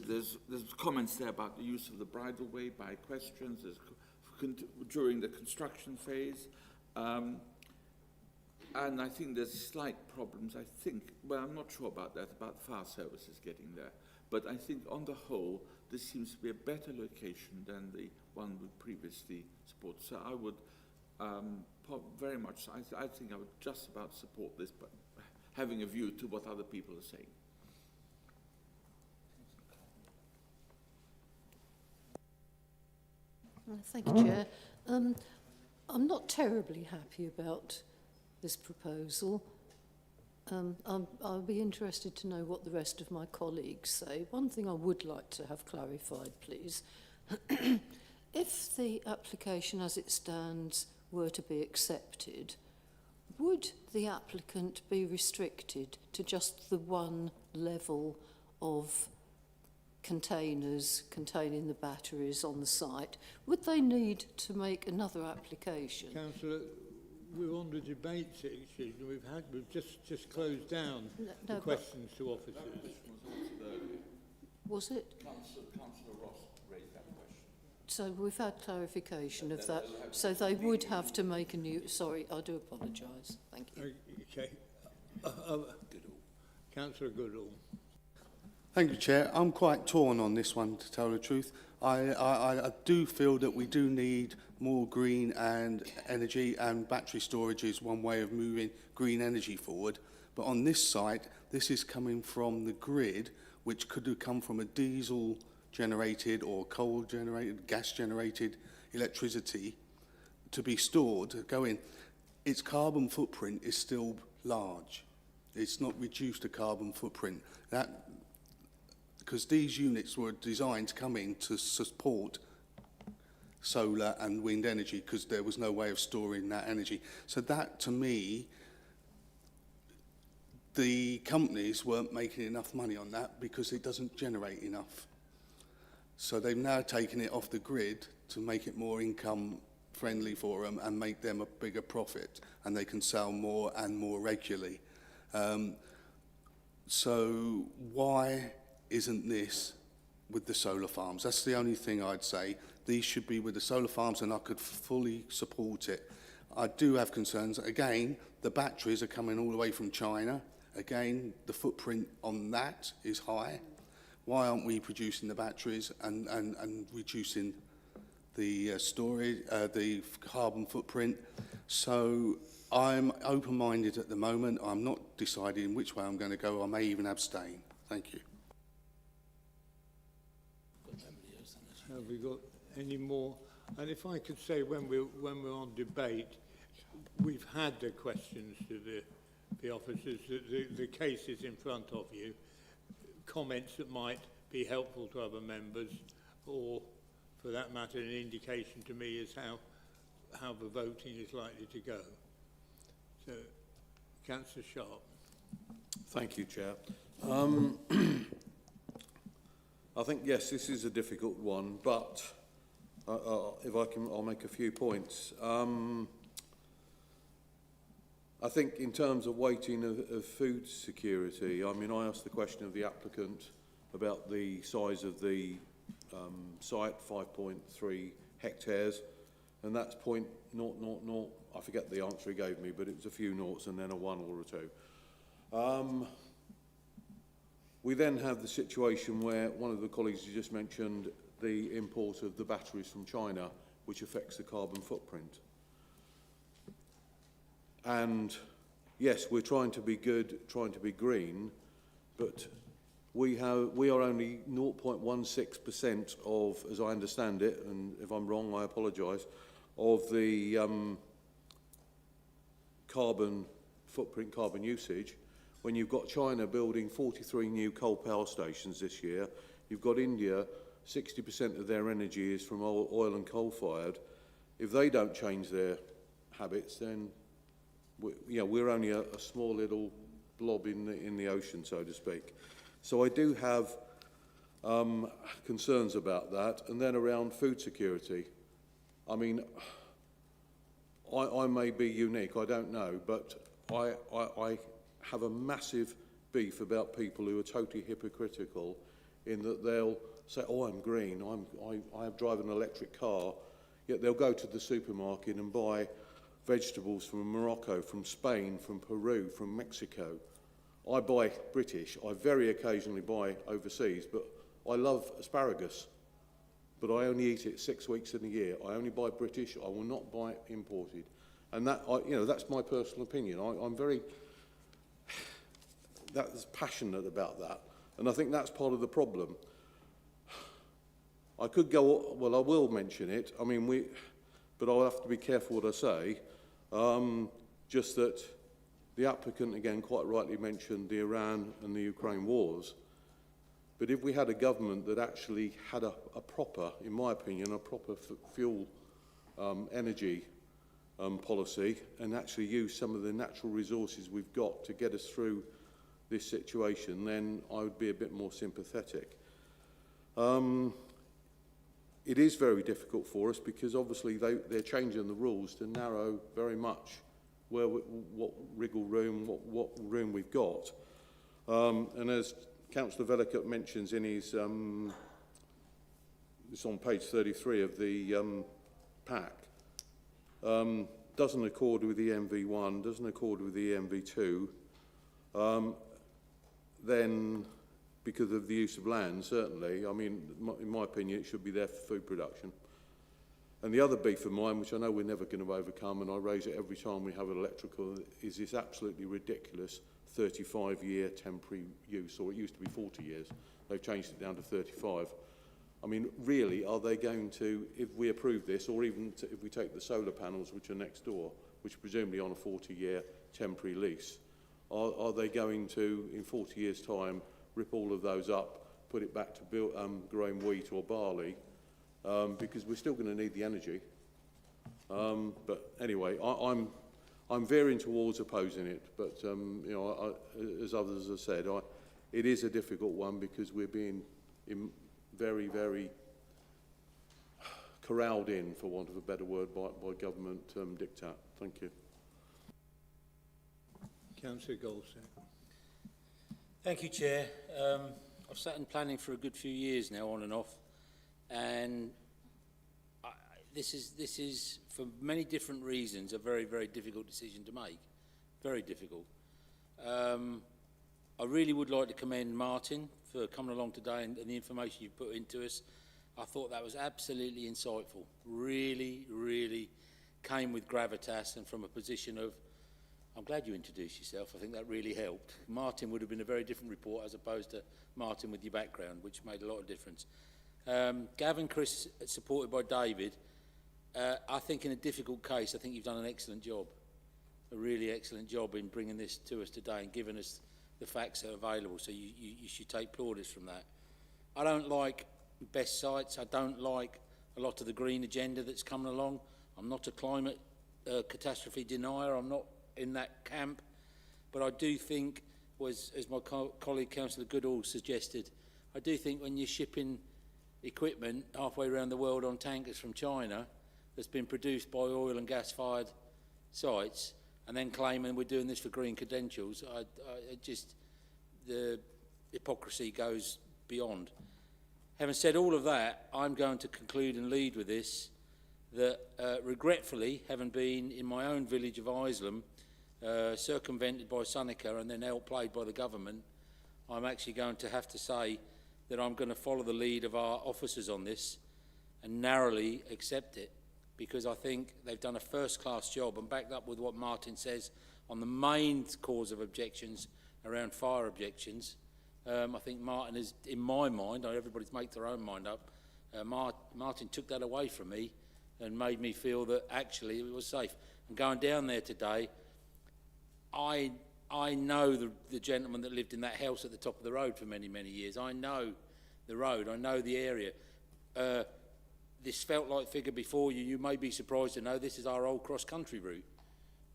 there's comments there about the use of the bridleway by questions during the construction phase. And I think there's slight problems, I'm not sure about that, about fire services getting there. But I think on the whole, this seems to be a better location than the one we previously supported. So I would very much, I think I would just about support this, but having a view to what other people are saying. Thank you, Chair. I'm not terribly happy about this proposal. I'll be interested to know what the rest of my colleagues say. One thing I would like to have clarified, please. If the application as it stands were to be accepted, would the applicant be restricted to just the one level of containers containing the batteries on the site? Would they need to make another application? Councillor, we're on the debate section. We've just closed down the questions to officers. Was it? Councillor Ross raised that question. So we've had clarification of that. So they would have to make a new... Sorry, I do apologise. Thank you. Okay. Councillor Goodall. Thank you, Chair. I'm quite torn on this one, to tell the truth. I do feel that we do need more green and energy, and battery storage is one way of moving green energy forward. But on this site, this is coming from the grid, which could have come from a diesel generated or coal generated, gas generated electricity to be stored, going. Its carbon footprint is still large. It's not reduced to carbon footprint. Because these units were designed to come in to support solar and wind energy, because there was no way of storing that energy. So that, to me, the companies weren't making enough money on that because it doesn't generate enough. So they've now taken it off the grid to make it more income friendly for them and make them a bigger profit, and they can sell more and more regularly. So why isn't this with the solar farms? That's the only thing I'd say. These should be with the solar farms, and I could fully support it. I do have concerns. Again, the batteries are coming all the way from China. Again, the footprint on that is high. Why aren't we producing the batteries and reducing the storage, the carbon footprint? So I'm open-minded at the moment. I'm not deciding which way I'm going to go. I may even abstain. Thank you. Have we got any more? And if I could say, when we're on debate, we've had the questions to the officers. The case is in front of you. Comments that might be helpful to other members, or for that matter, an indication to me as how the voting is likely to go. So, Councillor Sharp. Thank you, Chair. I think, yes, this is a difficult one, but if I can, I'll make a few points. I think in terms of weighting of food security, I mean, I asked the question of the applicant about the size of the site, 5.3 hectares, and that's 0.000, I forget the answer he gave me, but it was a few noughts and then a 1 or a 2. We then have the situation where one of the colleagues you just mentioned, the import of the batteries from China, which affects the carbon footprint. And yes, we're trying to be good, trying to be green, but we are only 0.16% of, as I understand it, and if I'm wrong, I apologise, of the carbon footprint, carbon usage. When you've got China building 43 new coal power stations this year, you've got India, 60% of their energy is from oil and coal fired. If they don't change their habits, then we're only a small little blob in the ocean, so to speak. So I do have concerns about that. And then around food security, I mean, I may be unique, I don't know, but I have a massive beef about people who are totally hypocritical in that they'll say, oh, I'm green, I drive an electric car, yet they'll go to the supermarket and buy vegetables from Morocco, from Spain, from Peru, from Mexico. I buy British, I very occasionally buy overseas, but I love asparagus, but I only eat it 6 weeks in a year. I only buy British, I will not buy imported. And that, that's my personal opinion. I'm very that's passionate about that, and I think that's part of the problem. I could go, well, I will mention it. I mean, but I'll have to be careful what I say. Just that the applicant, again, quite rightly mentioned the Iran and the Ukraine wars. But if we had a government that actually had a proper, in my opinion, a proper fuel energy policy, and actually used some of the natural resources we've got to get us through this situation, then I would be a bit more sympathetic. It is very difficult for us because obviously they're changing the rules to narrow very much what wriggle room, what room we've got. And as Councillor Vellicott mentions in his, it's on page 33 of the pack, doesn't accord with the ENV1, doesn't accord with the ENV2, then because of the use of land, certainly, I mean, in my opinion, it should be there for food production. And the other beef of mine, which I know we're never going to overcome, and I raise it every time we have an electrical, is this absolutely ridiculous 35-year temporary use, or it used to be 40 years. They've changed it down to 35. I mean, really, are they going to, if we approve this, or even if we take the solar panels, which are next door, which are presumably on a 40-year temporary lease, are they going to, in 40 years' time, rip all of those up, put it back to growing wheat or barley, because we're still going to need the energy. But anyway, I'm veering towards opposing it, but you know, as others have said, it is a difficult one because we're being very, very corralled in, for want of a better word, by government diktat. Thank you. Councillor Goldstein. Thank you, Chair. I've sat in planning for a good few years now, on and off, and this is, for many different reasons, a very, very difficult decision to make. Very difficult. I really would like to commend Martin for coming along today and the information you put into us. I thought that was absolutely insightful. Really, really came with gravitas and from a position of, I'm glad you introduced yourself. I think that really helped. Martin would have been a very different report as opposed to Martin with your background, which made a lot of difference. Gavin, Chris, supported by David, I think in a difficult case, I think you've done an excellent job, a really excellent job in bringing this to us today and giving us the facts that are available, so you should take plaudits from that. I don't like best sites. I don't like a lot of the green agenda that's coming along. I'm not a climate catastrophe denier. I'm not in that camp, but I do think, as my colleague Councillor Goodall suggested, I do think when you're shipping equipment halfway around the world on tankers from China that's been produced by oil and gas fired sites and then claiming we're doing this for green credentials, the hypocrisy goes beyond. Having said all of that, I'm going to conclude and lead with this, that regretfully, having been in my own village of Isleham, circumvented by Seneca and then outplayed by the government, I'm actually going to have to say that I'm going to follow the lead of our officers on this and narrowly accept it, because I think they've done a first-class job, and backed up with what Martin says on the main cause of objections around fire objections. I think Martin is, in my mind, everybody's make their own mind up, Martin took that away from me and made me feel that actually it was safe. And going down there today, I know the gentleman that lived in that house at the top of the road for many, many years. I know the road, I know the area. This felt like figure before you, you may be surprised to know this is our old cross-country route.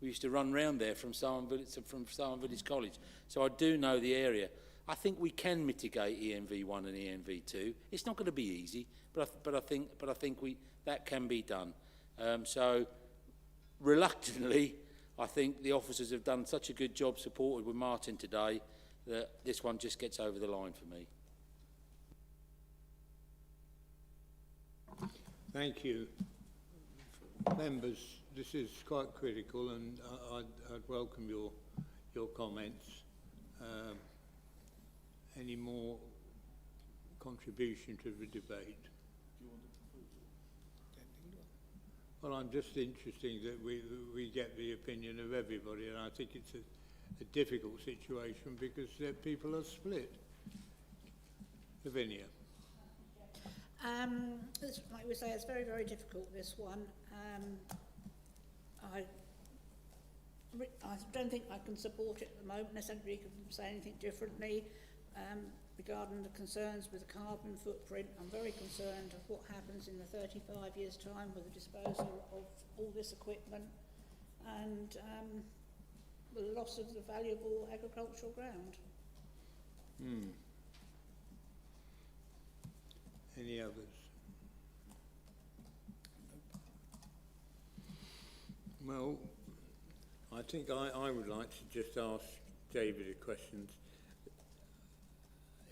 We used to run round there from Sarn Village College. So I do know the area. I think we can mitigate ENV1 and ENV2. It's not going to be easy, but I think that can be done. So reluctantly, I think the officers have done such a good job supported with Martin today that this one just gets over the line for me. Thank you. Members, this is quite critical, and I'd welcome your comments. Any more contribution to the debate? Well, I'm just interested that we get the opinion of everybody, and I think it's a difficult situation because people are split. Lavinia. Like we say, it's very, very difficult, this one. I don't think I can support it at the moment unless anybody can say anything differently. Regarding the concerns with the carbon footprint, I'm very concerned of what happens in the 35 years' time with the disposal of all this equipment and the loss of the valuable agricultural ground. Any others? Well, I think I would like to just ask David a question.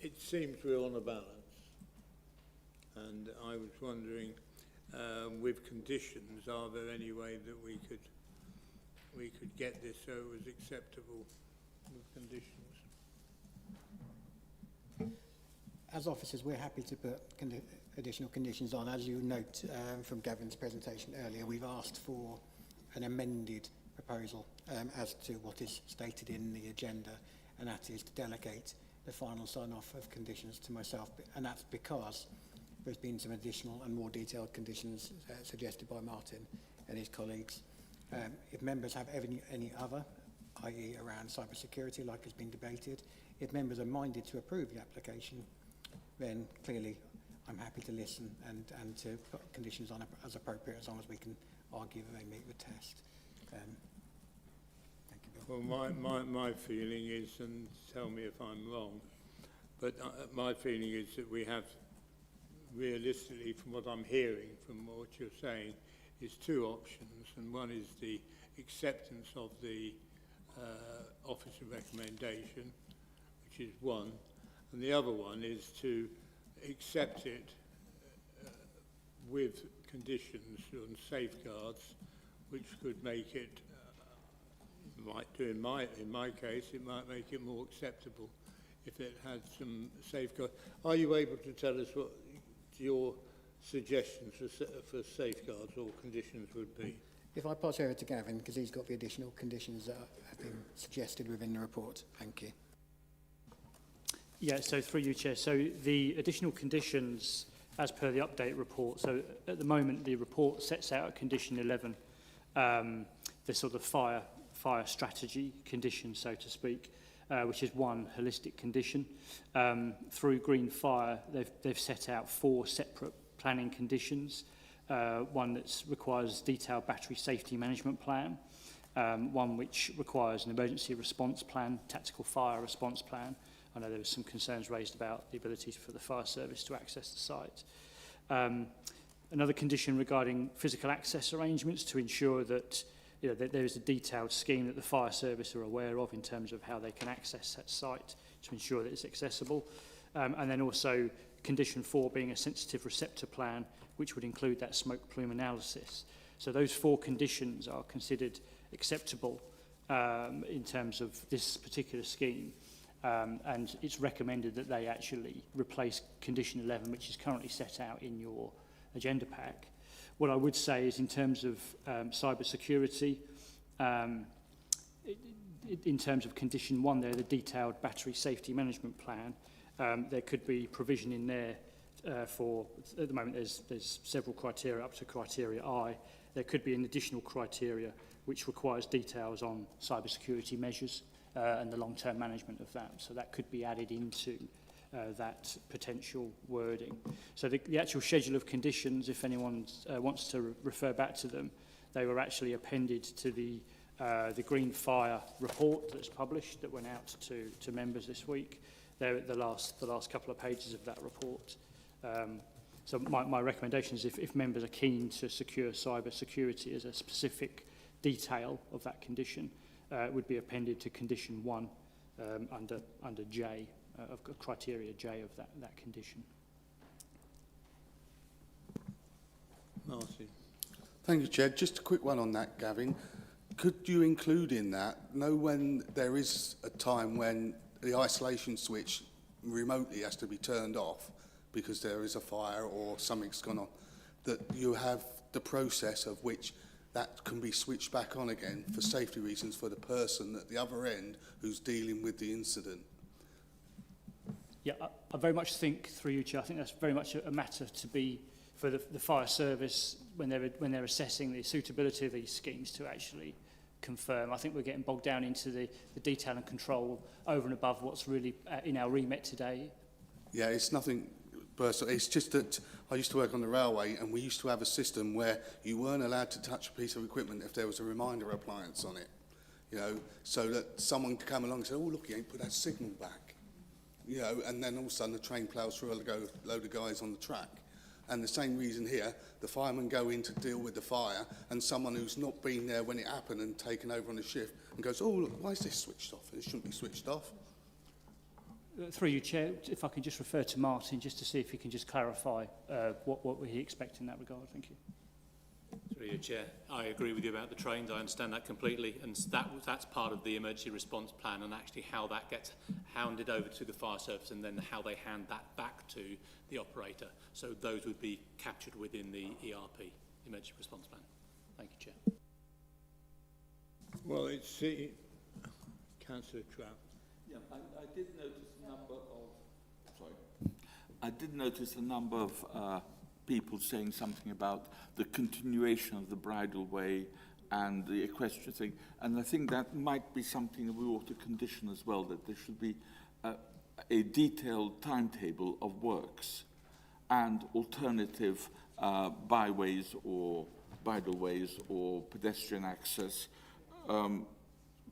It seems we're on a balance, and I was wondering, with conditions, are there any way that we could get this so it was acceptable with conditions? As officers, we're happy to put additional conditions on. As you note from Gavin's presentation earlier, we've asked for an amended proposal as to what is stated in the agenda, and that is to delegate the final sign-off of conditions to myself, and that's because there's been some additional and more detailed conditions suggested by Martin and his colleagues. If members have any other, i.e. around cyber security, like has been debated, if members are minded to approve the application, then clearly I'm happy to listen and to put conditions on as appropriate, as long as we can argue that they meet the test. Thank you, Bill. Well, my feeling is, and tell me if I'm wrong, but my feeling is that we have, realistically, from what I'm hearing, from what you're saying, is two options, and one is the acceptance of the officer recommendation, which is one, and the other one is to accept it with conditions and safeguards, which could make it, might do in my case, it might make it more acceptable if it had some safeguards. Are you able to tell us what your suggestions for safeguards or conditions would be? If I pass over to Gavin, because he's got the additional conditions that have been suggested within the report. Thank you. Yeah, so through you, Chair. So the additional conditions, as per the update report, so at the moment the report sets out at condition 11 the sort of fire strategy condition, so to speak, which is one holistic condition. Through Green Fire, they've set out 4 separate planning conditions. One that requires detailed battery safety management plan, one which requires an emergency response plan, tactical fire response plan. I know there was some concerns raised about the ability for the fire service to access the site. Another condition regarding physical access arrangements to ensure that, that there is a detailed scheme that the fire service are aware of in terms of how they can access that site to ensure that it's accessible. And then also condition 4 being a sensitive receptor plan, which would include that smoke plume analysis. So those 4 conditions are considered acceptable in terms of this particular scheme. And it's recommended that they actually replace condition 11, which is currently set out in your agenda pack. What I would say is in terms of cyber security, in terms of condition 1 there, the detailed battery safety management plan, there could be provision in there for, at the moment there's several criteria up to criteria I. There could be an additional criteria which requires details on cyber security measures and the long-term management of that. So that could be added into that potential wording. So the actual schedule of conditions, if anyone wants to refer back to them, they were actually appended to the Green Fire report that's published, that went out to members this week. They're at the last couple of pages of that report. So my recommendation is if members are keen to secure cyber security as a specific detail of that condition, would be appended to condition 1 under J, of criteria J of that condition. Martin. Thank you, Chair. Just a quick one on that, Gavin. Could you include in that, when there is a time when the isolation switch remotely has to be turned off because there is a fire or something's gone on, that you have the process of which that can be switched back on again for safety reasons for the person at the other end who's dealing with the incident? Yeah, I very much think, through you, Chair, I think that's very much a matter to be for the fire service when they're assessing the suitability of these schemes to actually confirm. I think we're getting bogged down into the detail and control over and above what's really in our remit today. Yeah, it's nothing personal. It's just that I used to work on the railway, and we used to have a system where you weren't allowed to touch a piece of equipment if there was a reminder appliance on it. You know, so that someone could come along and say, oh, look, you ain't put that signal back. You know, and then all of a sudden the train ploughs through a load of guys on the track. And the same reason here, the firemen go in to deal with the fire, and someone who's not been there when it happened and taken over on the shift and goes, oh, look, why is this switched off? It shouldn't be switched off. Through you, Chair, if I can just refer to Martin, just to see if he can just clarify what he expects in that regard. Thank you. Through you, Chair, I agree with you about the trains. I understand that completely, and that's part of the emergency response plan, and actually how that gets handed over to the fire service, and then how they hand that back to the operator. So those would be captured within the ERP, emergency response plan. Thank you, Chair. Well, it's the Councillor Trout. Yeah, I did notice a number of. Sorry. I did notice a number of people saying something about the continuation of the bridle way and the equestrian thing, and I think that might be something that we ought to condition as well, that there should be a detailed timetable of works and alternative byways or bridleways or pedestrian access.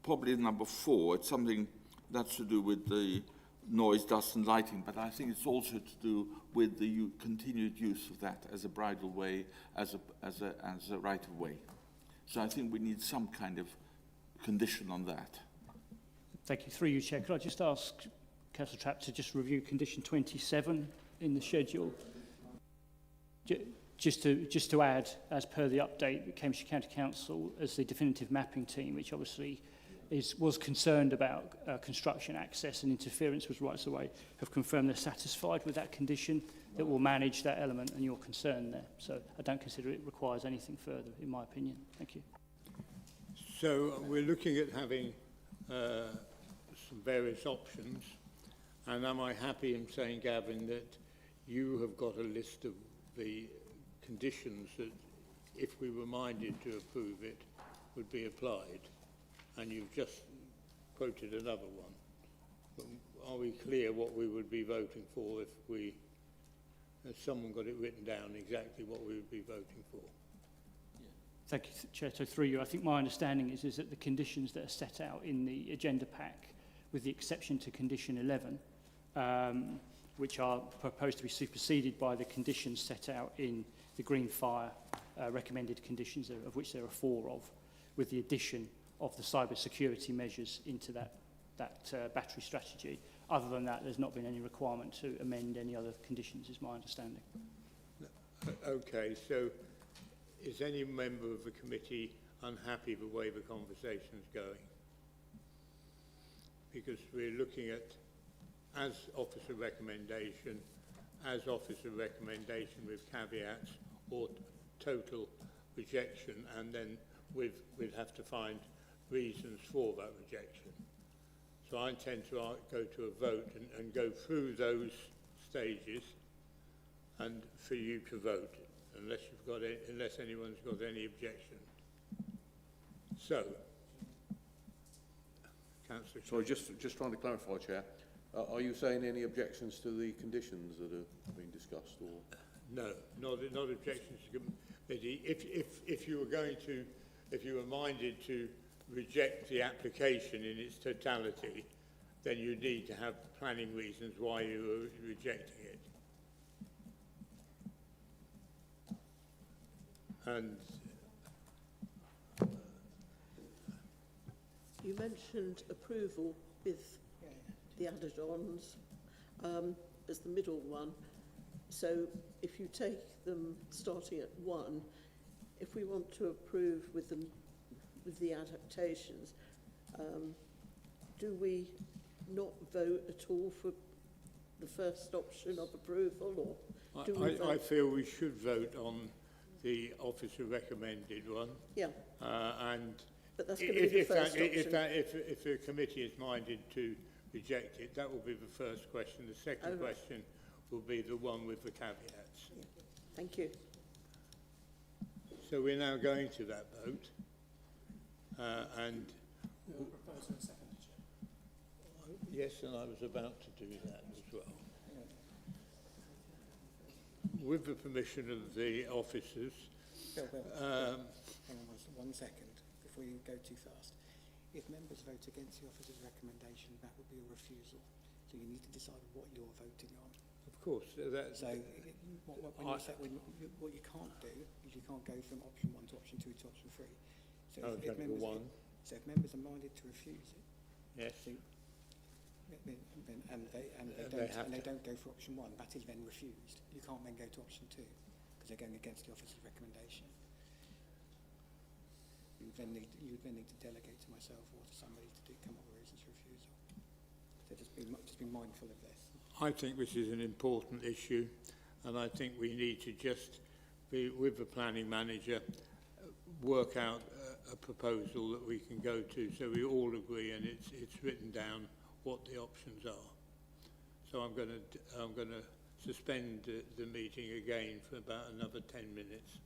Probably number 4, it's something that's to do with the noise, dust and lighting, but I think it's also to do with the continued use of that as a bridleway, as a right-of-way. So I think we need some kind of condition on that. Thank you. Through you, Chair, could I just ask Councillor Trapp to just review condition 27 in the schedule? Just to add, as per the update, the Cambridgeshire County Council, as the definitive mapping team, which obviously was concerned about construction access and interference with rights of way, have confirmed they're satisfied with that condition, that will manage that element and your concern there. So I don't consider it requires anything further, in my opinion. Thank you. So we're looking at having some various options, and am I happy in saying, Gavin, that you have got a list of the conditions that, if we were minded to approve it, would be applied? And you've just quoted another one. Are we clear what we would be voting for if someone got it written down exactly what we would be voting for? Thank you, Chair. So through you, I think my understanding is that the conditions that are set out in the agenda pack, with the exception to condition 11, which are proposed to be superseded by the conditions set out in the Green Fire recommended conditions, of which there are 4 of, with the addition of the cyber security measures into that battery strategy. Other than that, there's not been any requirement to amend any other conditions, is my understanding. Okay, so is any member of the committee unhappy the way the conversation's going? Because we're looking at, as officer recommendation with caveats or total rejection, and then we'd have to find reasons for that rejection. So I intend to go to a vote and go through those stages and for you to vote, unless anyone's got any objection. So, Councillor. Sorry, just trying to clarify, Chair. Are you saying any objections to the conditions that have been discussed, or? No, not objections to committee. If you were minded to reject the application in its totality, then you need to have planning reasons why you were rejecting it. And you mentioned approval with the added-ons as the middle one. So if you take them starting at 1, if we want to approve with the adaptations, do we not vote at all for the first option of approval, or do we vote? I feel we should vote on the officer recommended one. Yeah. But that's going to be the first option. If the committee is minded to reject it, that will be the first question. The second question will be the one with the caveats. Thank you. So we're now going to that vote. And yes, and I was about to do that as well. With the permission of the officers. Bill, hang on one second before you go too fast. If members vote against the officer's recommendation, that would be a refusal. So you need to decide what you're voting on. Of course. What you can't do is you can't go from option 1 to option 2 to option 3. So if members are minded to refuse it, yes. And they don't go for option 1, that is then refused. You can't then go to option 2 because they're going against the officer's recommendation. You would then need to delegate to myself or to somebody to come up with reasons for refusal. So just be mindful of this. I think this is an important issue, and I think we need to just be with the planning manager, work out a proposal that we can go to, so we all agree, and it's written down what the options are. So I'm going to suspend the meeting again for about another 10 minutes.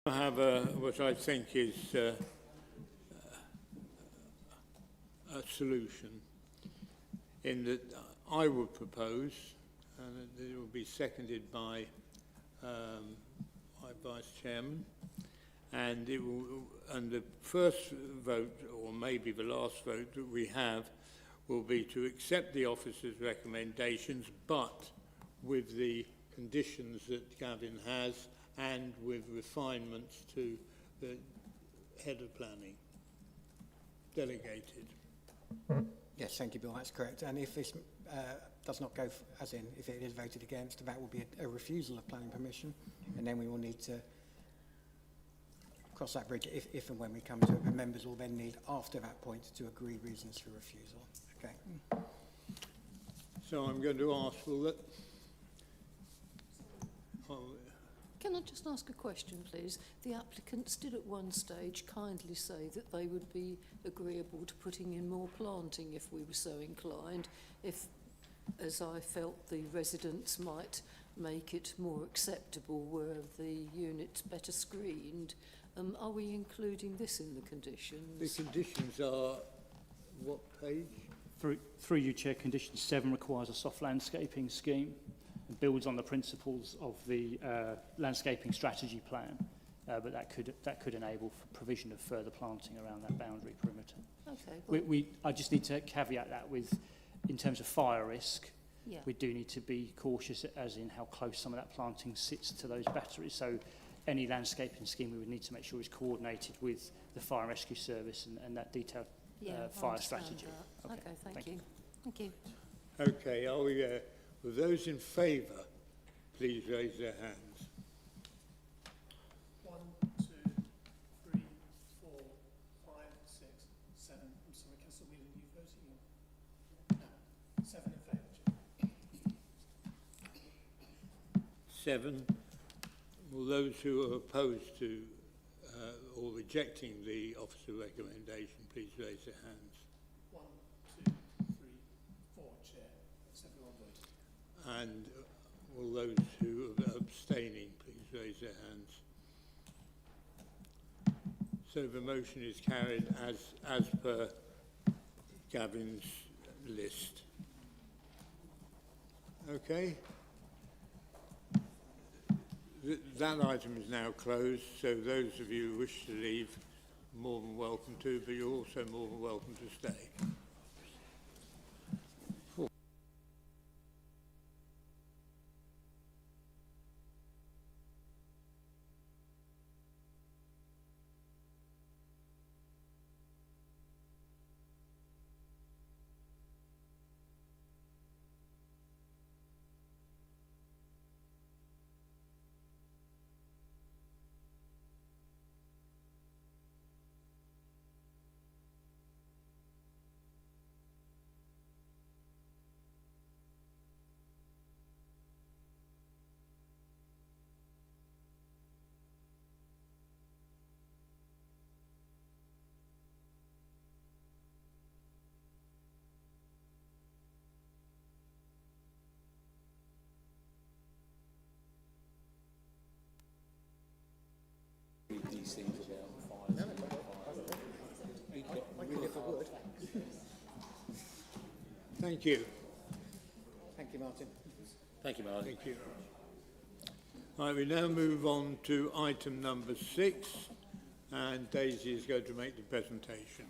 I have what I think is a solution in that I would propose, and it will be seconded by my Vice Chairman, and the first vote, or maybe the last vote that we have, will be to accept the officer's recommendations, but with the conditions that Gavin has, and with refinements to the head of planning. delegated. Yes, thank you, Bill, that's correct. And if this does not go, as in, if it is voted against, that will be a refusal of planning permission, and then we will need to cross that bridge if and when we come to it. The members will then need, after that point, to agree reasons for refusal. Okay. So I'm going to ask, will that... Can I just ask a question, please? The applicants did at one stage kindly say that they would be agreeable to putting in more planting if we were so inclined, if, as I felt, the residents might make it more acceptable were the units better screened. Are we including this in the conditions? The conditions are what page? Through you, Chair, condition 7 requires a soft landscaping scheme and builds on the principles of the landscaping strategy plan, but that could enable for provision of further planting around that boundary perimeter. Okay. Well, I just need to caveat that with, in terms of fire risk, yeah. we do need to be cautious as in how close some of that planting sits to those batteries. So any landscaping scheme we would need to make sure is coordinated with the fire and rescue service and that detailed fire strategy. Okay, thank you. Thank you. Okay, are we will those in favour please raise their hands? 1, 2, 3, 4, 5, 6, 7. I'm sorry, Councillor Whelan, you voting? No, 7 in favour. 7. Will those who are opposed to or rejecting the officer recommendation please raise their hands? 1, 2, 3, 4, Chair. That's everyone voting. And will those who are abstaining please raise their hands? So the motion is carried as per Gavin's list. Okay. That item is now closed, so those of you who wish to leave, more than welcome to, but you're also more than welcome to stay. These things about fires. Thank you. Thank you, Martin. Thank you, Martin. Thank you. Right, we now move on to item number 6, and Daisy is going to make the presentation.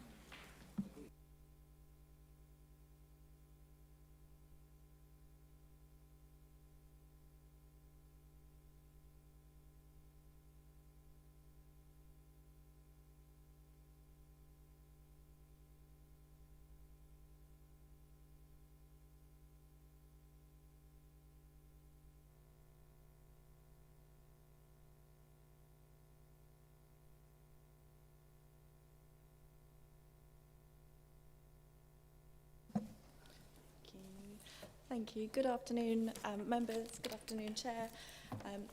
Thank you. Good afternoon, members. Good afternoon, Chair.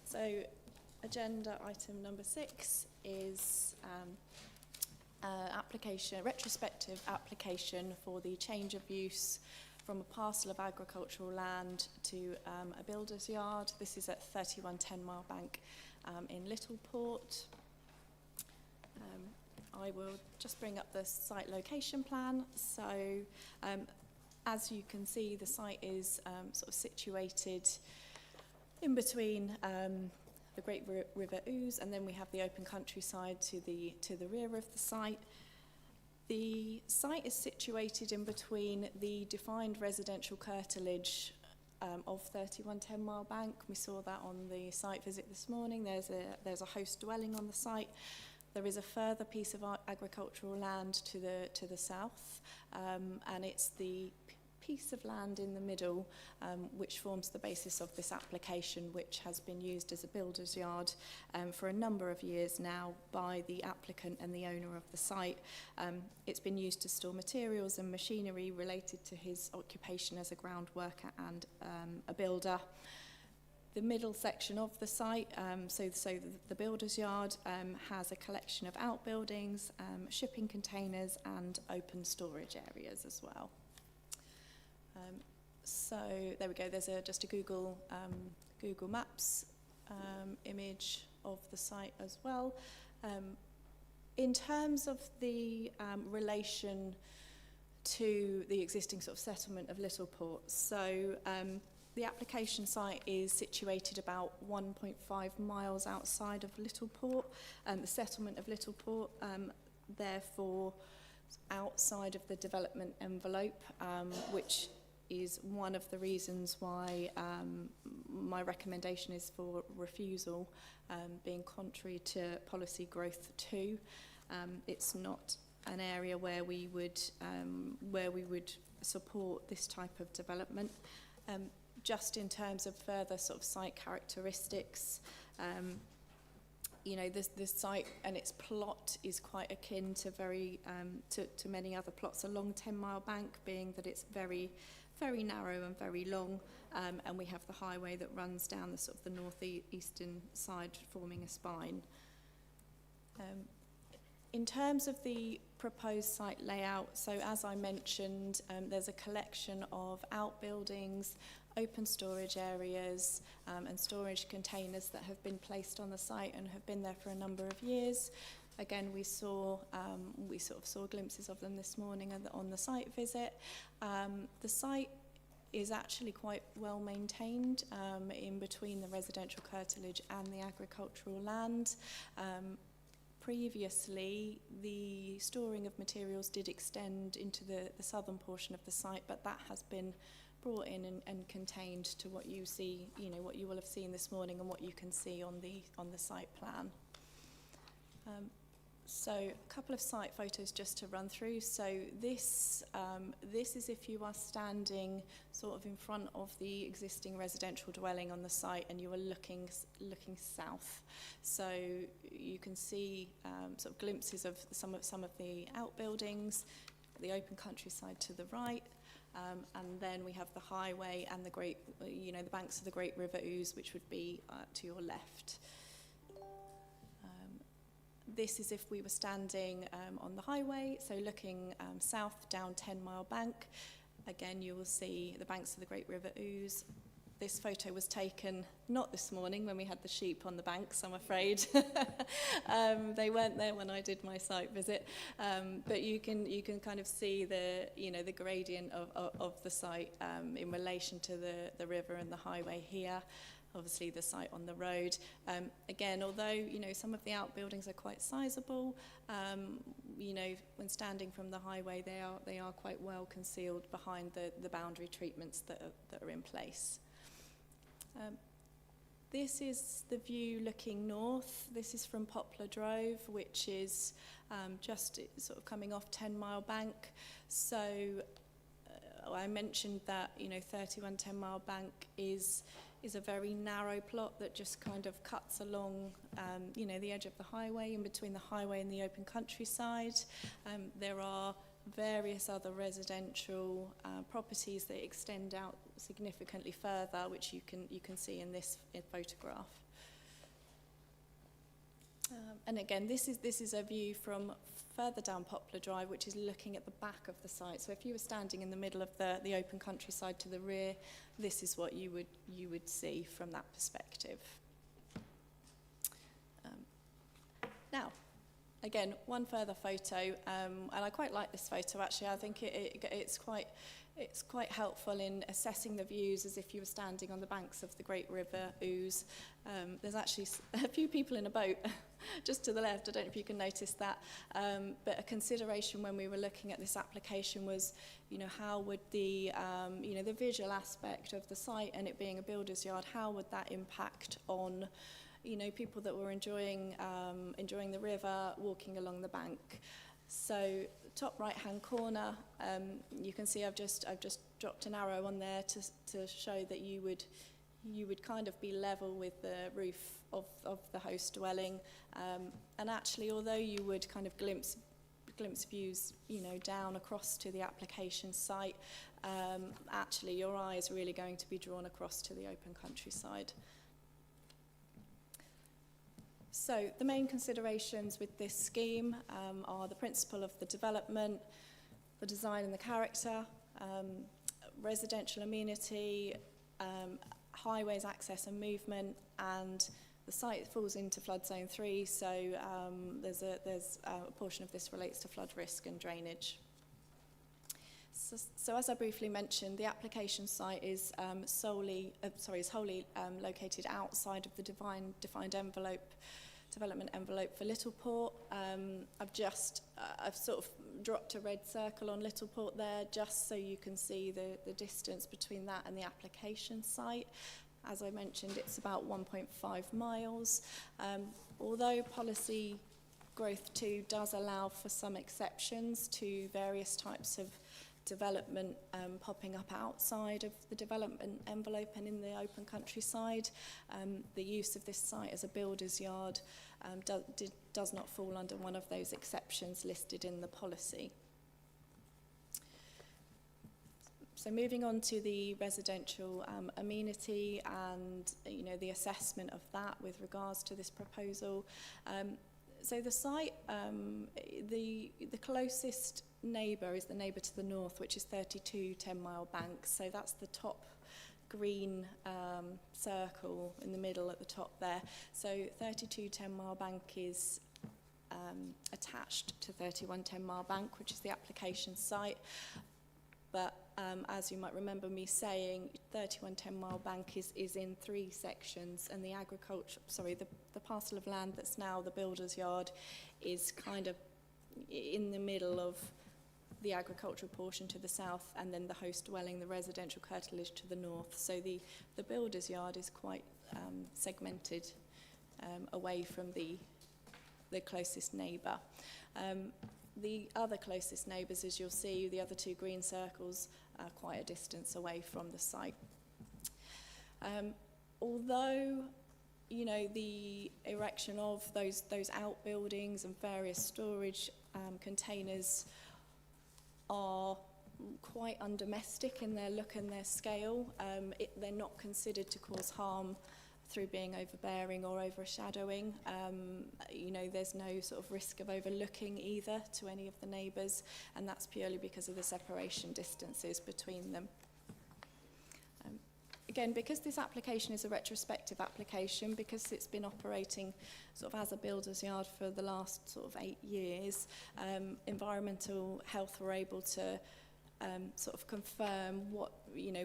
So, agenda item number 6 is retrospective application for the change of use from a parcel of agricultural land to a builder's yard. This is at 3110 Mile Bank in Littleport. I will just bring up the site location plan. So, as you can see, the site is sort of situated in between the Great River Ouse, and then we have the open countryside to the rear of the site. The site is situated in between the defined residential curtilage of 3110 Mile Bank. We saw that on the site visit this morning. There's a host dwelling on the site, There is a further piece of agricultural land to the south, and it's the piece of land in the middle which forms the basis of this application, which has been used as a builder's yard for a number of years now by the applicant and the owner of the site. It's been used to store materials and machinery related to his occupation as a ground worker and a builder. The middle section of the site, so the builder's yard, has a collection of outbuildings, shipping containers and open storage areas as well. So there we go, there's just a Google Maps image of the site as well. In terms of the relation to the existing sort of settlement of Littleport, so the application site is situated about 1.5 miles outside of Littleport, the settlement of Littleport, therefore outside of the development envelope, which is one of the reasons why my recommendation is for refusal, being contrary to policy growth 2. It's not an area where we would support this type of development. Just in terms of further sort of site characteristics, you know, this site and its plot is quite akin to to many other plots along 10 Mile Bank, being that it's very narrow and very long, and we have the highway that runs down the sort of the northeastern side, forming a spine. In terms of the proposed site layout, so as I mentioned, there's a collection of outbuildings, open storage areas, and storage containers that have been placed on the site and have been there for a number of years. Again, we sort of saw glimpses of them this morning on the site visit. The site is actually quite well maintained in between the residential curtilage and the agricultural land. Previously, the storing of materials did extend into the southern portion of the site, but that has been brought in and contained to what you see, you know, what you will have seen this morning and what you can see on the site plan. So a couple of site photos just to run through. So this is if you are standing sort of in front of the existing residential dwelling on the site and you are looking south. So you can see sort of glimpses of some of the outbuildings, the open countryside to the right, and then we have the highway and the the banks of the Great River Ouse, which would be to your left. This is if we were standing on the highway, so looking south down 10 Mile Bank. Again, you will see the banks of the Great River Ouse. This photo was taken not this morning when we had the sheep on the banks, I'm afraid. They weren't there when I did my site visit, but you can kind of see the gradient of the site in relation to the river and the highway here. Obviously the site on the road. Again, although, you know, some of the outbuildings are quite sizable, you know, when standing from the highway, they are quite well concealed behind the boundary treatments that are in place. This is the view looking north. This is from Poplar Drove, which is just sort of coming off 10 Mile Bank. So I mentioned that, you know, 31 10 Mile Bank is a very narrow plot that just kind of cuts along, you know, the edge of the highway, in between the highway and the open countryside. There are various other residential properties that extend out significantly further, which you can see in this photograph. And again, this is a view from further down Poplar Drive, which is looking at the back of the site. So if you were standing in the middle of the open countryside to the rear, this is what you would see from that perspective. Now, again, one further photo, and I quite like this photo actually. I think it's quite helpful in assessing the views as if you were standing on the banks of the Great River Ouse. There's actually a few people in a boat just to the left. I don't know if you can notice that. But a consideration when we were looking at this application was, you know, how would the, you know, the visual aspect of the site and it being a builder's yard, how would that impact on, you know, people that were enjoying the river, walking along the bank. So top right-hand corner, you can see I've just dropped an arrow on there to show that you would kind of be level with the roof of the host dwelling, and actually, although you would kind of glimpse views, you know, down across to the application site, actually your eye is really going to be drawn across to the open countryside. So the main considerations with this scheme are the principle of the development, the design and the character, residential amenity, highways access and movement, and the site falls into flood zone 3, so there's a portion of this relates to flood risk and drainage. So as I briefly mentioned, the application site is wholly located outside of the defined development envelope for Littleport. I've sort of dropped a red circle on Littleport there just so you can see the distance between that and the application site. As I mentioned, it's about 1.5 miles. Although policy growth 2 does allow for some exceptions to various types of development popping up outside of the development envelope and in the open countryside, the use of this site as a builder's yard does not fall under one of those exceptions listed in the policy. So moving on to the residential amenity and, you know, the assessment of that with regards to this proposal. So the site, the closest neighbour is the neighbour to the north, which is 32 10-mile banks. So that's the top green circle in the middle at the top there. So 32 10-mile bank is attached to 31 10-mile bank, which is the application site. But as you might remember me saying, 31 10-mile bank is in 3 sections, and the the parcel of land that's now the builder's yard is kind of in the middle of the agricultural portion to the south, and then the host dwelling, the residential curtilage, to the north. So the builder's yard is quite segmented away from the closest neighbour. The other closest neighbours, as you'll see, the other 2 green circles, are quite a distance away from the site. Although, you know, the erection of those outbuildings and various storage containers are quite undomestic in their look and their scale, they're not considered to cause harm through being overbearing or overshadowing. You know, there's no sort of risk of overlooking either to any of the neighbours, and that's purely because of the separation distances between them. Again, because this application is a retrospective application, because it's been operating sort of as a builder's yard for the last sort of 8 years, environmental health were able to sort of confirm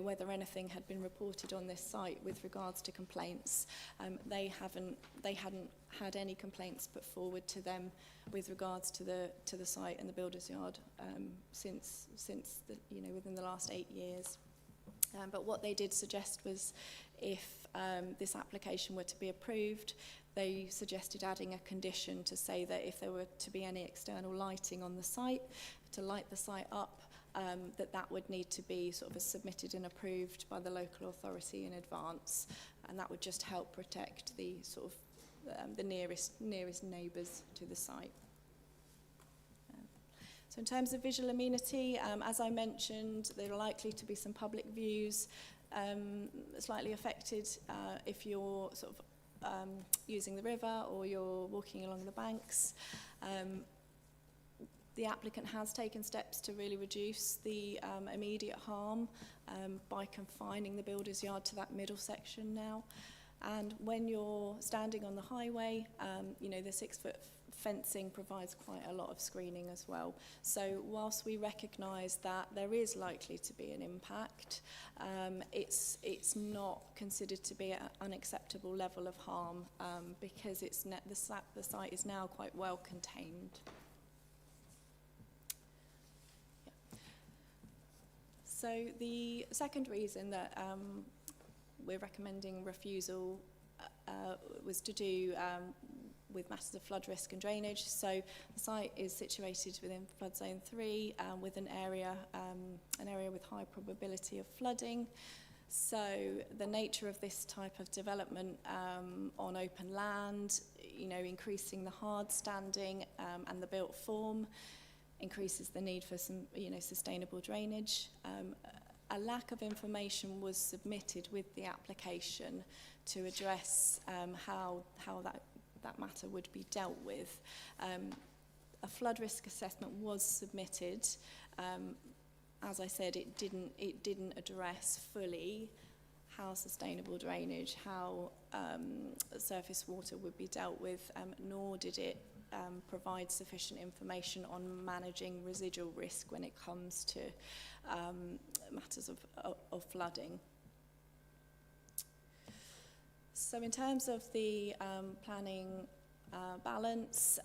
whether anything had been reported on this site with regards to complaints. They hadn't had any complaints put forward to them with regards to the site and the builder's yard since within the last 8 years. But what they did suggest was, if this application were to be approved, they suggested adding a condition to say that if there were to be any external lighting on the site, to light the site up, that would need to be sort of submitted and approved by the local authority in advance, and that would just help protect the sort of the nearest neighbours to the site. So in terms of visual amenity, as I mentioned, there are likely to be some public views slightly affected if you're sort of using the river or you're walking along the banks. The applicant has taken steps to really reduce the immediate harm by confining the builder's yard to that middle section now. And when you're standing on the highway, the 6-foot fencing provides quite a lot of screening as well. So whilst we recognise that there is likely to be an impact, it's not considered to be an unacceptable level of harm because the site is now quite well contained. So the second reason that we're recommending refusal was to do with matters of flood risk and drainage. So the site is situated within flood zone 3 with an area with high probability of flooding. So the nature of this type of development on open land, you know, increasing the hard standing and the built form, increases the need for some, you know, sustainable drainage. A lack of information was submitted with the application to address how that matter would be dealt with. A flood risk assessment was submitted. As I said, it didn't address fully how sustainable drainage, how surface water would be dealt with, nor did it provide sufficient information on managing residual risk when it comes to matters of flooding. So in terms of the planning balance,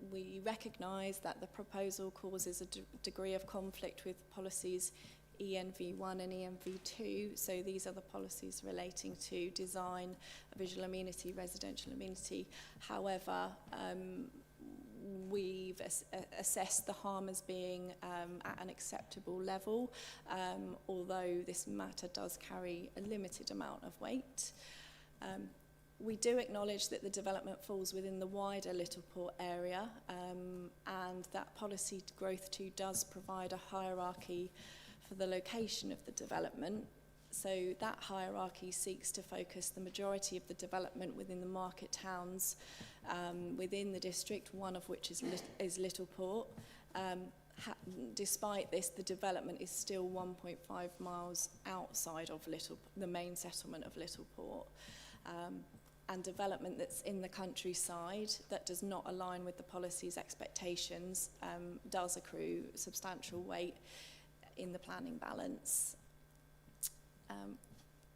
we recognise that the proposal causes a degree of conflict with policies ENV1 and ENV2. So these are the policies relating to design, visual amenity, residential amenity. However, we've assessed the harm as being at an acceptable level, although this matter does carry a limited amount of weight. We do acknowledge that the development falls within the wider Littleport area, and that policy growth 2 does provide a hierarchy for the location of the development. So that hierarchy seeks to focus the majority of the development within the market towns within the district, one of which is Littleport. Despite this, the development is still 1.5 miles outside of the main settlement of Littleport. And development that's in the countryside that does not align with the policy's expectations does accrue substantial weight in the planning balance.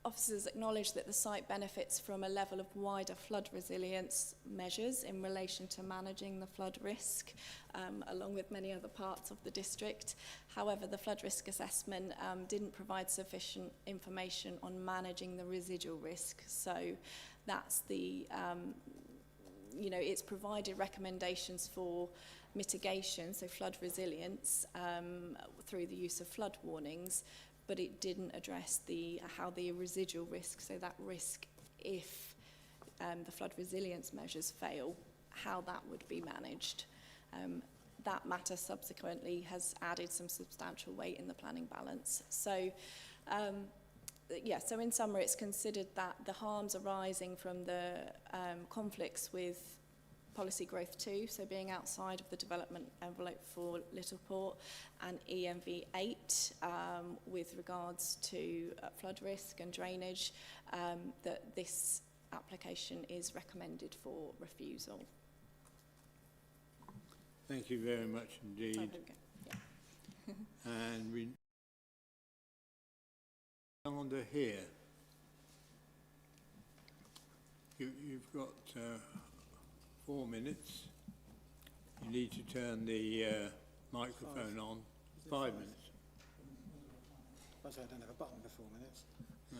Officers acknowledge that the site benefits from a level of wider flood resilience measures in relation to managing the flood risk, along with many other parts of the district. However, the flood risk assessment didn't provide sufficient information on managing the residual risk. So that's the, you know, it's provided recommendations for mitigation, so flood resilience, through the use of flood warnings, but it didn't address how the residual risk, so that risk if the flood resilience measures fail, how that would be managed. That matter subsequently has added some substantial weight in the planning balance. So, yeah, so in summary, it's considered that the harms arising from the conflicts with policy growth 2, so being outside of the development envelope for Littleport, and ENV8 with regards to flood risk and drainage, that this application is recommended for refusal. Thank you very much indeed. Yeah. And we under here. You've got 4 minutes. You need to turn the microphone on. 5 minutes. I don't have a button for 4 minutes. No,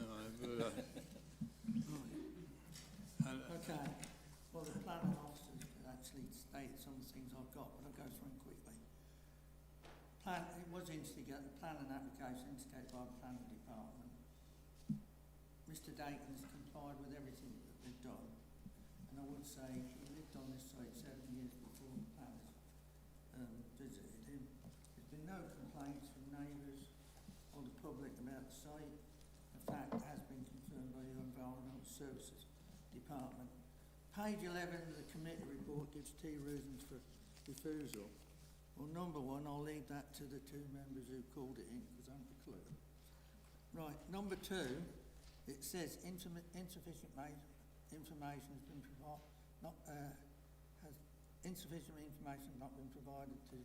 Okay. Well, the planning officer actually stated some of the things I've got, but I'll go through them quickly. It was instigated, the planning application instigated by the planning department. Mr. Dakin's complied with everything that they've done, and I would say he lived on this site 7 years before the planners visited him. There's been no complaints from neighbours or the public about the site. In fact, it has been confirmed by the Environmental Services Department. Page 11 of the committee report gives 2 reasons for refusal. Well, number 1, I'll leave that to the 2 members who called it in because I haven't a clue. Right, number 2, it says insufficient information has been provided. Insufficient information not been provided to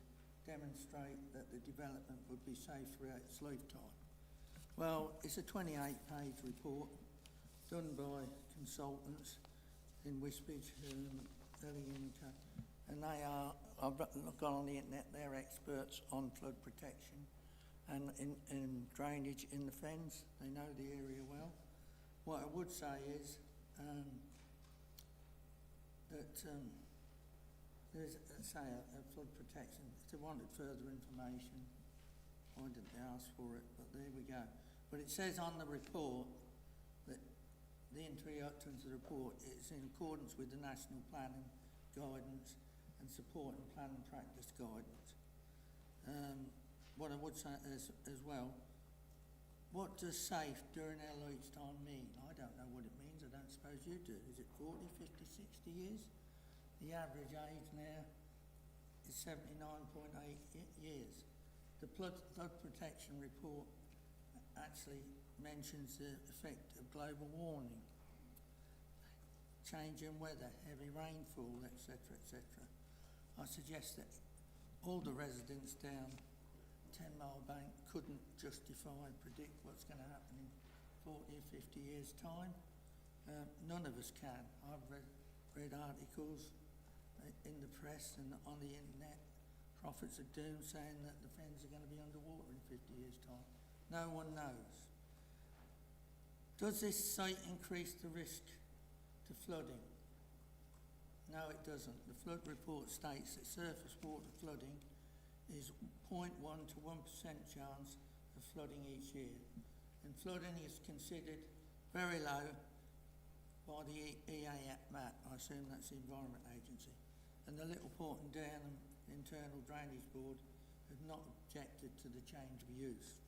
demonstrate that the development would be safe throughout its lifetime. Well, it's a 28-page report done by consultants in Wisbech, and they are, I've gone on the internet, they're experts on flood protection and in drainage in the fens. They know the area well. What I would say is there's, say, a flood protection. If they wanted further information, why didn't they ask for it? But there we go. But it says on the report that the introduction to the report is in accordance with the National Planning Guidance and Support and Plan and Practice Guidance. What I would say as well, what does safe during our lifetime mean? I don't know what it means. I don't suppose you do. Is it 40, 50, 60 years? The average age now is 79.8 years. The flood protection report actually mentions the effect of global warming, change in weather, heavy rainfall, etc., etc. I suggest that all the residents down 10 Mile Bank couldn't justify and predict what's going to happen in 40 or 50 years' time. None of us can. I've read articles in the press and on the internet, prophets of doom saying that the fens are going to be underwater in 50 years' time. No one knows. Does this site increase the risk to flooding? No, it doesn't. The flood report states that surface water flooding is 0.1 to 1% chance of flooding each year. And flooding is considered very low by the EAMAT, I assume that's the Environment Agency. And the Littleport and Downham Internal Drainage Board have not objected to the change of use.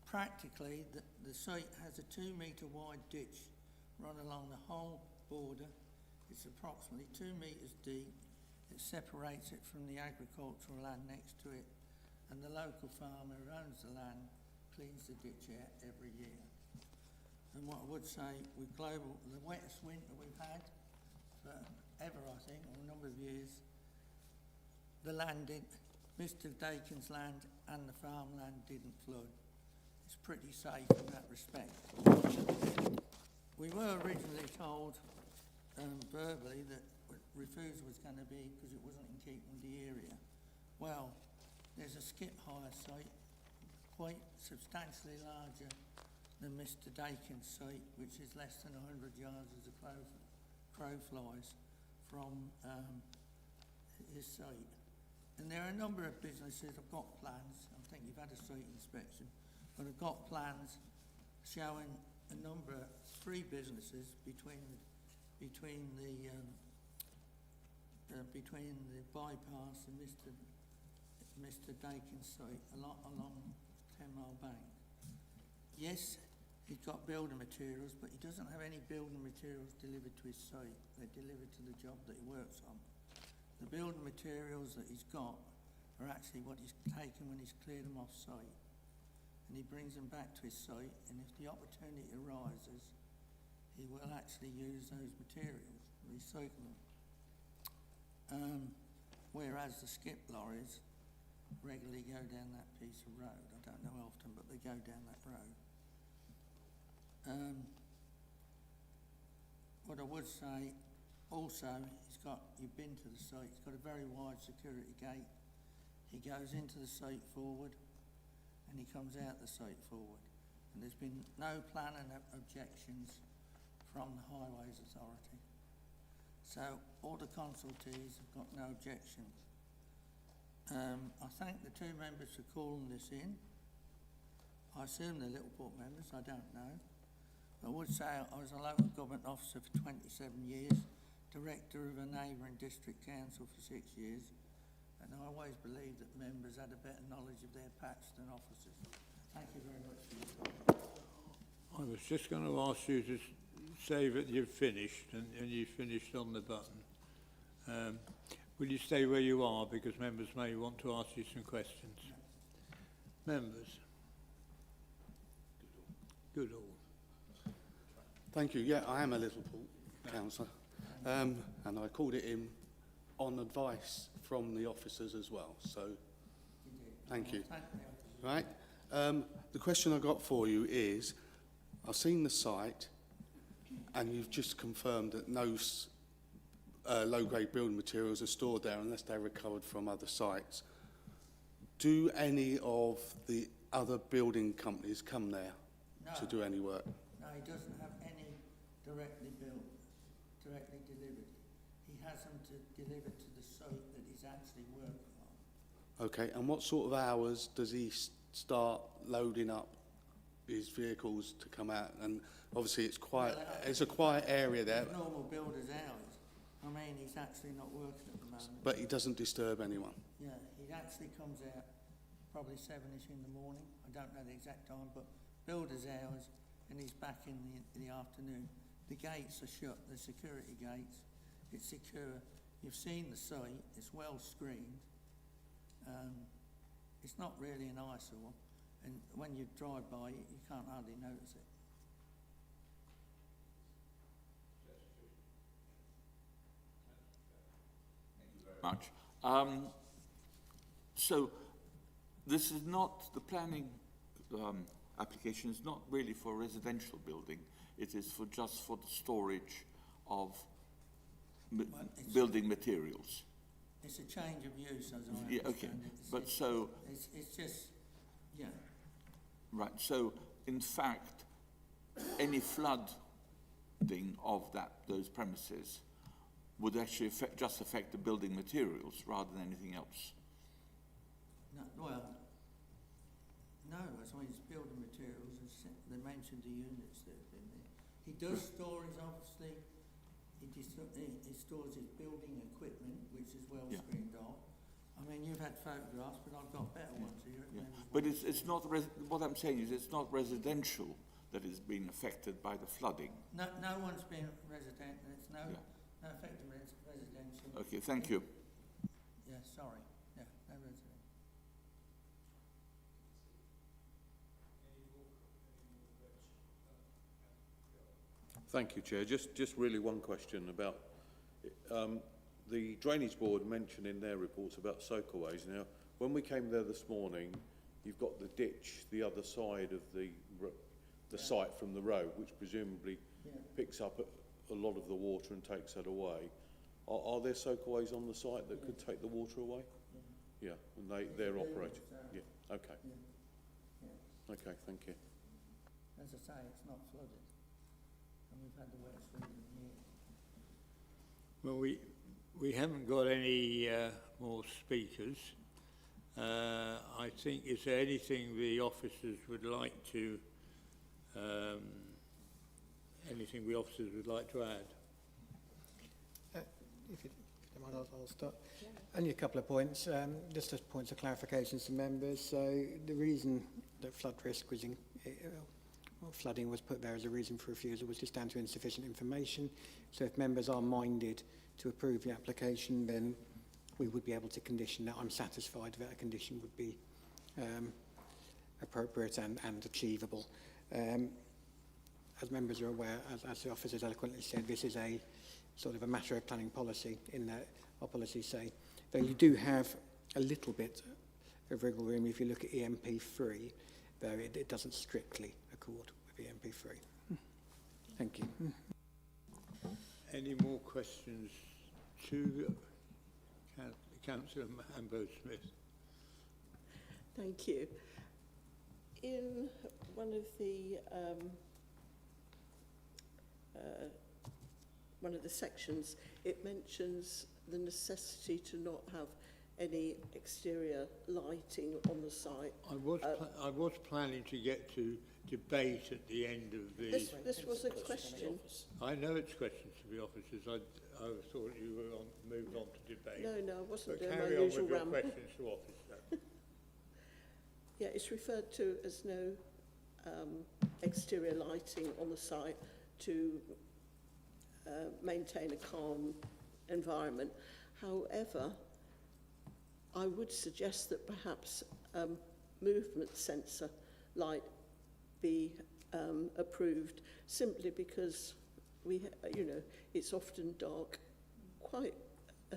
Practically, the site has a 2 metre wide ditch run along the whole border. It's approximately 2 metres deep. It separates it from the agricultural land next to it, and the local farmer who owns the land cleans the ditch out every year. And what I would say, with the wettest winter we've had forever, I think, or a number of years, Mr. Dakin's land and the farmland didn't flood. It's pretty safe in that respect. We were originally told verbally that refusal was going to be because it wasn't in keeping with the area. Well, there's a skip hire site quite substantially larger than Mr. Dakin's site, which is less than 100 yards as the crow flies from his site. And there are a number of businesses, I've got plans, I think you've had a site inspection, but I've got plans showing a number of 3 businesses between the bypass and Mr. Dakin's site along 10 Mile Bank. Yes, he's got building materials, but he doesn't have any building materials delivered to his site. They're delivered to the job that he works on. The building materials that he's got are actually what he's taken when he's cleared them off site. And he brings them back to his site, and if the opportunity arises, he will actually use those materials, recycle them. Whereas the skip lorries regularly go down that piece of road. I don't know how often, but they go down that road. What I would say, also, you've been to the site, it's got a very wide security gate. He goes into the site forward, and he comes out the site forward. And there's been no planning objections from the Highways Authority. So all the consultees have got no objections. I thank the 2 members for calling this in. I assume they're Littleport members, I don't know. I would say I was a local government officer for 27 years, director of a neighbouring district council for 6 years, and I always believed that members had a better knowledge of their patch than officers. Thank you very much for your time. I was just going to ask you to say that you've finished, and you finished on the button. Will you stay where you are, because members may want to ask you some questions? Members? Good all. Thank you. Yeah, I am a Littleport councillor, and I called it in on advice from the officers as well. So, thank you. Right. The question I got for you is, I've seen the site, and you've just confirmed that no low-grade building materials are stored there unless they're recovered from other sites. Do any of the other building companies come there to do any work? No, he doesn't have any directly built, directly delivered. He has them to deliver to the site that he's actually working on. Okay, and what sort of hours does he start loading up his vehicles to come out? And obviously it's a quiet area there. It's normal builder's hours. I mean, he's actually not working at the moment. But he doesn't disturb anyone. Yeah, he actually comes out probably 7ish in the morning. I don't know the exact time, but builder's hours, and he's back in the afternoon. The gates are shut, the security gates. It's secure. You've seen the site. It's well screened. It's not really an eyesore, and when you drive by it, you can't hardly notice it. Much. So this is not, the planning application is not really for a residential building. It is for just for the storage of building materials. It's a change of use, as I understand Yeah, okay. it. But so... It's just, yeah. Right, so in fact, any flooding of those premises would actually just affect the building materials rather than anything else. No, well, no, as long as it's building materials, they mentioned the units that have been there. He does store his, obviously, he stores his building equipment, which is well screened off. I mean, you've had photographs, but I've got better ones here. Yeah. But it's not, what I'm saying is it's not residential that is being affected by the flooding. No, no one's been resident, there's no effect on residential. Okay, thank you. Yeah, sorry. Yeah, no resident. Thank you, Chair. Just really one question about the Drainage Board mentioned in their reports about soakaways. Now, when we came there this morning, you've got the ditch the other side of the site from the road, which presumably picks up a lot of the water and takes that away. Are there soakaways on the site that could take the water away? Yeah, and they're operating. Yeah, okay. Okay, thank you. As I say, it's not flooded. And we've had the wet season here. Well, we haven't got any more speakers. I think, is there anything the officers would like to add? If you don't mind, I'll start. Only a couple of points, just as points of clarification to members. So the reason that flood risk was flooding was put there as a reason for refusal was just down to insufficient information. So if members are minded to approve the application, then we would be able to condition that. I'm satisfied that a condition would be appropriate and achievable. As members are aware, as the officers eloquently said, this is a sort of a matter of planning policy in that our policies say that you do have a little bit of wriggle room if you look at EMP3, though it doesn't strictly accord with EMP3. Thank you. Any more questions to Councillor Ambrose-Smith? Thank you. In one of the sections, it mentions the necessity to not have any exterior lighting on the site. I was planning to get to debate at the end of the... This was a question. I know it's questions to the officers. I thought you were moved on to debate. No, I wasn't doing carry my on usual with your ramble. questions to officers. Yeah, it's referred to as no exterior lighting on the site to maintain a calm environment. However, I would suggest that perhaps movement sensor light be approved, simply because it's often dark quite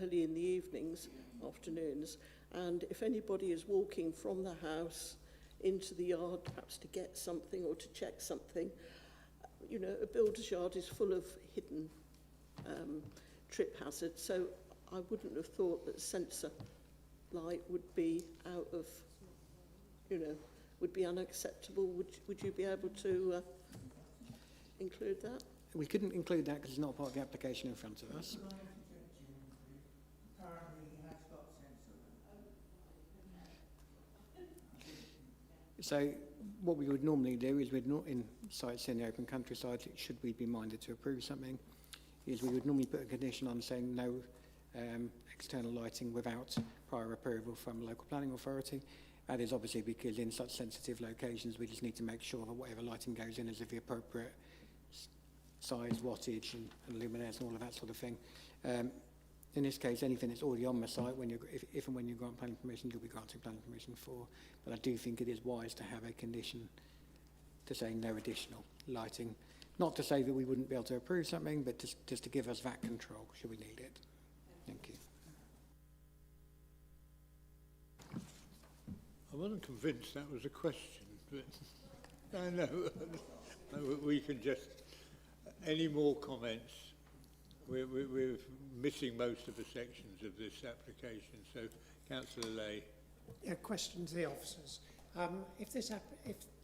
early in the evenings, afternoons, and if anybody is walking from the house into the yard, perhaps to get something or to check something, a builder's yard is full of hidden trip hazards, so I wouldn't have thought that sensor light would be out of, would be unacceptable. Would you be able to include that? We couldn't include that because it's not part of the application in front of us. So what we would normally do is, in sites in the open countryside, should we be minded to approve something, is we would normally put a condition on saying no external lighting without prior approval from a local planning authority. That is obviously because in such sensitive locations we just need to make sure that whatever lighting goes in is of the appropriate size, wattage and luminaires and all of that sort of thing. In this case, anything that's already on the site, if and when you grant planning permission, you'll be granting planning permission for. But I do think it is wise to have a condition to say no additional lighting. Not to say that we wouldn't be able to approve something, but just to give us that control, should we need it. Thank you. I wasn't convinced that was a question, but I know. We can just... Any more comments? We're missing most of the sections of this application. So, Councillor Lay. A question to the officers. If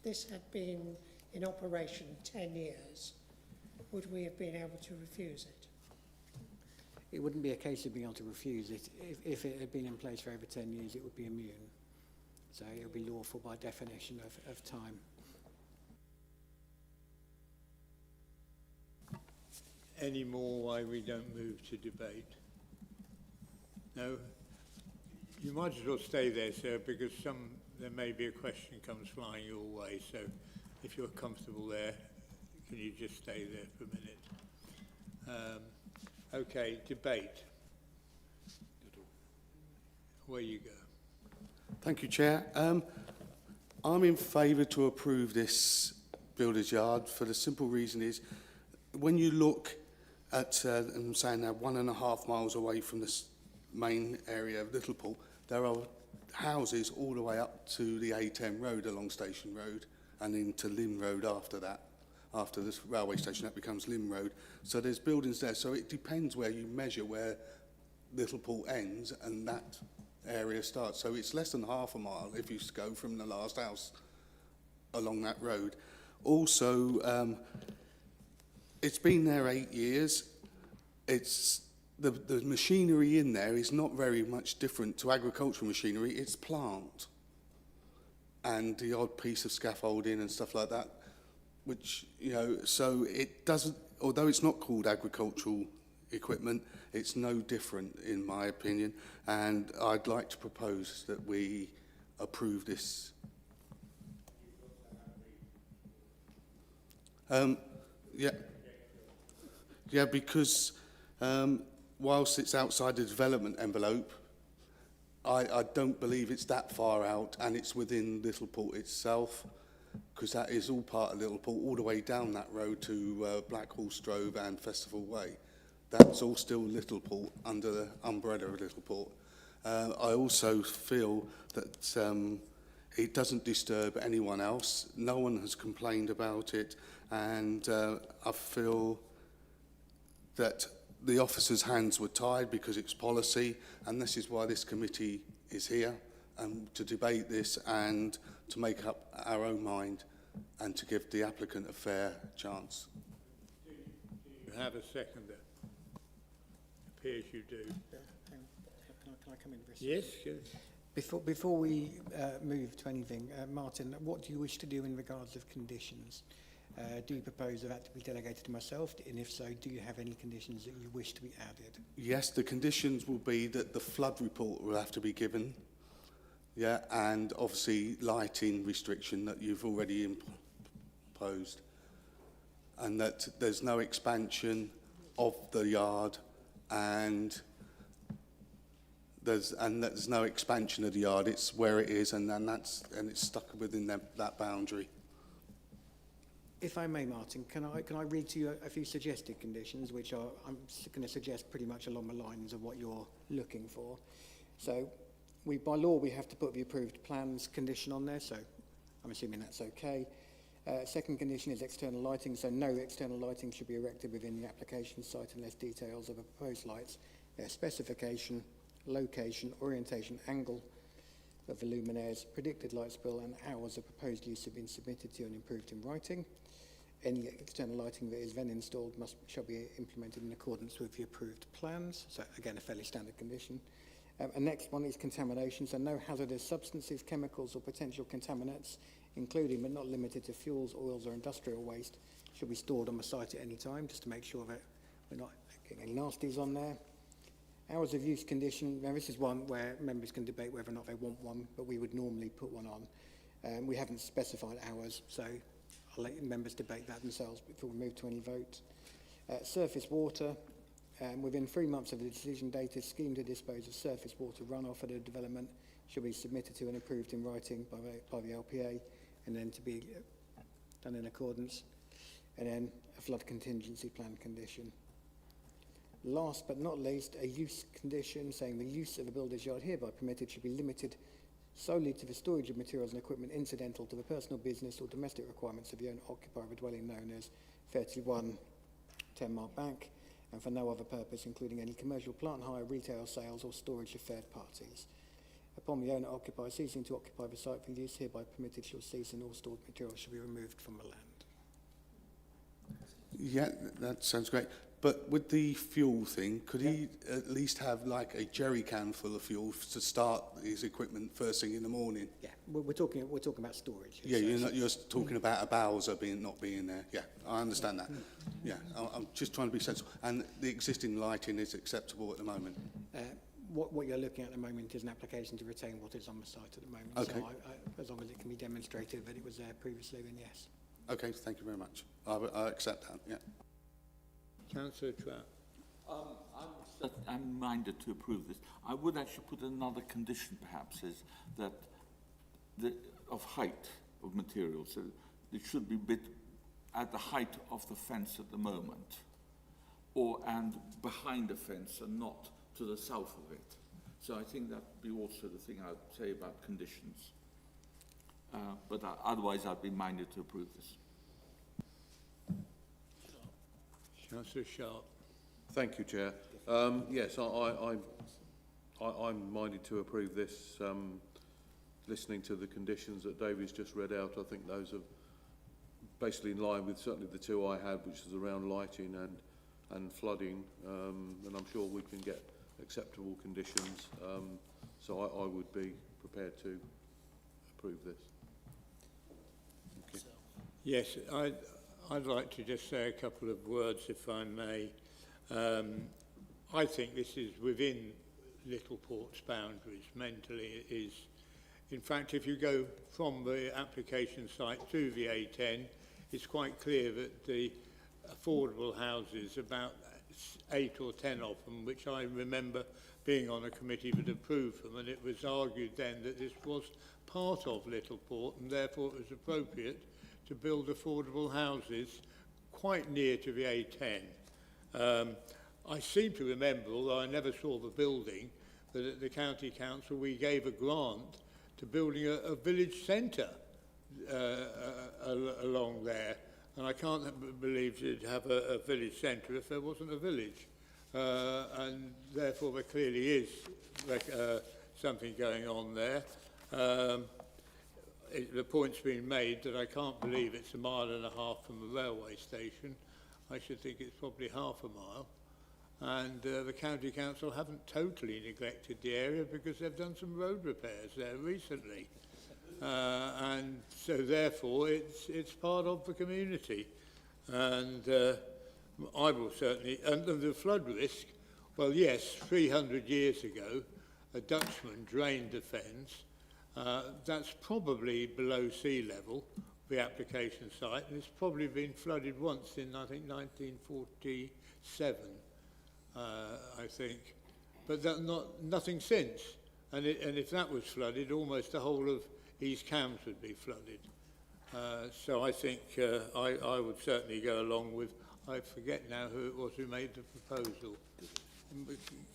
this had been in operation 10 years, would we have been able to refuse it? It wouldn't be a case of being able to refuse it. If it had been in place for over 10 years, it would be immune. So it would be lawful by definition of time. Any more why we don't move to debate? No? You might as well stay there, sir, because there may be a question comes flying your way. So if you're comfortable there, can you just stay there for a minute? Okay, debate. Where you go. Thank you, Chair. I'm in favour to approve this builder's yard for the simple reason is when you look at, I'm saying now 1.5 miles away from the main area of Littleport, there are houses all the way up to the A10 road along Station Road and into Lynn Road after that. After this railway station, that becomes Lynn Road. So there's buildings there. So it depends where you measure where Littleport ends and that area starts. So it's less than half a mile if you go from the last house along that road. Also, it's been there 8 years. It's the machinery in there is not very much different to agricultural machinery. It's plant and the odd piece of scaffolding and stuff like that, which, you know, so it doesn't, although it's not called agricultural equipment, it's no different in my opinion, and I'd like to propose that we approve this. Yeah, because whilst it's outside the development envelope, I don't believe it's that far out, and it's within Littleport itself, because that is all part of Littleport, all the way down that road to Blackhall Strove and Festival Way. That's all still Littleport, under the umbrella of Littleport. I also feel that it doesn't disturb anyone else. No one has complained about it, and I feel that the officers' hands were tied because it's policy, and this is why this committee is here, to debate this and to make up our own mind and to give the applicant a fair chance. Do you have a seconder? Appears you do. Can I come in, Chris? Yes, yes. Before we move to anything, Martin, what do you wish to do in regards of conditions? Do you propose that to be delegated to myself? And if so, do you have any conditions that you wish to be added? Yes, the conditions will be that the flood report will have to be given, yeah, and obviously lighting restriction that you've already imposed, and that there's no expansion of the yard, and there's no expansion of the yard. It's where it is, and it's stuck within that boundary. If I may, Martin, can I read to you a few suggested conditions, which I'm going to suggest pretty much along the lines of what you're looking for. So, by law, we have to put the approved plans condition on there, so I'm assuming that's okay. Second condition is external lighting, so no external lighting should be erected within the application site unless details of the proposed lights, their specification, location, orientation, angle of the luminaires, predicted light spill and hours of proposed use have been submitted to you and improved in writing. Any external lighting that is then installed shall be implemented in accordance with the approved plans. So again, a fairly standard condition. And next one is contamination. So no hazardous substances, chemicals or potential contaminants, including but not limited to fuels, oils or industrial waste, should be stored on the site at any time, just to make sure that we're not getting any nasties on there. Hours of use condition. Now this is one where members can debate whether or not they want one, but we would normally put one on. We haven't specified hours, so I'll let members debate that themselves before we move to any vote. Surface water. Within 3 months of the decision date, a scheme to dispose of surface water runoff at a development should be submitted to and approved in writing by the LPA, and then to be done in accordance. And then a flood contingency plan condition. Last but not least, a use condition saying the use of a builder's yard hereby permitted should be limited solely to the storage of materials and equipment incidental to the personal, business or domestic requirements of the owner-occupier of a dwelling known as 31 10 Mile Bank, and for no other purpose, including any commercial plant hire, retail sales or storage of third parties. Upon the owner-occupier ceasing to occupy the site for use hereby permitted shall cease, and all stored materials shall be removed from the land. Yeah, that sounds great. But with the fuel thing, could he at least have like a jerry can full of fuel to start his equipment first thing in the morning? Yeah, we're talking about storage. Yeah, you're talking about a Bowser not being there. Yeah, I understand that. Yeah, I'm just trying to be sensible. And the existing lighting is acceptable at the moment? What you're looking at the moment is an application to retain what is on the site at the moment. Okay. So as long as it can be demonstrated that it was there previously, then yes. Okay, thank you very much. I accept that, yeah. Councillor Trout. I'm minded to approve this. I would actually put another condition, perhaps, is that of height of materials. So it should be bit at the height of the fence at the moment, and behind the fence and not to the south of it. So I think that would be also the thing I'd say about conditions. But otherwise, I'd be minded to approve this. Councillor Sharp. Thank you, Chair. Yes, I'm minded to approve this. Listening to the conditions that David's just read out, I think those are basically in line with certainly the two I had, which is around lighting and flooding. And I'm sure we can get acceptable conditions. So I would be prepared to approve this. Thank you. Yes, I'd like to just say a couple of words, if I may. I think this is within Littleport's boundaries. Mentally, it is. In fact, if you go from the application site to the A10, it's quite clear that the affordable houses, about 8 or 10 of them, which I remember being on a committee that approved them, and it was argued then that this was part of Littleport, and therefore it was appropriate to build affordable houses quite near to the A10. I seem to remember, although I never saw the building, that at the County Council we gave a grant to building a village centre along there. And I can't believe you'd have a village centre if there wasn't a village. And therefore there clearly is something going on there. The point's been made that I can't believe it's 1.5 miles from the railway station. I should think it's probably half a mile. And the County Council haven't totally neglected the area because they've done some road repairs there recently. And so therefore it's part of the community. And I will certainly, and the flood risk, well yes, 300 years ago a Dutchman drained the fens. That's probably below sea level, the application site, and it's probably been flooded once in, I think, 1947, I think. But nothing since. And if that was flooded, almost the whole of East Cambs would be flooded. So I think I would certainly go along with, I forget now who it was who made the proposal.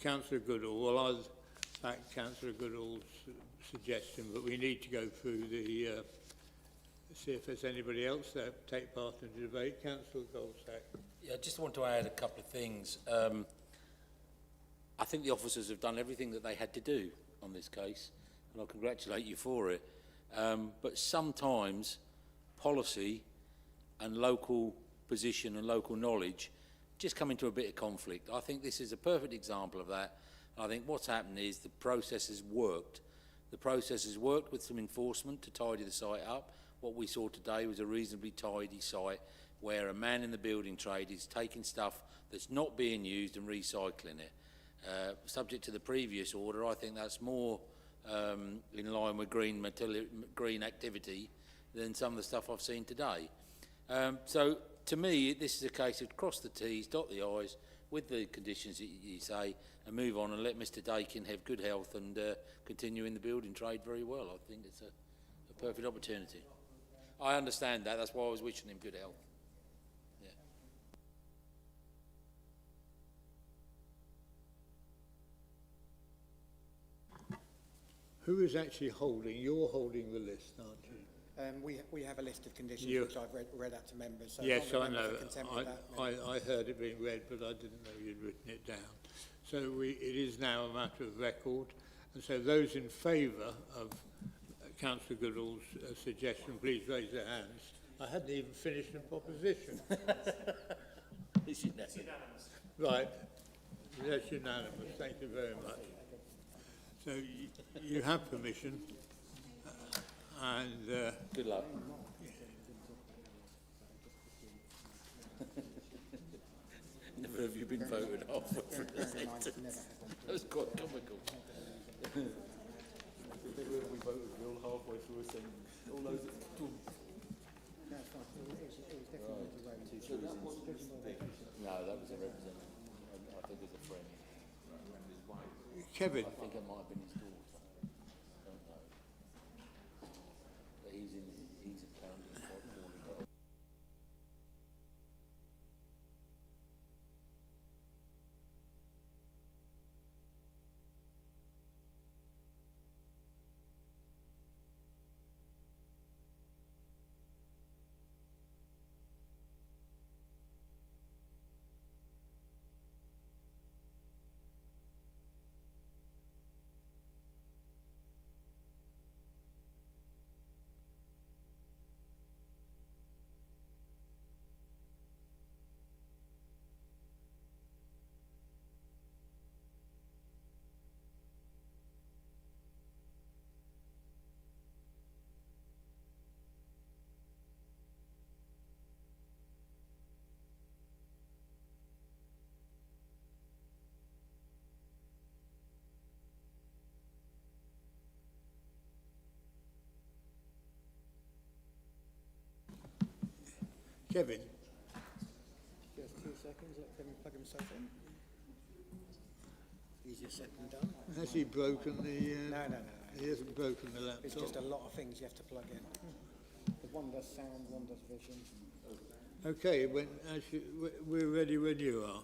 Councillor Goodall. Well, I'll back Councillor Goodall's suggestion, but we need to go through the, see if there's anybody else that take part in the debate. Councillor Goldsack. Yeah, I just want to add a couple of things. I think the officers have done everything that they had to do on this case, and I congratulate you for it. But sometimes policy and local position and local knowledge just come into a bit of conflict. I think this is a perfect example of that. I think what's happened is the process has worked. The process has worked with some enforcement to tidy the site up. What we saw today was a reasonably tidy site where a man in the building trade is taking stuff that's not being used and recycling it. Subject to the previous order, I think that's more in line with green activity than some of the stuff I've seen today. So to me, this is a case of cross the T's, dot the I's, with the conditions that you say, and move on and let Mr Dakin have good health and continue in the building trade very well. I think it's a perfect opportunity. I understand that. That's why I was wishing him good health. Yeah. Who is actually holding? You're holding the list, aren't you? We have a list of conditions which I've read out to members. So yes, I know. I heard it being read, but I didn't know you'd written it down. So it is now a matter of record. And so those in favour of Councillor Goodall's suggestion, please raise their hands. I hadn't even finished the proposition. It's unanimous. Right. That's unanimous. Thank you very much. So you have permission. And good luck. Never have you been voted off for a sentence. That was quite comical. We voted Will halfway through a sentence. All those that No, that was a representative. I think it was a friend. Kevin. I think it might have been his daughter. Don't know. But he's apparently quite poorly got. Kevin. Just 2 seconds, let Kevin plug himself in. Easier said than done. Has he broken the... No. He hasn't broken the laptop. It's just a lot of things you have to plug in. The one does sound, one does vision. Okay, we're ready when you are.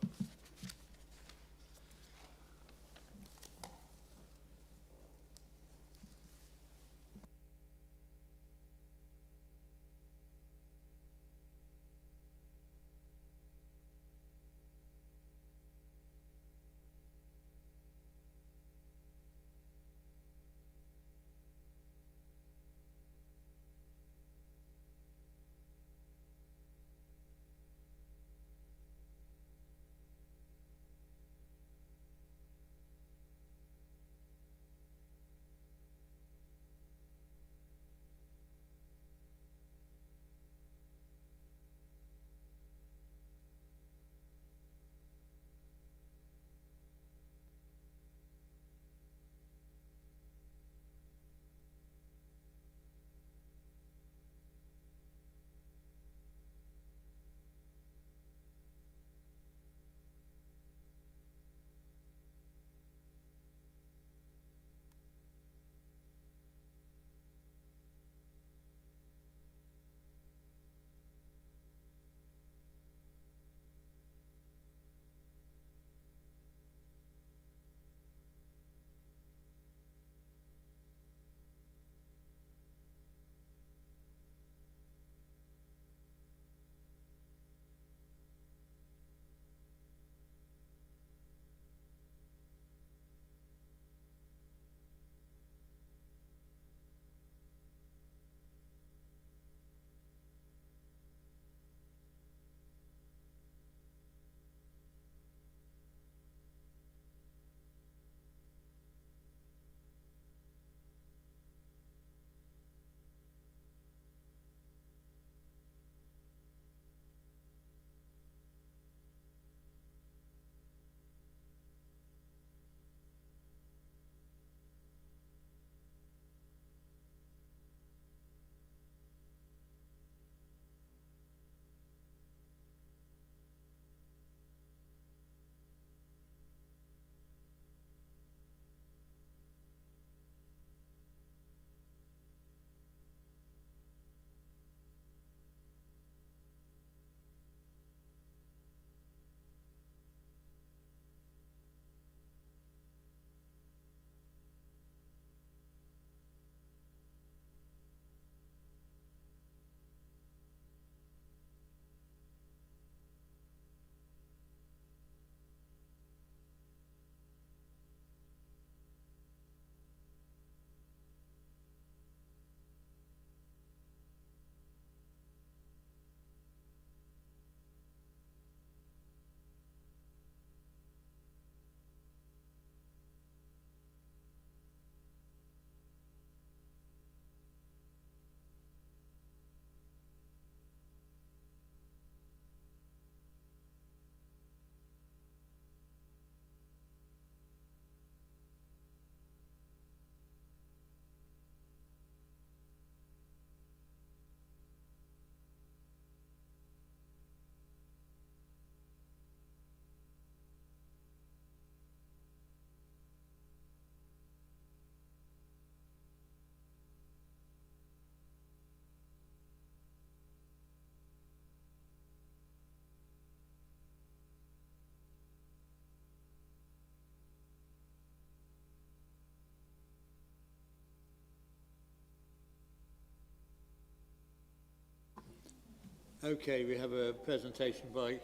Okay, we have a presentation by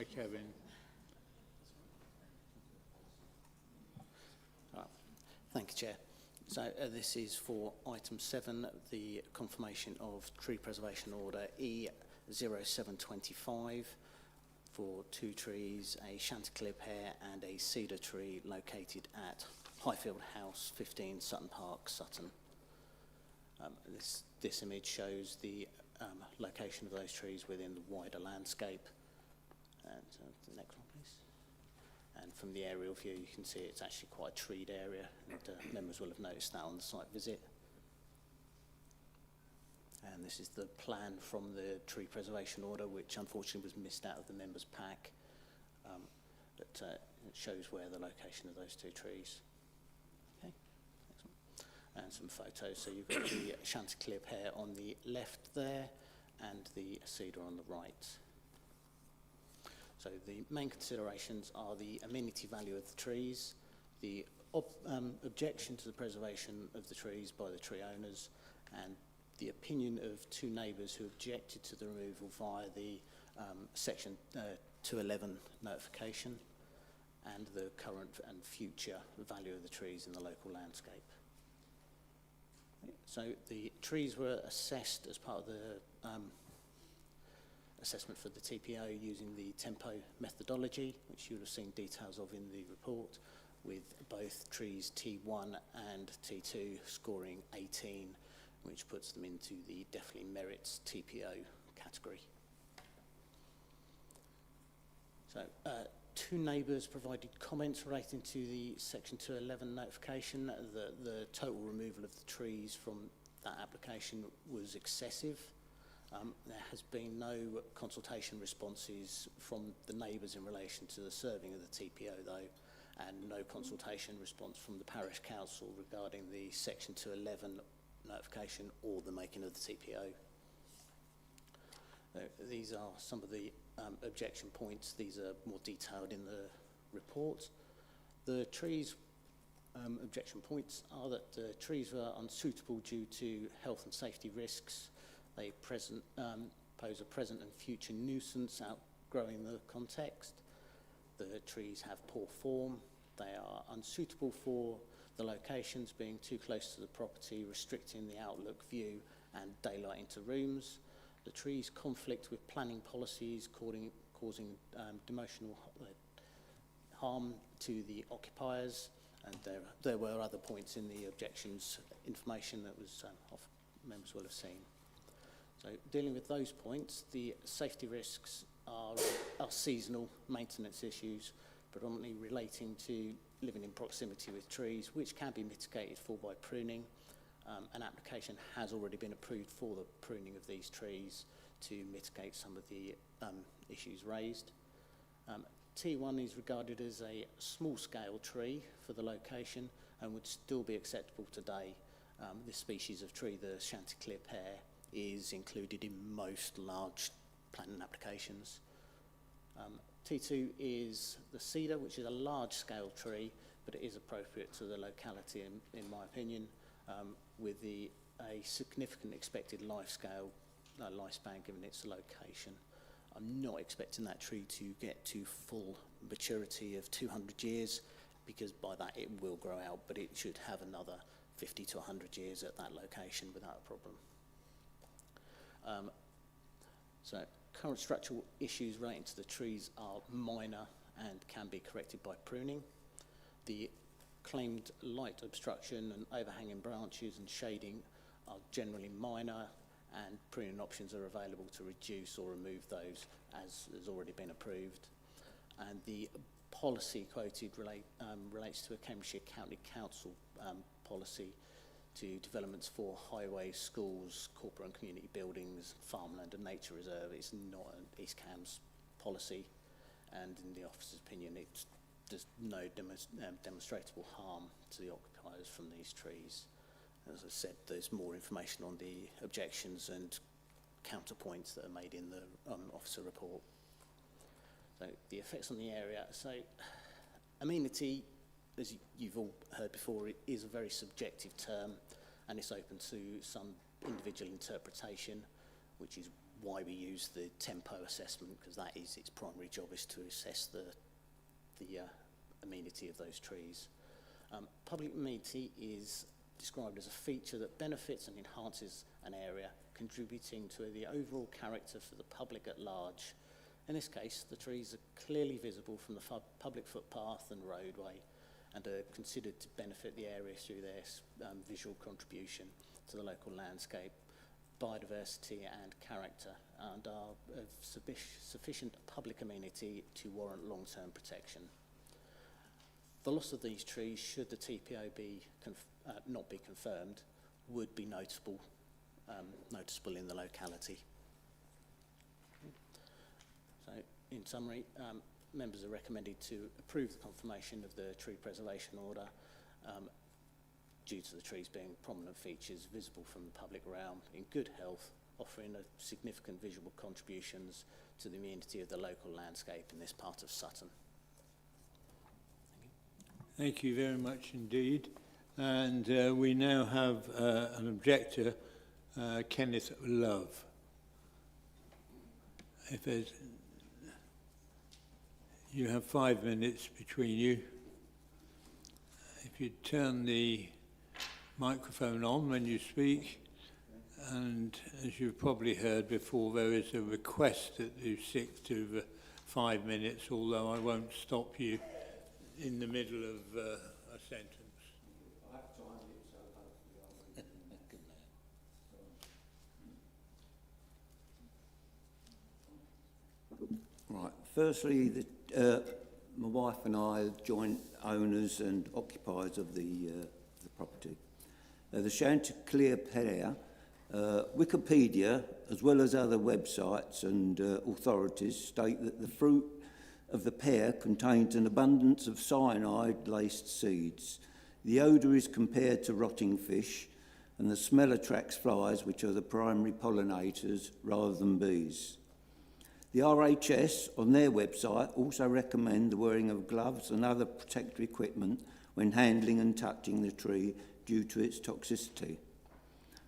Kevin. Thank you, Chair. So this is for item 7, the confirmation of Tree Preservation Order E0725 for 2 trees, a Chanticleer pear and a cedar tree located at Highfield House, 15 Sutton Park, Sutton. This image shows the location of those trees within the wider landscape. And the next one, please. And from the aerial view, you can see it's actually quite a treed area, and members will have noticed that on the site visit. And this is the plan from the tree preservation order, which unfortunately was missed out of the members' pack. But it shows where the location of those 2 trees. Okay, excellent. And some photos. So you've got the Chanticleer pear on the left there, and the cedar on the right. So the main considerations are the amenity value of the trees, the objection to the preservation of the trees by the tree owners, and the opinion of 2 neighbours who objected to the removal via the section 211 notification, and the current and future value of the trees in the local landscape. So the trees were assessed as part of the assessment for the TPO using the tempo methodology, which you would have seen details of in the report, with both trees T1 and T2 scoring 18, which puts them into the definitely merits TPO category. So 2 neighbours provided comments relating to the section 211 notification. The total removal of the trees from that application was excessive. There has been no consultation responses from the neighbours in relation to the serving of the TPO though, and no consultation response from the parish council regarding the section 211 notification or the making of the TPO. These are some of the objection points. These are more detailed in the report. The trees objection points are that the trees were unsuitable due to health and safety risks. They pose a present and future nuisance outgrowing the context. The trees have poor form. They are unsuitable for the locations, being too close to the property, restricting the outlook view and daylight into rooms. The trees conflict with planning policies, causing demotional harm to the occupiers, and there were other points in the objections information that was members will have seen. So dealing with those points, the safety risks are seasonal maintenance issues, predominantly relating to living in proximity with trees, which can be mitigated for by pruning. An application has already been approved for the pruning of these trees to mitigate some of the issues raised. T1 is regarded as a small-scale tree for the location and would still be acceptable today. This species of tree, the Chanticleer pear, is included in most large planting applications. T2 is the cedar, which is a large-scale tree, but it is appropriate to the locality, in my opinion, with a significant expected lifespan given its location. I'm not expecting that tree to get to full maturity of 200 years, because by that it will grow out, but it should have another 50 to 100 years at that location without a problem. So current structural issues relating to the trees are minor and can be corrected by pruning. The claimed light obstruction and overhanging branches and shading are generally minor, and pruning options are available to reduce or remove those, as has already been approved. And the policy quoted relates to a Cambridgeshire County Council policy to developments for highways, schools, corporate and community buildings, farmland and nature reserve. It's not an East Cambs policy, and in the officer's opinion, there's no demonstrable harm to the occupiers from these trees. As I said, there's more information on the objections and counterpoints that are made in the officer report. So the effects on the area. So amenity, as you've all heard before, it is a very subjective term, and it's open to some individual interpretation, which is why we use the tempo assessment, because that is its primary job, is to assess the amenity of those trees. Public amenity is described as a feature that benefits and enhances an area, contributing to the overall character for the public at large. In this case, the trees are clearly visible from the public footpath and roadway and are considered to benefit the area through their visual contribution to the local landscape, biodiversity and character, and are of sufficient public amenity to warrant long-term protection. The loss of these trees, should the TPO not be confirmed, would be noticeable in the locality. So, in summary, members are recommended to approve the confirmation of the tree preservation order due to the trees being prominent features visible from the public realm, in good health, offering significant visual contributions to the amenity of the local landscape in this part of Sutton. Thank you very much indeed. And we now have an objector, Kenneth Love. If there's, you have 5 minutes between you. If you turn the microphone on when you speak, and as you've probably heard before, there is a request that you stick to the 5 minutes, although I won't stop you in the middle of a sentence. Right. Firstly, my wife and I are joint owners and occupiers of the property. The Chanticleer pair, Wikipedia, as well as other websites and authorities, state that the fruit of the pear contains an abundance of cyanide-laced seeds. The odour is compared to rotting fish, and the smell attracts flies, which are the primary pollinators, rather than bees. The RHS, on their website, also recommend the wearing of gloves and other protective equipment when handling and touching the tree due to its toxicity.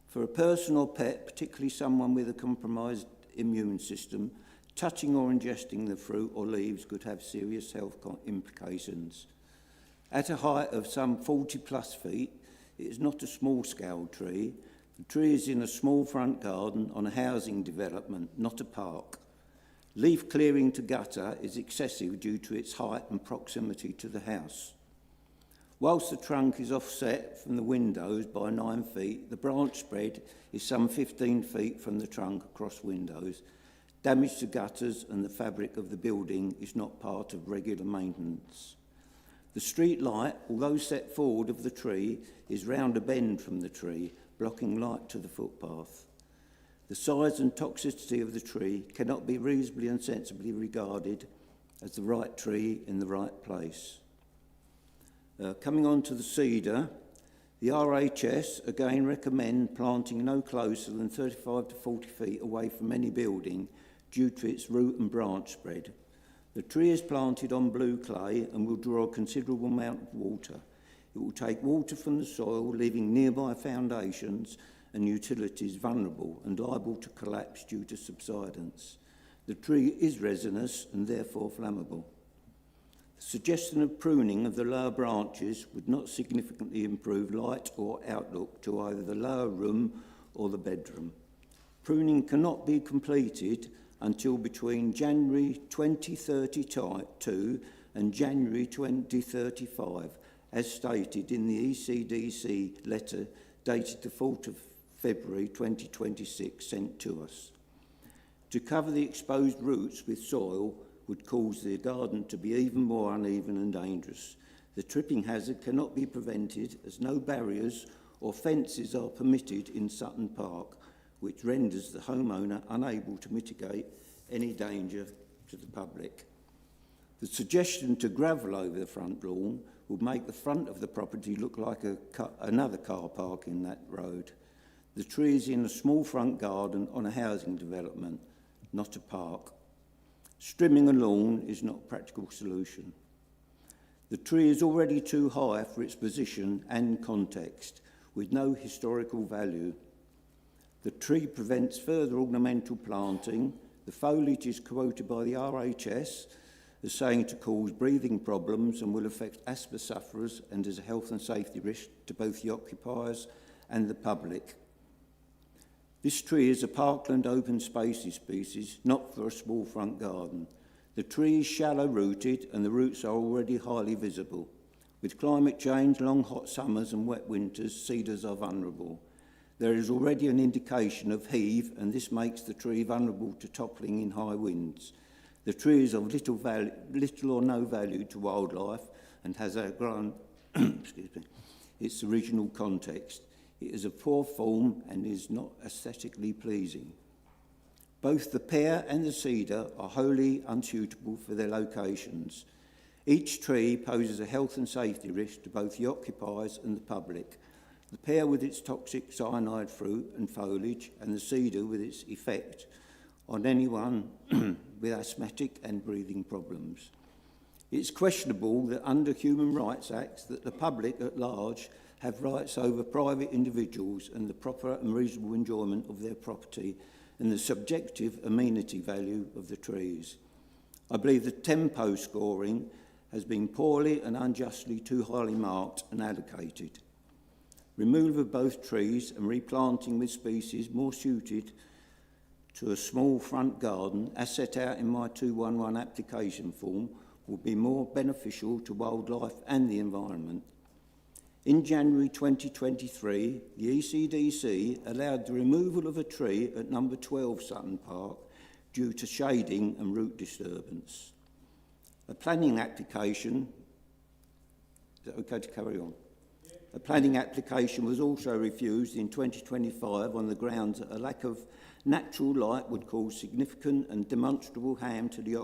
For a person or pet, particularly someone with a compromised immune system, touching or ingesting the fruit or leaves could have serious health implications. At a height of some 40 plus feet, it is not a small-scale tree. The tree is in a small front garden on a housing development, not a park. Leaf clearing to gutter is excessive due to its height and proximity to the house. Whilst the trunk is offset from the windows by 9 feet, the branch spread is some 15 feet from the trunk across windows. Damage to gutters and the fabric of the building is not part of regular maintenance. The street light, although set forward of the tree, is round a bend from the tree, blocking light to the footpath. The size and toxicity of the tree cannot be reasonably and sensibly regarded as the right tree in the right place. Coming on to the cedar, the RHS again recommend planting no closer than 35 to 40 feet away from any building due to its root and branch spread. The tree is planted on blue clay and will draw a considerable amount of water. It will take water from the soil, leaving nearby foundations and utilities vulnerable and liable to collapse due to subsidence. The tree is resinous and therefore flammable. The suggestion of pruning of the lower branches would not significantly improve light or outlook to either the lower room or the bedroom. Pruning cannot be completed until between January 2032 and January 2035, as stated in the ECDC letter dated the 4th of February 2026 sent to us. To cover the exposed roots with soil would cause the garden to be even more uneven and dangerous. The tripping hazard cannot be prevented as no barriers or fences are permitted in Sutton Park, which renders the homeowner unable to mitigate any danger to the public. The suggestion to gravel over the front lawn would make the front of the property look like another car park in that road. The tree is in a small front garden on a housing development, not a park. Strimming a lawn is not a practical solution. The tree is already too high for its position and context, with no historical value. The tree prevents further ornamental planting. The foliage is quoted by the RHS as saying to cause breathing problems and will affect asthma sufferers and is a health and safety risk to both the occupiers and the public. This tree is a parkland open spaces species, not for a small front garden. The tree is shallow rooted and the roots are already highly visible. With climate change, long hot summers and wet winters, cedars are vulnerable. There is already an indication of heave, and this makes the tree vulnerable to toppling in high winds. The tree is of little or no value to wildlife and has outgrown its original context. It is of poor form and is not aesthetically pleasing. Both the pear and the cedar are wholly unsuitable for their locations. Each tree poses a health and safety risk to both the occupiers and the public. The pear with its toxic cyanide fruit and foliage, and the cedar with its effect on anyone with asthmatic and breathing problems. It's questionable that under Human Rights Acts that the public at large have rights over private individuals and the proper and reasonable enjoyment of their property and the subjective amenity value of the trees. I believe the tempo scoring has been poorly and unjustly too highly marked and allocated. Removal of both trees and replanting with species more suited to a small front garden, as set out in my 211 application form, will be more beneficial to wildlife and the environment. In January 2023, the ECDC allowed the removal of a tree at number 12 Sutton Park due to shading and root disturbance. A planning application, is that okay to carry on? A planning application was also refused in 2025 on the grounds that a lack of natural light would cause significant and demonstrable harm to the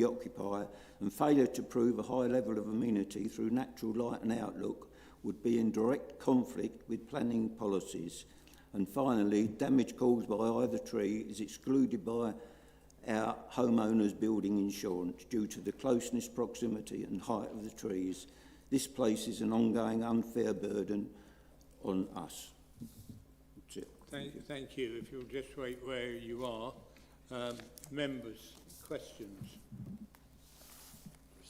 occupier, and failure to prove a high level of amenity through natural light and outlook would be in direct conflict with planning policies. And finally, damage caused by either tree is excluded by our homeowners' building insurance due to the closeness, proximity and height of the trees. This places an ongoing unfair burden on us. That's it. Thank you. If you'll just wait where you are. Members, questions?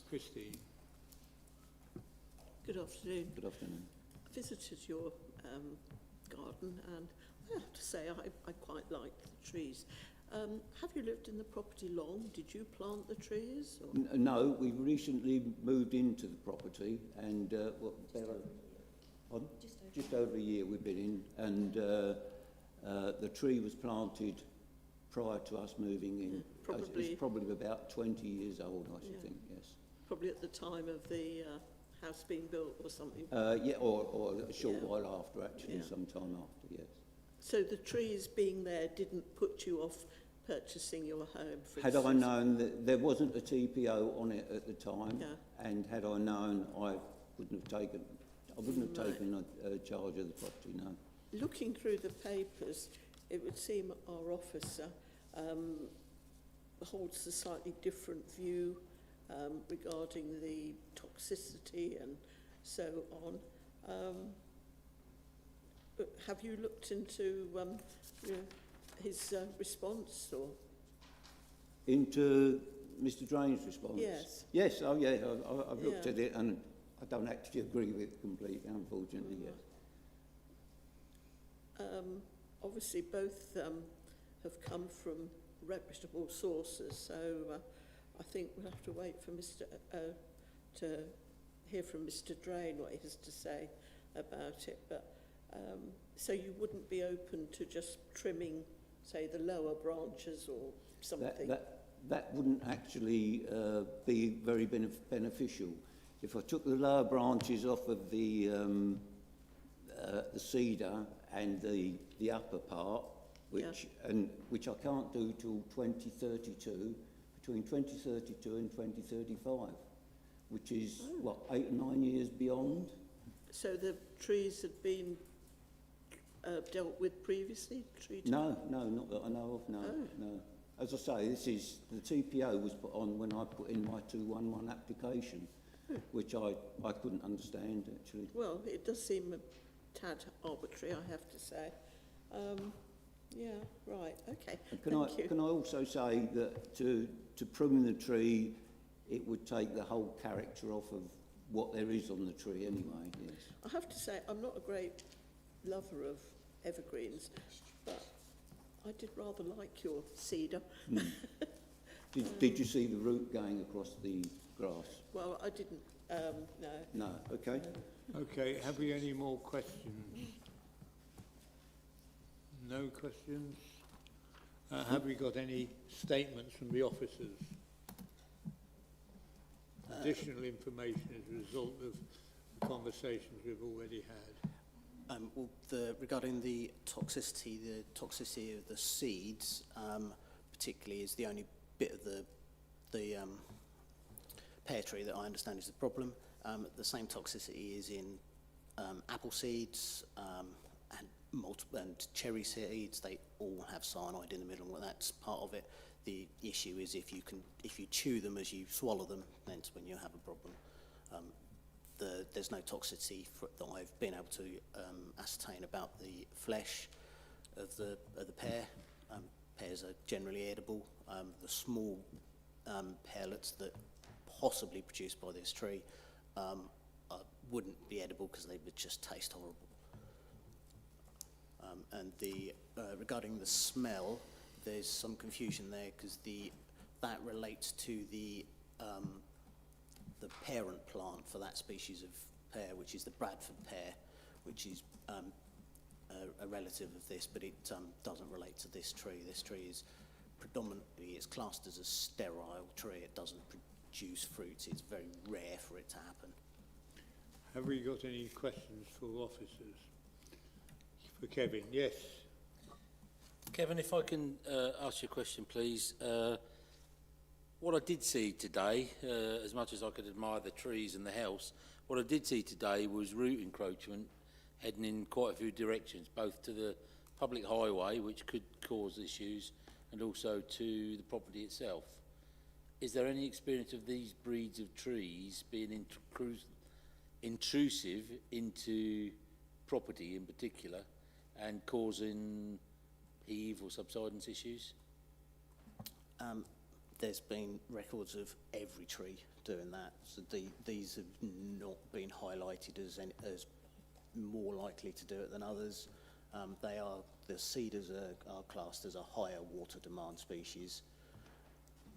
Christine. Good afternoon. Good afternoon. I visited your garden, and I have to say I quite like the trees. Have you lived in the property long? Did you plant the trees? Or? No, we've recently moved into the property, and just over a year we've been in, and the tree was planted prior to us moving in. It's probably about 20 years old, I should think, yes. Probably at the time of the house being built or something? Yeah, or a short while after, actually, some time after, yes. So the trees being there didn't put you off purchasing your home, for instance? Had I known that there wasn't a TPO on it at the time, and had I known, I wouldn't have taken a charge of the property, no. Looking through the papers, it would seem our officer holds a slightly different view regarding the toxicity and so on. Have you looked into his response, or into Mr. Drain's response? Yes. Yes. Oh, yeah. I've looked at it, and I don't actually agree with it completely, unfortunately. Yes. Obviously, both have come from reputable sources, so I think we'll have to wait for to hear from Mr. Drain what he has to say about it. But so you wouldn't be open to just trimming, say, the lower branches or something? That wouldn't actually be very beneficial. If I took the lower branches off of the cedar and the upper part, which I can't do till 2032, between 2032 and 2035, which is, 8 or 9 years beyond. So the trees had been dealt with previously? Treated? No, not that I know of, no. As I say, the TPO was put on when I put in my 211 application, which I couldn't understand, actually. Well, it does seem a tad arbitrary, I have to say. Yeah, right, okay. Can I also say that to prune the tree, it would take the whole character off of what there is on the tree anyway, yes. I have to say, I'm not a great lover of evergreens, but I did rather like your cedar. Did you see the root going across the grass? Well, I didn't, no. No, okay. Okay, have we any more questions? No questions? Have we got any statements from the officers? Additional information as a result of the conversations we've already had. Well, regarding the toxicity of the seeds, particularly, is the only bit of the pear tree that I understand is the problem. The same toxicity is in apple seeds and cherry seeds. They all have cyanide in the middle, and that's part of it. The issue is if you chew them as you swallow them, that's when you have a problem. There's no toxicity that I've been able to ascertain about the flesh of the pear. Pears are generally edible. The small pearlets that possibly produced by this tree wouldn't be edible because they would just taste horrible. And regarding the smell, there's some confusion there because that relates to the parent plant for that species of pear, which is the Bradford pear, which is a relative of this, but it doesn't relate to this tree. This tree is predominantly, it's classed as a sterile tree. It doesn't produce fruits. It's very rare for it to happen. Have we got any questions for officers? For Kevin, yes. Kevin, if I can ask you a question, please. What I did see today, as much as I could admire the trees and the house, what I did see today was root encroachment heading in quite a few directions, both to the public highway, which could cause issues, and also to the property itself. Is there any experience of these breeds of trees being intrusive into property in particular and causing heave or subsidence issues? There's been records of every tree doing that, so these have not been highlighted as more likely to do it than others. The cedars are classed as a higher water demand species,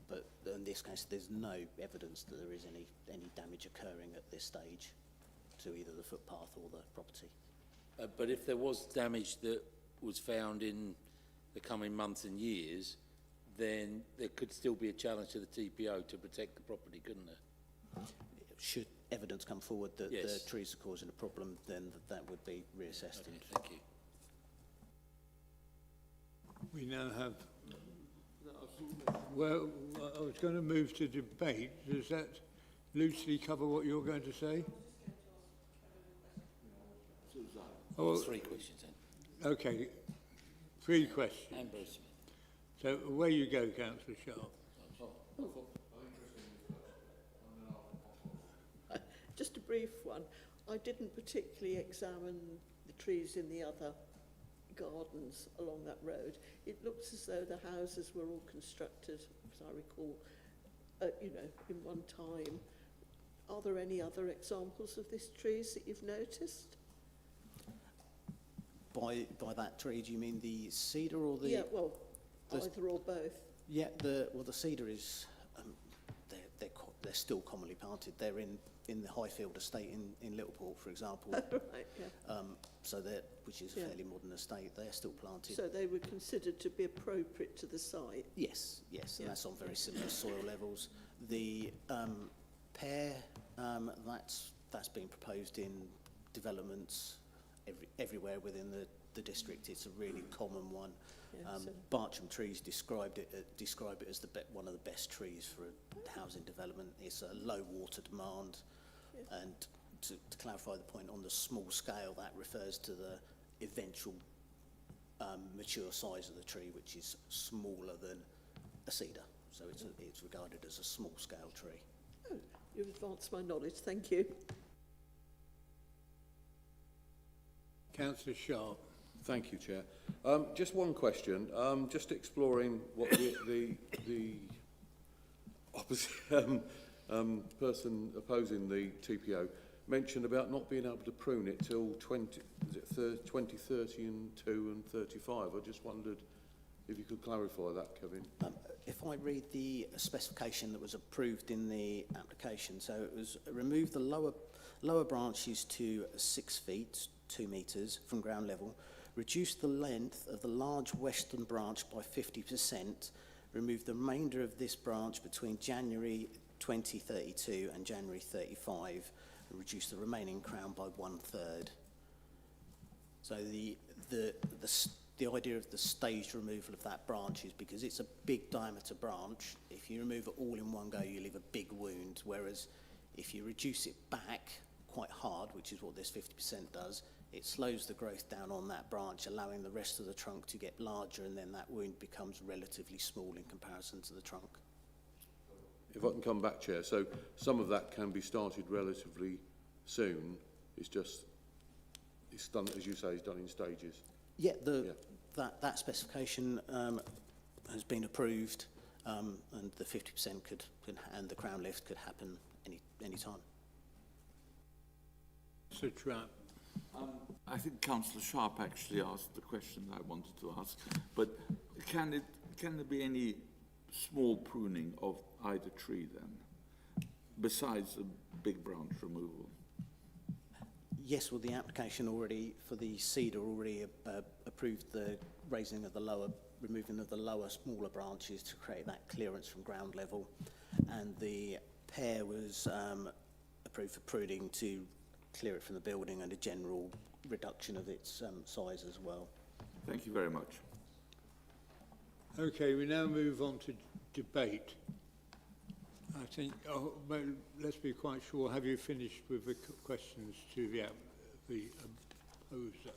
but in this case there's no evidence that there is any damage occurring at this stage to either the footpath or the property. But if there was damage that was found in the coming months and years, then there could still be a challenge to the TPO to protect the property, couldn't there? Should evidence come forward that Yes. the trees are causing a problem, then that would be reassessed. Okay, thank you. We now have... Well, I was going to move to debate. Does that loosely cover what you're going to say? Oh, 3 questions then. okay, 3 questions. And Bruce Smith. So away you go, Councillor Sharp. Just a brief one. I didn't particularly examine the trees in the other gardens along that road. It looks as though the houses were all constructed, as I recall, in one time. Are there any other examples of these trees that you've noticed? By that tree, do you mean the cedar or the? Yeah, well, either or both. Yeah, the cedar is they're still commonly planted. They're in the Highfield estate in Littleport, for example. Right, yeah. Which is a fairly modern estate. They're still planted. So they were considered to be appropriate to the site. Yes, and that's on very similar soil levels. The pear, that's been proposed in developments everywhere within the district. It's a really common one. Bartram Trees describe it as one of the best trees for a housing development. It's a low water demand, and to clarify the point, on the small scale, that refers to the eventual mature size of the tree, which is smaller than a cedar. So it's regarded as a small scale tree. Oh, you've advanced my knowledge. Thank you. Councillor Sharp. Thank you, Chair. Just one question. Just exploring what the opposite person opposing the TPO mentioned about not being able to prune it till 2030 and 2 and 35. I just wondered if you could clarify that, Kevin. If I read the specification that was approved in the application, so it was remove the lower branches to 6 feet, 2 metres from ground level, reduce the length of the large western branch by 50%, remove the remainder of this branch between January 2032 and January 35, and reduce the remaining crown by 1/3. So the idea of the staged removal of that branch is because it's a big diameter branch. If you remove it all in one go, you leave a big wound, whereas if you reduce it back quite hard, which is what this 50% does, it slows the growth down on that branch, allowing the rest of the trunk to get larger, and then that wound becomes relatively small in comparison to the trunk. If I can come back, Chair, so some of that can be started relatively soon. It's just, it's done, as you say, it's done in stages. Yeah, that specification has been approved, and the 50% could and the crown lift could happen any time. So Trap. I think Councillor Sharp actually asked the question I wanted to ask, but can there be any small pruning of either tree then, besides the big branch removal? Yes, well, the application already for the cedar already approved the raising of the removing of the lower, smaller branches to create that clearance from ground level, and the pear was approved for pruning to clear it from the building and a general reduction of its size as well. Thank you very much. Okay, we now move on to debate. I think, well, let's be quite sure, have you finished with the questions to the opposer?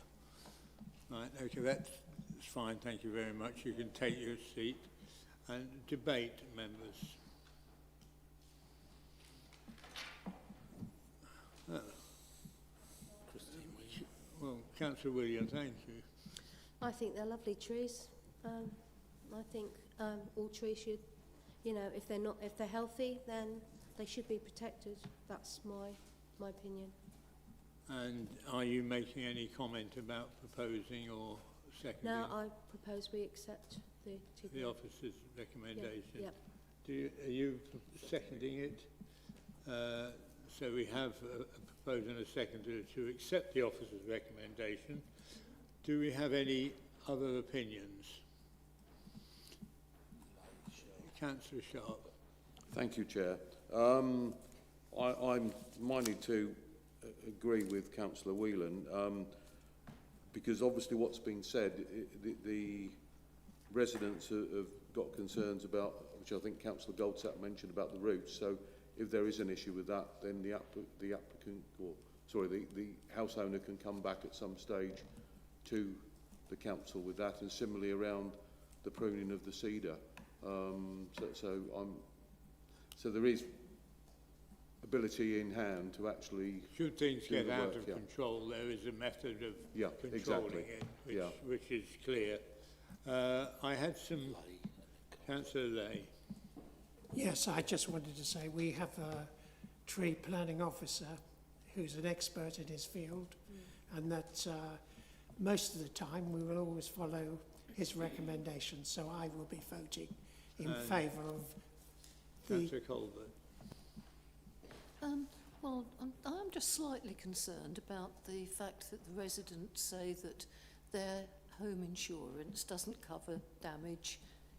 Right, okay, that's fine, thank you very much. You can take your seat. And debate, members. Well, Councillor Williams, thank you. I think they're lovely trees. I think all trees should, you know, if they're healthy, then they should be protected. That's my opinion. And are you making any comment about proposing or seconding? No, I propose we accept the officer's recommendation. Yeah. Are you seconding it? So we have a proposal and a second to accept the officer's recommendation. Do we have any other opinions? Councillor Sharp. Thank you, Chair. I'm minded to agree with Councillor Whelan, because obviously what's been said, the residents have got concerns about, which I think Councillor Goldsap mentioned about the routes. So if there is an issue with that, then the applicant, or sorry, the house owner can come back at some stage to the council with that, and similarly around the pruning of the cedar. So there is ability in hand to actually. Should things get out of control, there is a method of controlling it, which is clear. I had some. Councillor Lay. Yes, I just wanted to say we have a tree planning officer who's an expert in his field, and that most of the time we will always follow his recommendations. So I will be voting in favour of the. Councillor Colbert. Well, I'm just slightly concerned about the fact that the residents say that their home insurance doesn't cover damage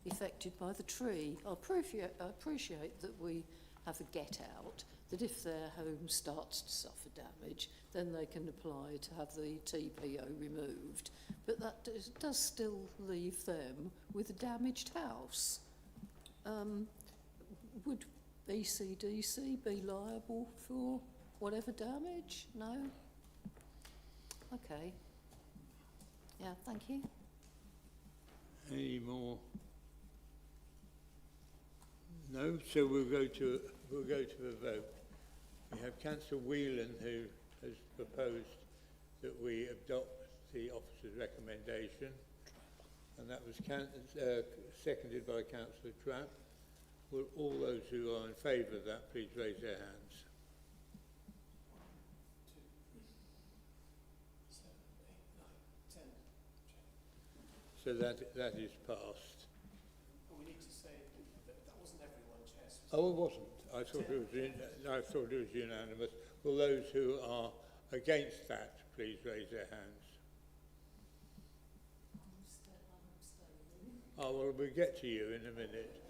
affected by the tree. I appreciate that we have a get out, that if their home starts to suffer damage, then they can apply to have the TPO removed. But that does still leave them with a damaged house. Would ECDC be liable for whatever damage? No? Okay. Yeah, thank you. Any more? No, so we'll go to a vote. We have Councillor Whelan, who has proposed that we adopt the officer's recommendation, and that was seconded by Councillor Trapp. Will all those who are in favour of that please raise their hands? 10. So that is passed. Well, we need to say that wasn't everyone, Chair. Oh, it wasn't. I thought it was unanimous. Will those who are against that please raise their hands? Oh, well, we'll get to you in a minute.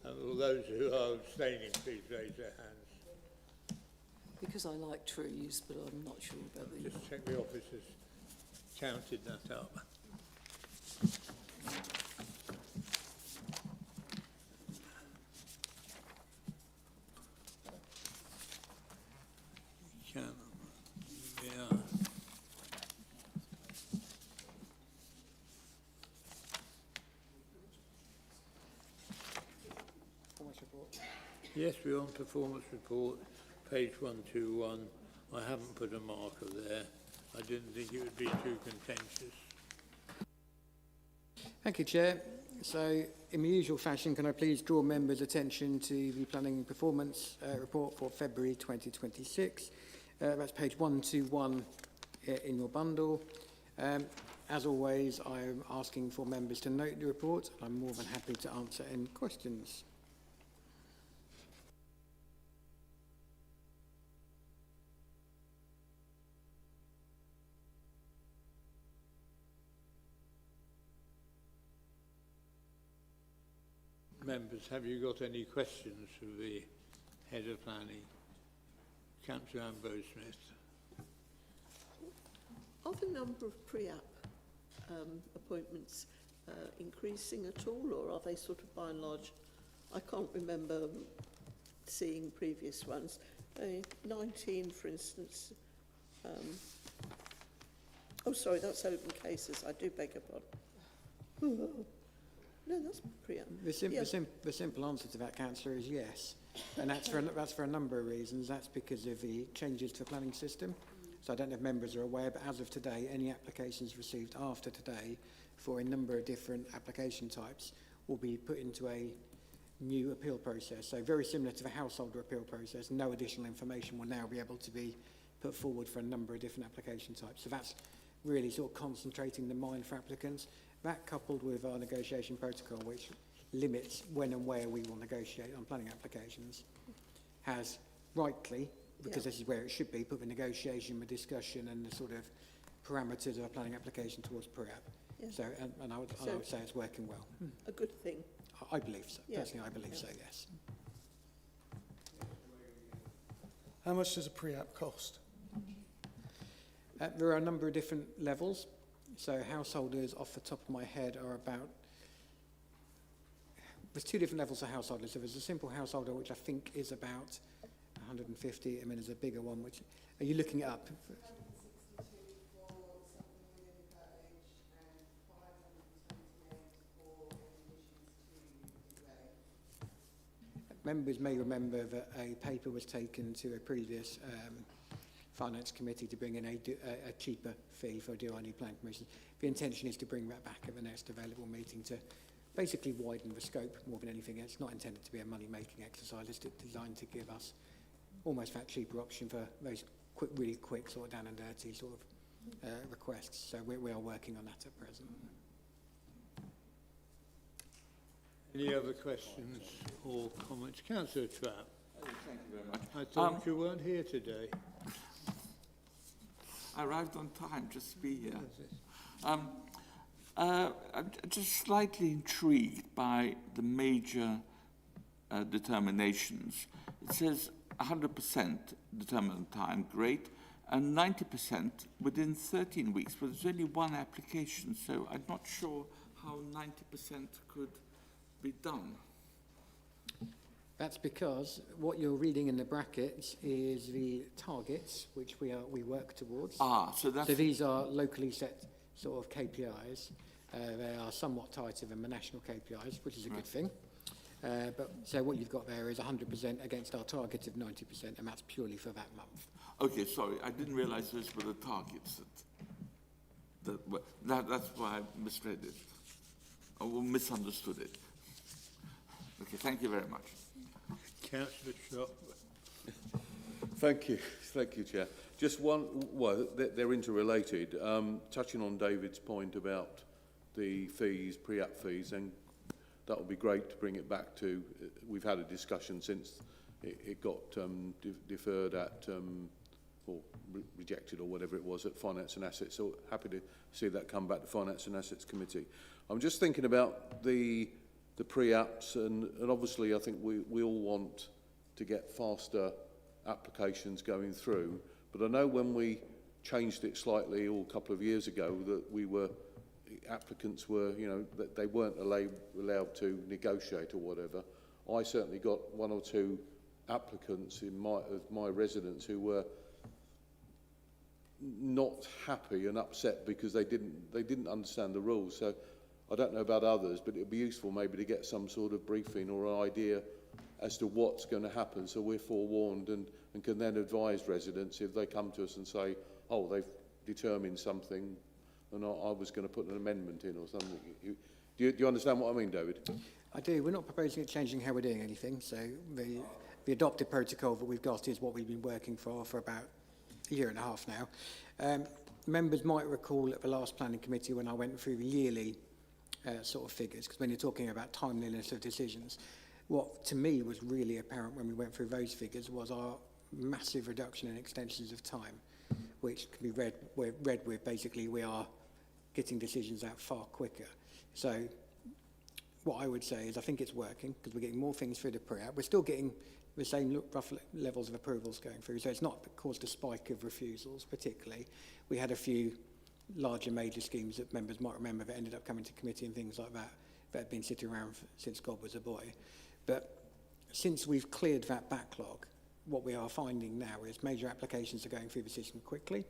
And will those who are abstaining please raise their hands? Because I like trees, but I'm not sure about the... Just check the officers counted that up. Yeah. Yes, we're on performance report, page 121. I haven't put a marker there. I didn't think it would be too contentious. Thank you, Chair. So, in the usual fashion, can I please draw members' attention to the planning performance report for February 2026. That's page 121 in your bundle. As always, I'm asking for members to note the report. I'm more than happy to answer any questions. Members, have you got any questions for the head of planning, Councillor Ambrose-Smith? Are the number of pre-app appointments increasing at all, or are they sort of by and large? I can't remember seeing previous ones. 19, for instance. Oh, sorry, that's open cases. I do beg your pardon. No, that's pre-app. The simple answer to that, Councillor, is yes. And that's for a number of reasons. That's because of the changes to the planning system. So I don't know if members are aware, but as of today, any applications received after today for a number of different application types will be put into a new appeal process. So very similar to the householder appeal process, no additional information will now be able to be put forward for a number of different application types. So that's really sort of concentrating the mind for applicants. That coupled with our negotiation protocol, which limits when and where we will negotiate on planning applications, has rightly, because this is where it should be, put the negotiation, the discussion and the sort of parameters of a planning application towards pre-app. Yeah. So, and I would say it's working well. A good thing. I believe so. Yeah. Personally, I believe so, yes. How much does a pre-app cost? There are a number of different levels. So householders, off the top of my head, are about... There's two different levels of householders. So there's a simple householder, which I think is about 150. I mean, there's a bigger one, which... Are you looking it up? 162 for something within parish and 528 for additions to delay. Members may remember that a paper was taken to a previous Finance Committee to bring in a cheaper fee for DIY planning permission. The intention is to bring that back at the next available meeting to basically widen the scope more than anything. It's not intended to be a money-making exercise. It's designed to give us almost that cheaper option for those really quick sort of down and dirty sort of requests. So we are working on that at present. Any other questions or comments? Councillor Trapp. Thank you very much. I thought you weren't here today. I arrived on time just to be here. I'm just slightly intrigued by the major determinations. It says 100% determined time, great, and 90% within 13 weeks, but there's only one application, so I'm not sure how 90% could be done. That's because what you're reading in the brackets is the targets which we work towards. So these are locally set sort of KPIs. They are somewhat tighter than the national KPIs, which is a good thing. So what you've got there is 100% against our target of 90%, and that's purely for that month. Okay, sorry, I didn't realise those were the targets. That's why I misread it, or misunderstood it. Okay, thank you very much. Councillor Shaw. Thank you, Chair. Just one, well, they're interrelated. Touching on David's point about the fees, pre-app fees, and that would be great to bring it back to. We've had a discussion since it got deferred at, or rejected or whatever it was at Finance and Assets. So happy to see that come back to Finance and Assets Committee. I'm just thinking about the pre-apps, and obviously I think we all want to get faster applications going through. But I know when we changed it slightly a couple of years ago that applicants were, you know, that they weren't allowed to negotiate or whatever. I certainly got one or two applicants in my residents who were not happy and upset because they didn't understand the rules. So I don't know about others, but it would be useful maybe to get some sort of briefing or an idea as to what's going to happen, so we're forewarned and can then advise residents if they come to us and say, oh, they've determined something and I was going to put an amendment in or something. Do you understand what I mean, David? I do. We're not proposing changing how we're doing anything. So the adopted protocol that we've got is what we've been working for about a year and a half now. Members might recall at the last planning committee when I went through the yearly sort of figures, because when you're talking about timeliness of decisions, what to me was really apparent when we went through those figures was our massive reduction in extensions of time, which can be read with basically we are getting decisions out far quicker. So what I would say is I think it's working because we're getting more things through the pre-app. We're still getting the same rough levels of approvals going through, so it's not caused a spike of refusals particularly. We had a few larger major schemes that members might remember that ended up coming to committee and things like that that had been sitting around since God was a boy. But since we've cleared that backlog, what we are finding now is major applications are going through the system quickly.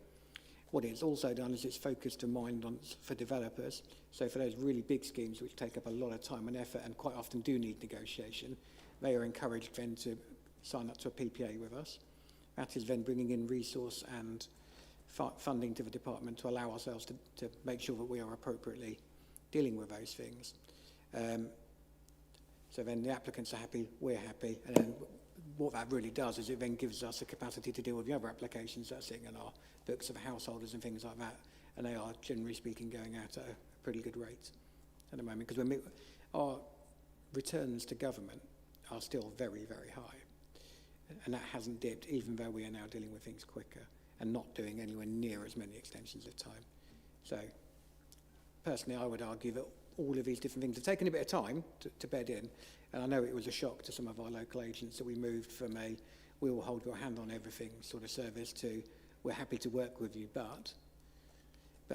What it's also done is it's focused a mind on for developers. So for those really big schemes which take up a lot of time and effort and quite often do need negotiation, they are encouraged then to sign up to a PPA with us. That is then bringing in resource and funding to the department to allow ourselves to make sure that we are appropriately dealing with those things. So then the applicants are happy, we're happy, and then what that really does is it then gives us a capacity to deal with the other applications that are sitting in our books of householders and things like that, and they are, generally speaking, going out at a pretty good rate at the moment, because our returns to government are still very, very high, and that hasn't dipped, even though we are now dealing with things quicker and not doing anywhere near as many extensions of time. So, personally, I would argue that all of these different things have taken a bit of time to bed in, and I know it was a shock to some of our local agents that we moved from a we will hold your hand on everything sort of service to we're happy to work with you, but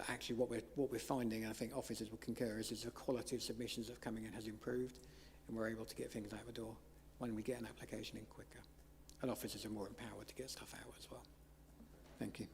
actually what we're finding, and I think officers will concur, is the quality of submissions that are coming in has improved, and we're able to get things out the door when we get an application in quicker, and officers are more empowered to get stuff out as well. Thank you.